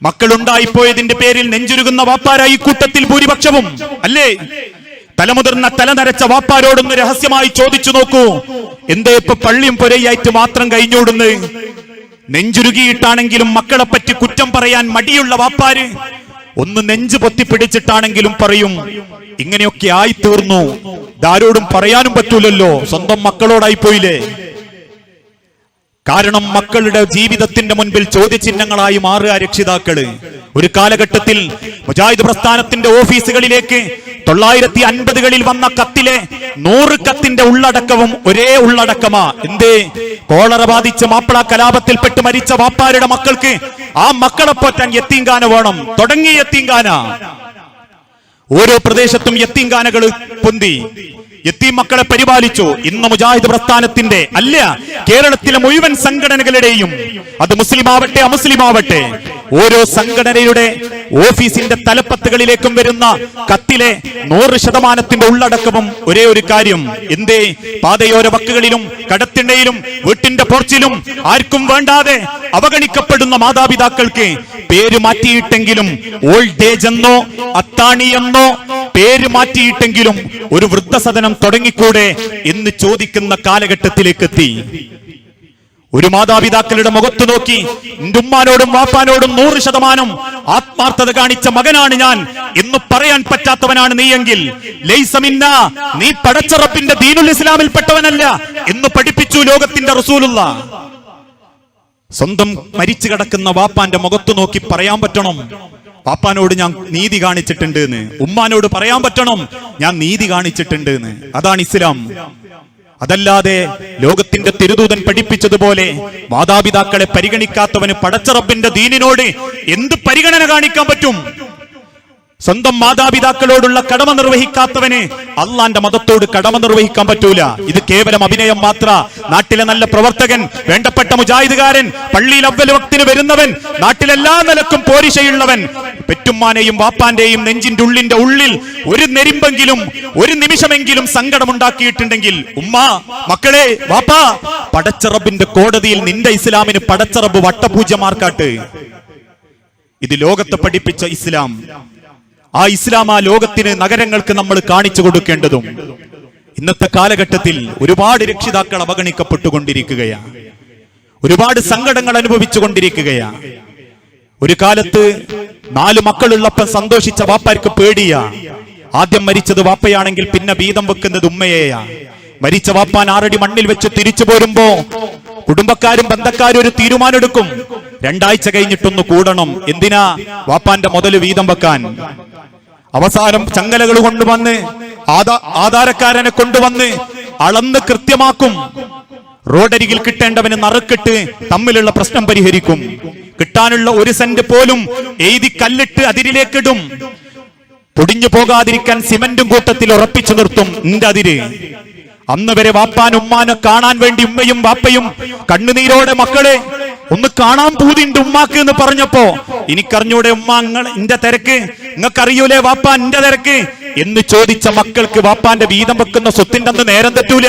മക്കളുണ്ടായിപ്പോയതിന്റെ പേരിൽ നെഞ്ചുരുകുന്ന വാപ്പാരായി കൂട്ടത്തിൽ ഭൂരിപക്ഷവും, അല്ലേ? തലമുതിർന്ന തലനരച്ച വാപ്പാരോടൊന്ന് രഹസ്യമായി ചോദിച്ചു നോക്കൂ, എന്തേ ഇപ്പൊ പള്ളിയും പൊരയായിട്ട് മാത്രം കഴിഞ്ഞോടുന്ന്? നെഞ്ചുരുകിയിട്ടാണെങ്കിലും മക്കളെ പറ്റി കുറ്റം പറയാൻ മടിയുള്ള വാപ്പാര് ഒന്ന് നെഞ്ചു പൊത്തിപ്പിടിച്ചിട്ടാണെങ്കിലും പറയും, ഇങ്ങനെയൊക്കെ ആയിത്തീർന്നു, ഇതാരോടും പറയാനും പറ്റൂലല്ലോ, സ്വന്തം മക്കളോടായി പോയില്ലേ. കാരണം മക്കളുടെ ജീവിതത്തിന്റെ മുൻപിൽ ചോദ്യചിഹ്നങ്ങളായി മാറുക രക്ഷിതാക്കള്. ഒരു കാലഘട്ടത്തിൽ മുജാഹിദ് പ്രസ്ഥാനത്തിന്റെ ഓഫീസുകളിലേക്ക് 950കളിൽ വന്ന കത്തിലെ 100 കത്തിന്റെ ഉള്ളടക്കവും ഒരേ ഉള്ളടക്കമാ. എന്തേ? കോളറ ബാധിച്ച് മാപ്പിള കലാപത്തിൽപ്പെട്ട് മരിച്ച വാപ്പാരുടെ മക്കൾക്ക് ആ മക്കളെ പോറ്റാൻ യത്തീംഖാന വേണം. തുടങ്ങി യത്തീംഖാന. ഓരോ പ്രദേശത്തും യത്തീംഖാനകൾ പൊന്തി യത്തീം മക്കളെ പരിപാലിച്ചു. ഇന്ന് മുജാഹിദ് പ്രസ്ഥാനത്തിന്റെ അല്ല, കേരളത്തിലെ മുഴുവൻ സംഘടനകളുടെയും, അത് മുസ്ലിം ആവട്ടെ അമുസ്ലിം ആവട്ടെ, ഓരോ സംഘടനയുടെ ഓഫീസിന്റെ തലപ്പത്തുകളിലേക്കും വരുന്ന കത്തിലെ 100% ഉള്ളടക്കവും ഒരേ ഒരു കാര്യം. എന്തേ? പാതയോര വക്കുകളിലും കടത്തിണ്ണയിലും വീട്ടിന്റെ പോർച്ചിലും ആർക്കും വേണ്ടാതെ അവഗണിക്കപ്പെടുന്ന മാതാപിതാക്കൾക്ക് പേര് മാറ്റിയിട്ടെങ്കിലും ഓൾഡ് ഏജ് എന്നോ അത്താണി എന്നോ പേര് മാറ്റിയിട്ടെങ്കിലും ഒരു വൃദ്ധസദനം തുടങ്ങിക്കൂടെ എന്ന് ചോദിക്കുന്ന കാലഘട്ടത്തിലേക്ക് എത്തി. ഒരു മാതാപിതാക്കളുടെ മുഖത്ത് നോക്കി എന്റെ ഉമ്മാനോടും വാപ്പാനോടും 100% ആത്മാർത്ഥത കാണിച്ച മകനാണ് ഞാൻ എന്ന് പറയാൻ പറ്റാത്തവനാണ് നീയെങ്കിൽ ലൈസ മിന്നാ, നീ പടച്ച റബ്ബിന്റെ ദീനുൽ ഇസ്ലാമിൽ പെട്ടവനല്ല എന്ന് പഠിപ്പിച്ചു ലോകത്തിന്റെ റസൂലുള്ള. സ്വന്തം മരിച്ചു കിടക്കുന്ന വാപ്പാന്റെ മുഖത്ത് നോക്കി പറയാൻ പറ്റണം, വാപ്പാനോട് ഞാൻ നീതി കാണിച്ചിട്ടുണ്ട് എന്ന്. ഉമ്മാനോട് പറയാൻ പറ്റണം, ഞാൻ നീതി കാണിച്ചിട്ടുണ്ട് എന്ന്. അതാണ് ഇസ്ലാം. അതല്ലാതെ ലോകത്തിന്റെ തിരുദൂതൻ പഠിപ്പിച്ചതുപോലെ മാതാപിതാക്കളെ പരിഗണിക്കാത്തവന് പടച്ച റബ്ബിന്റെ ദീനിനോട് എന്ത് പരിഗണന കാണിക്കാൻ പറ്റും? സ്വന്തം മാതാപിതാക്കളോടുള്ള കടമ നിർവഹിക്കാത്തവന് അള്ളാന്റെ മതത്തോട് കടമ നിർവഹിക്കാൻ പറ്റൂല. ഇത് കേവലം അഭിനയം മാത്ര. നാട്ടിലെ നല്ല പ്രവർത്തകൻ, വേണ്ടപ്പെട്ട മുജാഹിദുകാരൻ, പള്ളിയിൽ അവ്വൽ വക്തിന് വരുന്നവൻ, നാട്ടിലെല്ലാ നിലക്കും പോരിശയുള്ളവൻ, പെറ്റുമ്മാനെയും വാപ്പാന്റെയും നെഞ്ചിന്റെ ഉള്ളിൽ ഒരു നെരിമ്പെങ്കിലും ഒരു നിമിഷമെങ്കിലും സങ്കടമുണ്ടാക്കിയിട്ടുണ്ടെങ്കിൽ ഉമ്മ, മക്കളെ, വാപ്പാ, പടച്ച റബ്ബിന്റെ കോടതിയിൽ നിന്റെ ഇസ്ലാമിന് പടച്ച റബ്ബ് വട്ടപൂജ്യമാർക്കാട്ട്. ഇത് ലോകത്തെ പഠിപ്പിച്ച ഇസ്ലാം. ആ ഇസ്ലാം ആ ലോകത്തിന്, നഗരങ്ങൾക്ക് നമ്മൾ കാണിച്ചു കൊടുക്കേണ്ടതും. ഇന്നത്തെ കാലഘട്ടത്തിൽ ഒരുപാട് രക്ഷിതാക്കൾ അവഗണിക്കപ്പെട്ടുകൊണ്ടിരിക്കുകയാണ്. ഒരുപാട് സങ്കടങ്ങൾ അനുഭവിച്ചു കൊണ്ടിരിക്കുകയാണ്. ഒരു കാലത്ത് 4 മക്കളുള്ളപ്പം സന്തോഷിച്ച വാപ്പാർക്ക് പേടിയാ. ആദ്യം മരിച്ചത് വാപ്പയാണെങ്കിൽ പിന്നെ വീതം വെക്കുന്നത് ഉമ്മയെയാ. മരിച്ച വാപ്പാൻ 6 അടി മണ്ണിൽ വെച്ച് തിരിച്ചു പോരുമ്പോ കുടുംബക്കാരും ബന്ധക്കാരും ഒരു തീരുമാനമെടുക്കും, 2 ആഴ്ച കഴിഞ്ഞിട്ടൊന്ന് കൂടണം. എന്തിനാ? വാപ്പാന്റെ മുതല് വീതം വെക്കാൻ. അവസാനം ചങ്ങലകൾ കൊണ്ടുവന്ന് ആധാരക്കാരനെ കൊണ്ടുവന്ന് അളന്ന് കൃത്യമാക്കും. റോഡരികിൽ കിട്ടേണ്ടവന് നറുക്കിട്ട് തമ്മിലുള്ള പ്രശ്നം പരിഹരിക്കും. കിട്ടാനുള്ള 1 സെന്റ് പോലും എഴുതി കല്ലിട്ട് അതിരിലേക്കിടും. പൊടിഞ്ഞു പോകാതിരിക്കാൻ സിമന്റും കൂട്ടത്തിൽ ഉറപ്പിച്ചു നിർത്തും നിന്റെ അതിര്. അന്ന് വരെ വാപ്പാൻ ഉമ്മാനെ കാണാൻ വേണ്ടി ഉമ്മയും വാപ്പയും കണ്ണുനീരോടെ മക്കളെ ഒന്ന് കാണാൻ പൂതിണ്ട് ഉമ്മാക്ക് എന്ന് പറഞ്ഞപ്പോ, എനിക്കറിഞ്ഞൂടെ ഉമ്മ എന്റെ തിരക്ക്, നിങ്ങൾക്കറിയൂലേ വാപ്പാ എന്റെ തിരക്ക് എന്ന് ചോദിച്ച മക്കൾക്ക് വാപ്പാന്റെ വീതം വെക്കുന്ന സ്വത്തിന്റെ അന്ന് നേരം തെറ്റൂല.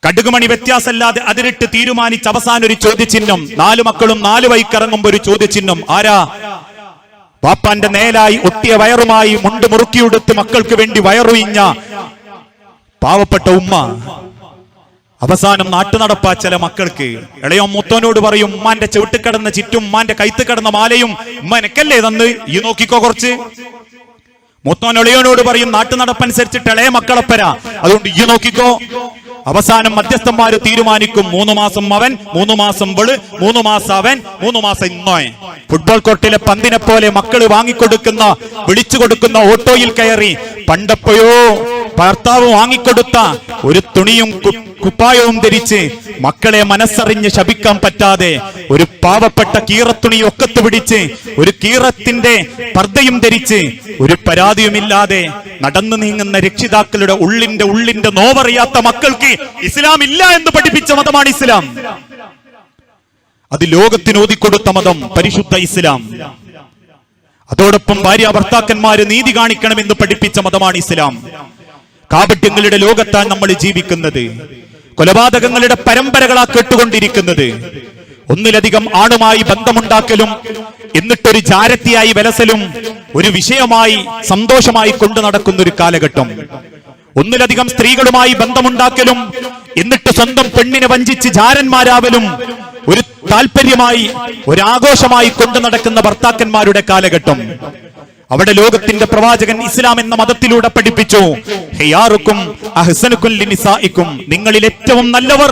കടുകുമണി വ്യത്യാസമല്ലാതെ അതിരിട്ട് തീരുമാനിച്ച അവസാനം ഒരു ചോദ്യചിഹ്നം. 4 മക്കളും 4 വഴിക്കിറങ്ങുമ്പോ ഒരു ചോദ്യചിഹ്നം. ആരാ? വാപ്പാന്റെ നേലായി ഒട്ടിയ വയറുമായി മുണ്ട് മുറുക്കിയെടുത്ത് മക്കൾക്ക് വേണ്ടി വയറുയിഞ്ഞ പാവപ്പെട്ട ഉമ്മ. അവസാനം നാട്ടുനടപ്പാ ചില മക്കൾക്ക്. ഇളയോ മൂത്തോനോട് പറയും, ഉമ്മാന്റെ ചവിട്ട് കിടന്ന ചിറ്റും ഉമ്മാന്റെ കൈത്ത് കിടന്ന മാലയും ഉമ്മ എനക്കല്ലേ തന്ന്, ഈ നോക്കിക്കോ കുറച്ച്. മൂത്തോൻ ഇളയോനോട് പറയും, നാട്ടുനടപ്പനുസരിച്ചിട്ട് ഇളയ മക്കളപ്പരാ, അതുകൊണ്ട് ഈ നോക്കിക്കോ. അവസാനം മധ്യസ്ഥന്മാര് തീരുമാനിക്കും, 3 മാസം അവൻ, 3 മാസം ഇവള്, 3 മാസം അവൻ, 3 മാസം ഇന്നോൻ. ഫുട്ബോൾ കോർട്ടിലെ പന്തിനെ പോലെ മക്കള് വാങ്ങിക്കൊടുക്കുന്ന, വിളിച്ചു കൊടുക്കുന്ന ഓട്ടോയിൽ കയറി പണ്ടപ്പോഴോ ഭർത്താവ് വാങ്ങിക്കൊടുത്ത ഒരു തുണിയും കുപ്പായവും ധരിച്ച് മക്കളെ മനസ്സറിഞ്ഞ് ശപിക്കാൻ പറ്റാതെ ഒരു പാവപ്പെട്ട കീറത്തുണി ഒക്കത്ത് പിടിച്ച് ഒരു കീറത്തിന്റെ പർദ്ദയും ധരിച്ച് ഒരു പരാതിയുമില്ലാതെ നടന്നു നീങ്ങുന്ന രക്ഷിതാക്കളുടെ ഉള്ളിന്റെ നോവറിയാത്ത മക്കൾക്ക് ഇസ്ലാം ഇല്ല എന്ന് പഠിപ്പിച്ച മതമാണ് ഇസ്ലാം. അത് ലോകത്തിന് ഓതിക്കൊടുത്ത മതം പരിശുദ്ധ ഇസ്ലാം. അതോടൊപ്പം ഭാര്യ ഭർത്താക്കന്മാര് നീതി കാണിക്കണമെന്ന് പഠിപ്പിച്ച മതമാണ് ഇസ്ലാം. കാപട്യങ്ങളുടെ ലോകത്താണ് നമ്മൾ ജീവിക്കുന്നത്. കൊലപാതകങ്ങളുടെ പരമ്പരകളാ കേട്ടുകൊണ്ടിരിക്കുന്നത്. ഒന്നിലധികം ആണുമായി ബന്ധമുണ്ടാക്കലും എന്നിട്ടൊരു ചാരത്തിയായി വിലസലും ഒരു വിഷയമായി സന്തോഷമായി കൊണ്ടു നടക്കുന്ന ഒരു കാലഘട്ടം. ഒന്നിലധികം സ്ത്രീകളുമായി ബന്ധമുണ്ടാക്കലും എന്നിട്ട് സ്വന്തം പെണ്ണിനെ വഞ്ചിച്ച് ജാരന്മാരാവലും ഒരു താല്പര്യമായി, ഒരാഘോഷമായി കൊണ്ടു നടക്കുന്ന ഭർത്താക്കന്മാരുടെ കാലഘട്ടം. അവിടെ ലോകത്തിന്റെ പ്രവാചകൻ ഇസ്ലാം എന്ന മതത്തിലൂടെ പഠിപ്പിച്ചു, ഖിയാറുക്കും അഹ്സനുക്കും ലിനിസാഇക്കും, നിങ്ങളിൽ ഏറ്റവും നല്ലവർ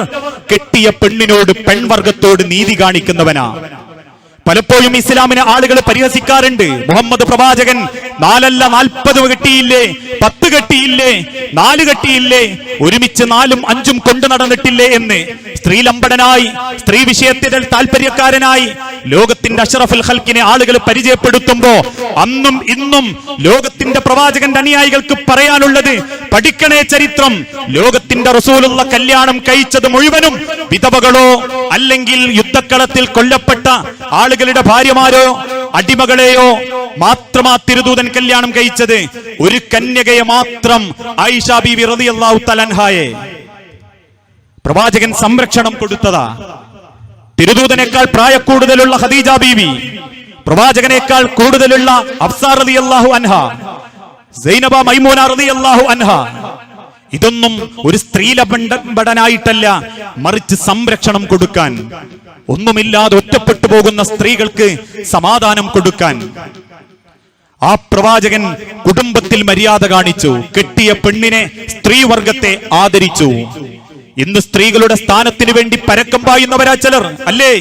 കെട്ടിയ പെണ്ണിനോട്, പെൺവർഗത്തോട് നീതി കാണിക്കുന്നവനാ. പലപ്പോഴും ഇസ്ലാമിനെ ആളുകൾ പരിഹസിക്കാറുണ്ട്. മുഹമ്മദ് പ്രവാചകൻ 4 അല്ല 40 കെട്ടിയില്ലേ, 10 കെട്ടിയില്ലേ, 4 കെട്ടിയില്ലേ, ഒരുമിച്ച് 4ഉം 5ഉം കൊണ്ടു നടന്നിട്ടില്ലേ എന്ന് സ്ത്രീലമ്പടനായി, സ്ത്രീ വിഷയത്തിൽ താല്പര്യക്കാരനായി ലോകത്തിന്റെ അഷ്റഫുൽ ഖൽഖിനെ ആളുകൾ പരിചയപ്പെടുത്തുമ്പോ അന്നും ഇന്നും ലോകത്തിന്റെ പ്രവാചകന്റെ അനുയായികൾക്ക് പറയാനുള്ളത്, പഠിക്കണേ ചരിത്രം. ലോകത്തിന്റെ റസൂലുള്ള കല്യാണം കഴിച്ചത് മുഴുവനും വിധവകളോ അല്ലെങ്കിൽ യുദ്ധക്കളത്തിൽ കൊല്ലപ്പെട്ട ആളുകളുടെ ഭാര്യമാരോ അടിമകളെയോ മാത്രമാ തിരുദൂതൻ കല്യാണം കഴിച്ചത്. ഒരു കന്യകയെ മാത്രം, ആയിഷ ബീവി റളിയല്ലാഹു തആല അൻഹായെ പ്രവാചകൻ സംരക്ഷണം കൊടുത്തതാ. തിരുദൂതനേക്കാൾ പ്രായക്കൂടുതലുള്ള ഖദീജ ബീവി, പ്രവാചകനേക്കാൾ കൂടുതലുള്ള ഹഫ്സ റളിയല്ലാഹു അൻഹ, സൈനബ മൈമൂന റളിയല്ലാഹു അൻഹ, ഇതൊന്നും ഒരു സ്ത്രീലമ്പടനായിട്ടല്ല, മറിച്ച് സംരക്ഷണം കൊടുക്കാൻ, ഒന്നുമില്ലാതെ ഒറ്റപ്പെട്ടു പോകുന്ന സ്ത്രീകൾക്ക് സമാധാനം കൊടുക്കാൻ. ആ പ്രവാചകൻ കുടുംബത്തിൽ മര്യാദ കാണിച്ചു, കെട്ടിയ പെണ്ണിനെ, സ്ത്രീവർഗത്തെ ആദരിച്ചു. ഇന്ന് സ്ത്രീകളുടെ സ്ഥാനത്തിന് വേണ്ടി പരക്കം പായുന്നവരാ ചിലർ, അല്ലേ?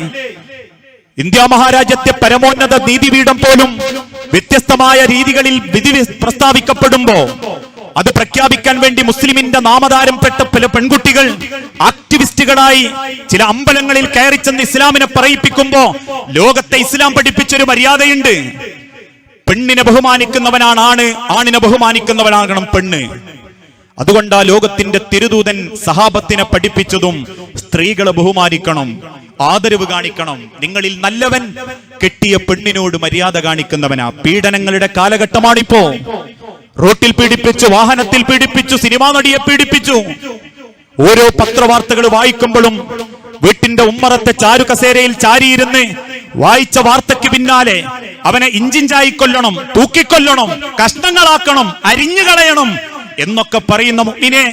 ഇന്ത്യ മഹാരാജ്യത്തെ പരമോന്നത നീതിപീഠം പോലും വ്യത്യസ്തമായ രീതികളിൽ വിധി പ്രസ്താവിക്കപ്പെടുമ്പോ അത് പ്രഖ്യാപിക്കാൻ വേണ്ടി മുസ്ലിമിന്റെ നാമധാരംപ്പെട്ട പല പെൺകുട്ടികൾ ആക്ടിവിസ്റ്റുകളായി ചില അമ്പലങ്ങളിൽ കയറി ചെന്ന് ഇസ്ലാമിനെ പറയിപ്പിക്കുമ്പോ ലോകത്തെ ഇസ്ലാം പഠിപ്പിച്ചൊരു മര്യാദയുണ്ട്. പെണ്ണിനെ ബഹുമാനിക്കുന്നവനാണ് ആണ്, ആണിനെ ബഹുമാനിക്കുന്നവനാകണം പെണ്ണ്. അതുകൊണ്ടാ ലോകത്തിന്റെ തിരുദൂതൻ സഹാബത്തിനെ പഠിപ്പിച്ചതും സ്ത്രീകളെ ബഹുമാനിക്കണം, ആദരവ് കാണിക്കണം. നിങ്ങളിൽ നല്ലവൻ കെട്ടിയ പെണ്ണിനോട് മര്യാദ കാണിക്കുന്നവനാ. പീഡനങ്ങളുടെ കാലഘട്ടമാണിപ്പോ. റോട്ടിൽ പീഡിപ്പിച്ചു, വാഹനത്തിൽ പീഡിപ്പിച്ചു, സിനിമാ നടിയെ പീഡിപ്പിച്ചു. ഓരോ പത്രവാർത്തകൾ വായിക്കുമ്പോഴും വീട്ടിന്റെ ഉമ്മറത്തെ ചാരു കസേരയിൽ ചാരിയിരുന്ന് വായിച്ച വാർത്തയ്ക്ക് പിന്നാലെ അവനെ ഇഞ്ചിഞ്ചായി കൊല്ലണം, തൂക്കിക്കൊല്ലണം, കഷ്ണങ്ങളാക്കണം, അരിഞ്ഞു കളയണം എന്നൊക്കെ പറയുന്ന മുഅ്മിനെ,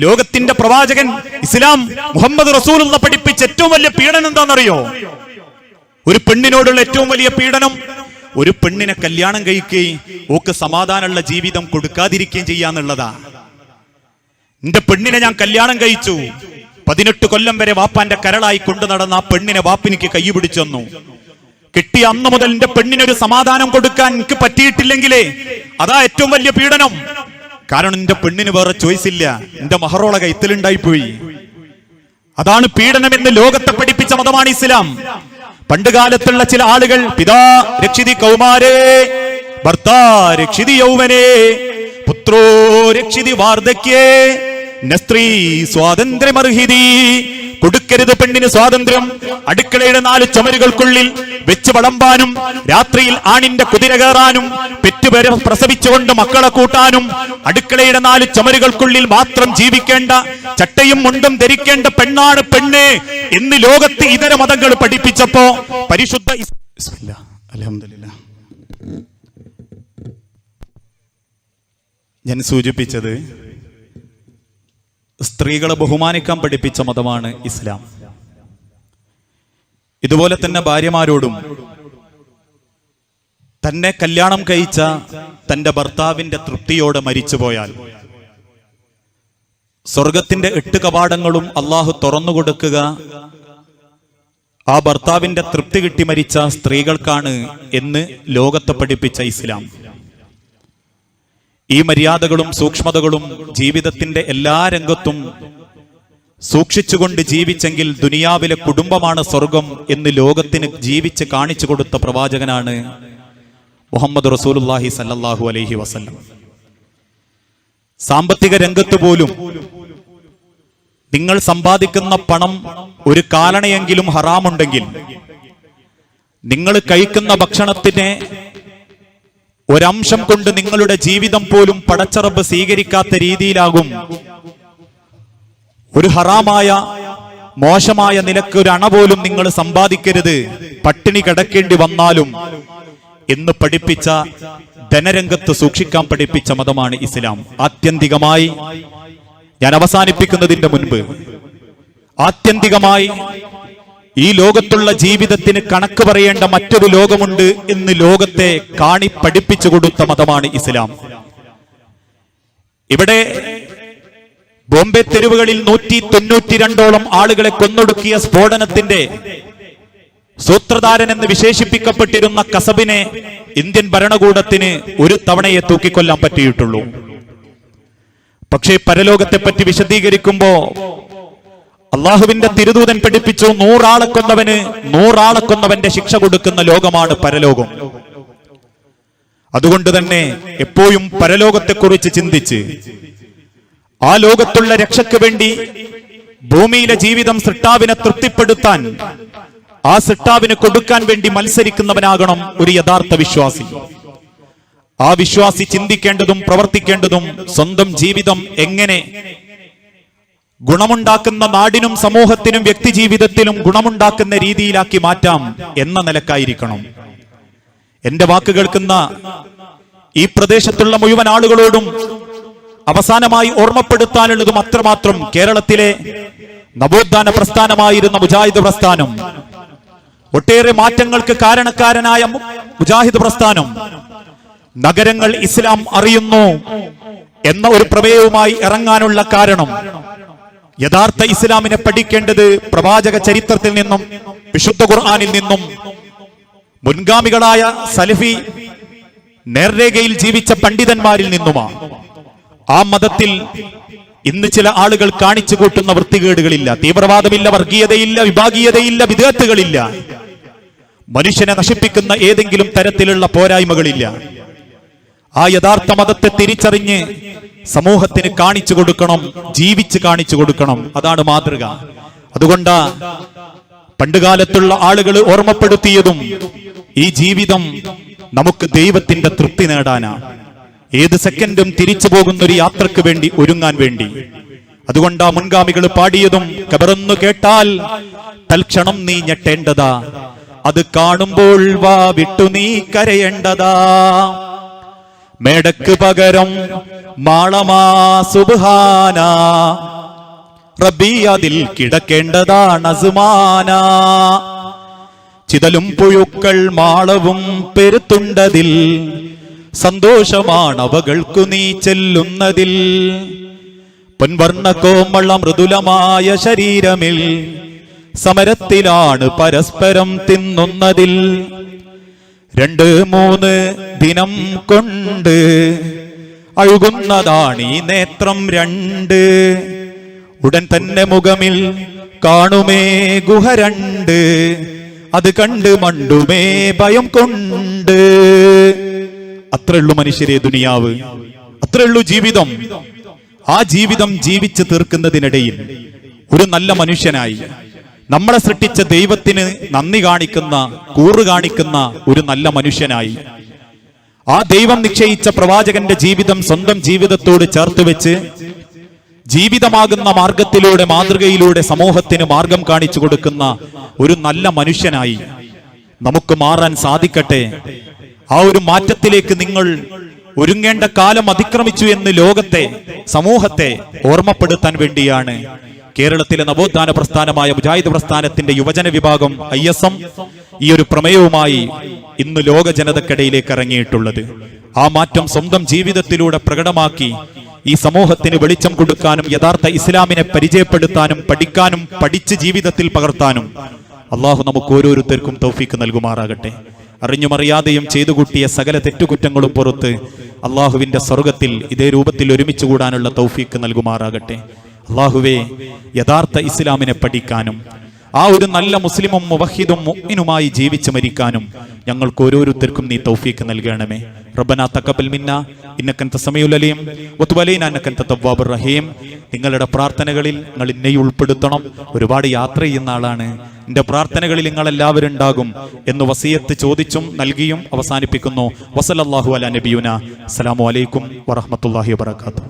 ലോകത്തിന്റെ പ്രവാചകൻ ഇസ്ലാം മുഹമ്മദ് റസൂലുള്ള പഠിപ്പിച്ച ഏറ്റവും വലിയ പീഡനം എന്താണെന്നറിയോ? ഒരു പെണ്ണിനോടുള്ള ഏറ്റവും വലിയ പീഡനം, ഒരു പെണ്ണിനെ കല്യാണം കഴിക്കുകയും ഓക്ക് സമാധാനമുള്ള ജീവിതം കൊടുക്കാതിരിക്കുകയും ചെയ്യാന്നുള്ളതാ. എന്റെ പെണ്ണിനെ ഞാൻ കല്യാണം കഴിച്ചു, 18 കൊല്ലം വരെ വാപ്പാന്റെ കരളായി കൊണ്ടു നടന്ന ആ പെണ്ണിനെ വാപ്പിനിക്ക് കൈ പിടിച്ചു തന്നു. കിട്ടിയ അന്ന് മുതൽ എന്റെ പെണ്ണിനൊരു സമാധാനം കൊടുക്കാൻ എനിക്ക് പറ്റിയിട്ടില്ലെങ്കിലേ അതാ ഏറ്റവും വലിയ പീഡനം. കാരണം എന്റെ പെണ്ണിന് വേറെ ചോയ്സ് ഇല്ല, എന്റെ മഹറോള കൈത്തലുണ്ടായിപ്പോയി. അതാണ് പീഡനമെന്ന് ലോകത്തെ പഠിപ്പിച്ച മതമാണ് ഇസ്ലാം. പണ്ടുകാലത്തുള്ള ചില ആളുകൾ പിതാ രക്ഷിതി കൗമാരേ ഭർത്താ രക്ഷിതി യൗവനേ പുത്രോ രക്ഷിതി വാർദ്ധക്യേ നസ്ത്രീ സ്വാതന്ത്ര്യമർഹിതി. കൊടുക്കരുത് പെണ്ണിന് സ്വാതന്ത്ര്യം. അടുക്കളയുടെ 4 ചുമരുകൾക്കുള്ളിൽ വെച്ച് വളമ്പാനും, രാത്രിയിൽ ആണിന്റെ കുതിര കയറാനും, പെറ്റുപേരെ പ്രസവിച്ചുകൊണ്ട് മക്കളെ കൂട്ടാനും, അടുക്കളയുടെ 4 ചുമരുകൾക്കുള്ളിൽ മാത്രം ജീവിക്കേണ്ട, ചട്ടയും മുണ്ടും ധരിക്കേണ്ട പെണ്ണാണ് പെണ്ണ് എന്ന് ലോകത്ത് ഇതര മതങ്ങൾ പഠിപ്പിച്ചപ്പോ പരിശുദ്ധ അൽഹംദുലില്ലാഹ് ഞാൻ സൂചിപ്പിച്ചത് സ്ത്രീകളെ ബഹുമാനിക്കാൻ പഠിപ്പിച്ച മതമാണ് ഇസ്ലാം. ഇതുപോലെ തന്നെ ഭാര്യമാരോടും തന്നെ കല്യാണം കഴിച്ച തന്റെ ഭർത്താവിന്റെ തൃപ്തിയോടെ മരിച്ചുപോയാൽ സ്വർഗത്തിന്റെ 8 കവാടങ്ങളും അള്ളാഹു തുറന്നു കൊടുക്കുക ആ ഭർത്താവിന്റെ തൃപ്തി കിട്ടി മരിച്ച സ്ത്രീകൾക്കാണ് എന്ന് ലോകത്തെ പഠിപ്പിച്ച ഇസ്ലാം. ഈ മര്യാദകളും സൂക്ഷ്മതകളും ജീവിതത്തിന്റെ എല്ലാ രംഗത്തും സൂക്ഷിച്ചുകൊണ്ട് ജീവിച്ചെങ്കിൽ ദുനിയാവിലെ കുടുംബമാണ് സ്വർഗം എന്ന് ലോകത്തിന് ജീവിച്ച് കാണിച്ചു കൊടുത്ത പ്രവാചകനാണ് മുഹമ്മദ് റസൂലുള്ളാഹി സല്ലല്ലാഹു അലൈഹി വസല്ലം. സാമ്പത്തിക രംഗത്ത് പോലും നിങ്ങൾ സമ്പാദിക്കുന്ന പണം ഒരു കാലണയെങ്കിലും ഹറാമുണ്ടെങ്കിൽ, നിങ്ങൾ കഴിക്കുന്ന ഭക്ഷണത്തിനെ ഒരംശം കൊണ്ട് നിങ്ങളുടെ ജീവിതം പോലും പടച്ചറബ് സ്വീകരിക്കാത്ത രീതിയിലാകും. ഒരു ഹറാമായ മോശമായ നിലക്ക് ഒരു അണ പോലും നിങ്ങൾ സമ്പാദിക്കരുത്, പട്ടിണി കിടക്കേണ്ടി വന്നാലും എന്ന് പഠിപ്പിച്ച, ധനരംഗത്ത് സൂക്ഷിക്കാൻ പഠിപ്പിച്ച മതമാണ് ഇസ്ലാം. ആത്യന്തികമായി ഞാൻ അവസാനിപ്പിക്കുന്നതിന്റെ മുൻപ്, ആത്യന്തികമായി ഈ ലോകത്തുള്ള ജീവിതത്തിന് കണക്ക് പറയേണ്ട മറ്റൊരു ലോകമുണ്ട് എന്ന് ലോകത്തെ പഠിപ്പിച്ചു കൊടുത്ത മതമാണ് ഇസ്ലാം. ഇവിടെ ബോംബെ തെരുവുകളിൽ 192ഓളം ആളുകളെ കൊന്നൊടുക്കിയ സ്ഫോടനത്തിന്റെ സൂത്രധാരൻ എന്ന് വിശേഷിപ്പിക്കപ്പെട്ടിരുന്ന കസബിനെ ഇന്ത്യൻ ഭരണകൂടത്തിന് ഒരു തവണയെ തൂക്കിക്കൊല്ലാൻ പറ്റിയിട്ടുള്ളൂ. പക്ഷേ പരലോകത്തെപ്പറ്റി വിശദീകരിക്കുമ്പോ അള്ളാഹുവിന്റെ തിരുദൂതൻ പഠിപ്പിച്ചു, 100 ആളെ കൊന്നവന് 100 ആളെ കൊന്നവന്റെ ശിക്ഷ കൊടുക്കുന്ന ലോകമാണ് പരലോകം. അതുകൊണ്ട് തന്നെ എപ്പോഴും പരലോകത്തെക്കുറിച്ച് ചിന്തിച്ച് ആ ലോകത്തുള്ള രക്ഷയ്ക്ക് വേണ്ടി ഭൂമിയിലെ ജീവിതം സൃഷ്ടാവിനെ തൃപ്തിപ്പെടുത്താൻ, ആ സൃഷ്ടാവിന് കൊടുക്കാൻ വേണ്ടി മത്സരിക്കുന്നവനാകണം ഒരു യഥാർത്ഥ വിശ്വാസി. ആ വിശ്വാസി ചിന്തിക്കേണ്ടതും പ്രവർത്തിക്കേണ്ടതും സ്വന്തം ജീവിതം എങ്ങനെ ഗുണമുണ്ടാക്കുന്ന നാടിനും സമൂഹത്തിനും വ്യക്തി ജീവിതത്തിലും ഗുണമുണ്ടാക്കുന്ന രീതിയിലാക്കി മാറ്റാം എന്ന നിലക്കായിരിക്കണം. എന്റെ വാക്ക് കേൾക്കുന്ന ഈ പ്രദേശത്തുള്ള മുഴുവൻ ആളുകളോടും അവസാനമായി ഓർമ്മപ്പെടുത്താനുള്ളതും അത്രമാത്രം, കേരളത്തിലെ നവോത്ഥാന പ്രസ്ഥാനമായിരുന്ന മുജാഹിദ് പ്രസ്ഥാനം, ഒട്ടേറെ മാറ്റങ്ങൾക്ക് കാരണക്കാരനായ മുജാഹിദ് പ്രസ്ഥാനം നഗരങ്ങൾ ഇസ്ലാം അറിയുന്നു എന്ന ഒരു പ്രമേയവുമായി ഇറങ്ങാനുള്ള കാരണം, യഥാർത്ഥ ഇസ്ലാമിനെ പഠിക്കേണ്ടത് പ്രവാചക ചരിത്രത്തിൽ നിന്നും വിശുദ്ധ ഖുർആനിൽ നിന്നും മുൻഗാമികളായ സലഫി നേർരേഖയിൽ ജീവിച്ച പണ്ഡിതന്മാരിൽ നിന്നുമാണ്. ആ മതത്തിൽ ഇന്ന് ചില ആളുകൾ കാണിച്ചു കൂട്ടുന്ന വൃത്തികേടുകളില്ല, തീവ്രവാദമില്ല, വർഗീയതയില്ല, വിഭാഗീയതയില്ല, വിദേഹത്തുകളില്ല, മനുഷ്യനെ നശിപ്പിക്കുന്ന ഏതെങ്കിലും തരത്തിലുള്ള പോരായ്മകളില്ല. ആ യഥാർത്ഥ മതത്തെ തിരിച്ചറിഞ്ഞ് സമൂഹത്തിന് കാണിച്ചു കൊടുക്കണം, ജീവിച്ച് കാണിച്ചു കൊടുക്കണം. അതാണ് മാതൃക. അതുകൊണ്ടാ പണ്ടുകാലത്തുള്ള ആളുകൾ ഓർമ്മപ്പെടുത്തിയതും ഈ ജീവിതം നമുക്ക് ദൈവത്തിന്റെ തൃപ്തി നേടാനാ, ഏത് സെക്കൻഡും തിരിച്ചു പോകുന്ന ഒരു യാത്രക്ക് വേണ്ടി ഒരുങ്ങാൻ വേണ്ടി. അതുകൊണ്ടാ മുൻഗാമികൾ പാടിയതും, കബറൊന്നു കേട്ടാൽ തൽക്ഷണം നീ ഞെട്ടേണ്ടതാ, അത് കാണുമ്പോൾ വാ വിട്ടു നീ കരയേണ്ടതാ, മേടക്ക് പകരം മാളമാ സുബ്ഹാന, റബ്ബി അതിൽ കിടക്കേണ്ടതാണ് അസ്മാന, ചിതലും പുഴുക്കൾ മാളവും പെരുത്തുണ്ടതിൽ, സന്തോഷമാണ് അവകൾക്കു നീ ചെല്ലുന്നതിൽ, പൊൻവർണ്ണ കോമള മൃദുലമായ ശരീരമിൽ സമരത്തിലാണ് പരസ്പരം തിന്നുന്നതിൽ, 2-3 ദിനം കൊണ്ട് അഴുകുന്നതാണീ നേത്രം 2, ഉടൻ തന്നെ മുഖമിൽ കാണുമേ ഗുഹ 2, അത് കണ്ട് മണ്ടുമേ ഭയം കൊണ്ട്. അത്രയുള്ളൂ മനുഷ്യരെ ദുനിയാവ്, അത്രയുള്ളൂ ജീവിതം. ആ ജീവിതം ജീവിച്ച് തീർക്കുന്നതിനിടയിൽ ഒരു നല്ല മനുഷ്യനായി, നമ്മളെ സൃഷ്ടിച്ച ദൈവത്തിന് നന്ദി കാണിക്കുന്ന, കൂറ് കാണിക്കുന്ന ഒരു നല്ല മനുഷ്യനായി, ആ ദൈവം നിശ്ചയിച്ച പ്രവാചകന്റെ ജീവിതം സ്വന്തം ജീവിതത്തോട് ചേർത്ത് വെച്ച് ജീവിതമാകുന്ന മാർഗത്തിലൂടെ, മാതൃകയിലൂടെ സമൂഹത്തിന് മാർഗം കാണിച്ചു കൊടുക്കുന്ന ഒരു നല്ല മനുഷ്യനായി നമുക്ക് മാറാൻ സാധിക്കട്ടെ. ആ ഒരു മാറ്റത്തിലേക്ക് നിങ്ങൾ ഒരുങ്ങേണ്ട കാലം അതിക്രമിച്ചു എന്ന് ലോകത്തെ, സമൂഹത്തെ ഓർമ്മപ്പെടുത്താൻ വേണ്ടിയാണ് കേരളത്തിലെ നവോത്ഥാന പ്രസ്ഥാനമായ മുജാഹിദ് പ്രസ്ഥാനത്തിന്റെ യുവജന വിഭാഗം ISM ഈ ഒരു പ്രമേയവുമായി ഇന്ന് ലോക ജനതക്കിടയിലേക്ക് ഇറങ്ങിയിട്ടുള്ളത്. ആ മാറ്റം സ്വന്തം ജീവിതത്തിലൂടെ പ്രകടമാക്കി ഈ സമൂഹത്തിന് വെളിച്ചം കൊടുക്കാനും, യഥാർത്ഥ ഇസ്ലാമിനെ പരിചയപ്പെടുത്താനും, പഠിക്കാനും, പഠിച്ച് ജീവിതത്തിൽ പകർത്താനും അള്ളാഹു നമുക്ക് ഓരോരുത്തർക്കും തൗഫീക്ക് നൽകുമാറാകട്ടെ. അറിഞ്ഞുമറിയാതെയും ചെയ്തു കൂട്ടിയ സകല തെറ്റുകുറ്റങ്ങളും പുറത്ത് അള്ളാഹുവിന്റെ സ്വർഗത്തിൽ ഇതേ രൂപത്തിൽ ഒരുമിച്ച് കൂടാനുള്ള തൗഫീക്ക് നൽകുമാറാകട്ടെ. അള്ളാഹുവേ, യഥാർത്ഥ ഇസ്ലാമിനെ പഠിക്കാനും ആ ഒരു നല്ല മുസ്ലിമും മുവഹിദും മുഅ്മിനുമായി ജീവിച്ച് മരിക്കാനും ഞങ്ങൾക്ക് ഓരോരുത്തർക്കും നീ തൗഫീക്ക് നൽകണമേ. റബ്ബനാ തഖബ്ബൽ മിന്നാ ഇന്നക അൻത സമീഉൽ അലീം വതുബ് അലൈനാ ഇന്നക അൻത തവ്വാബുർ റഹീം. നിങ്ങളുടെ പ്രാർത്ഥനകളിൽ നിങ്ങൾ എന്നെയും ഉൾപ്പെടുത്തണം. ഒരുപാട് യാത്ര ചെയ്യുന്ന ആളാണ്, എന്റെ പ്രാർത്ഥനകളിൽ നിങ്ങൾ എല്ലാവരും ഉണ്ടാകും എന്ന് വസിയത്ത് ചോദിച്ചും നൽകിയും അവസാനിപ്പിക്കുന്നു. വസല്ലല്ലാഹു അലാ നബിയുനാ. അസ്സലാമു അലൈക്കും വറഹ്മത്തുള്ളാഹി വബറകാതുഹു.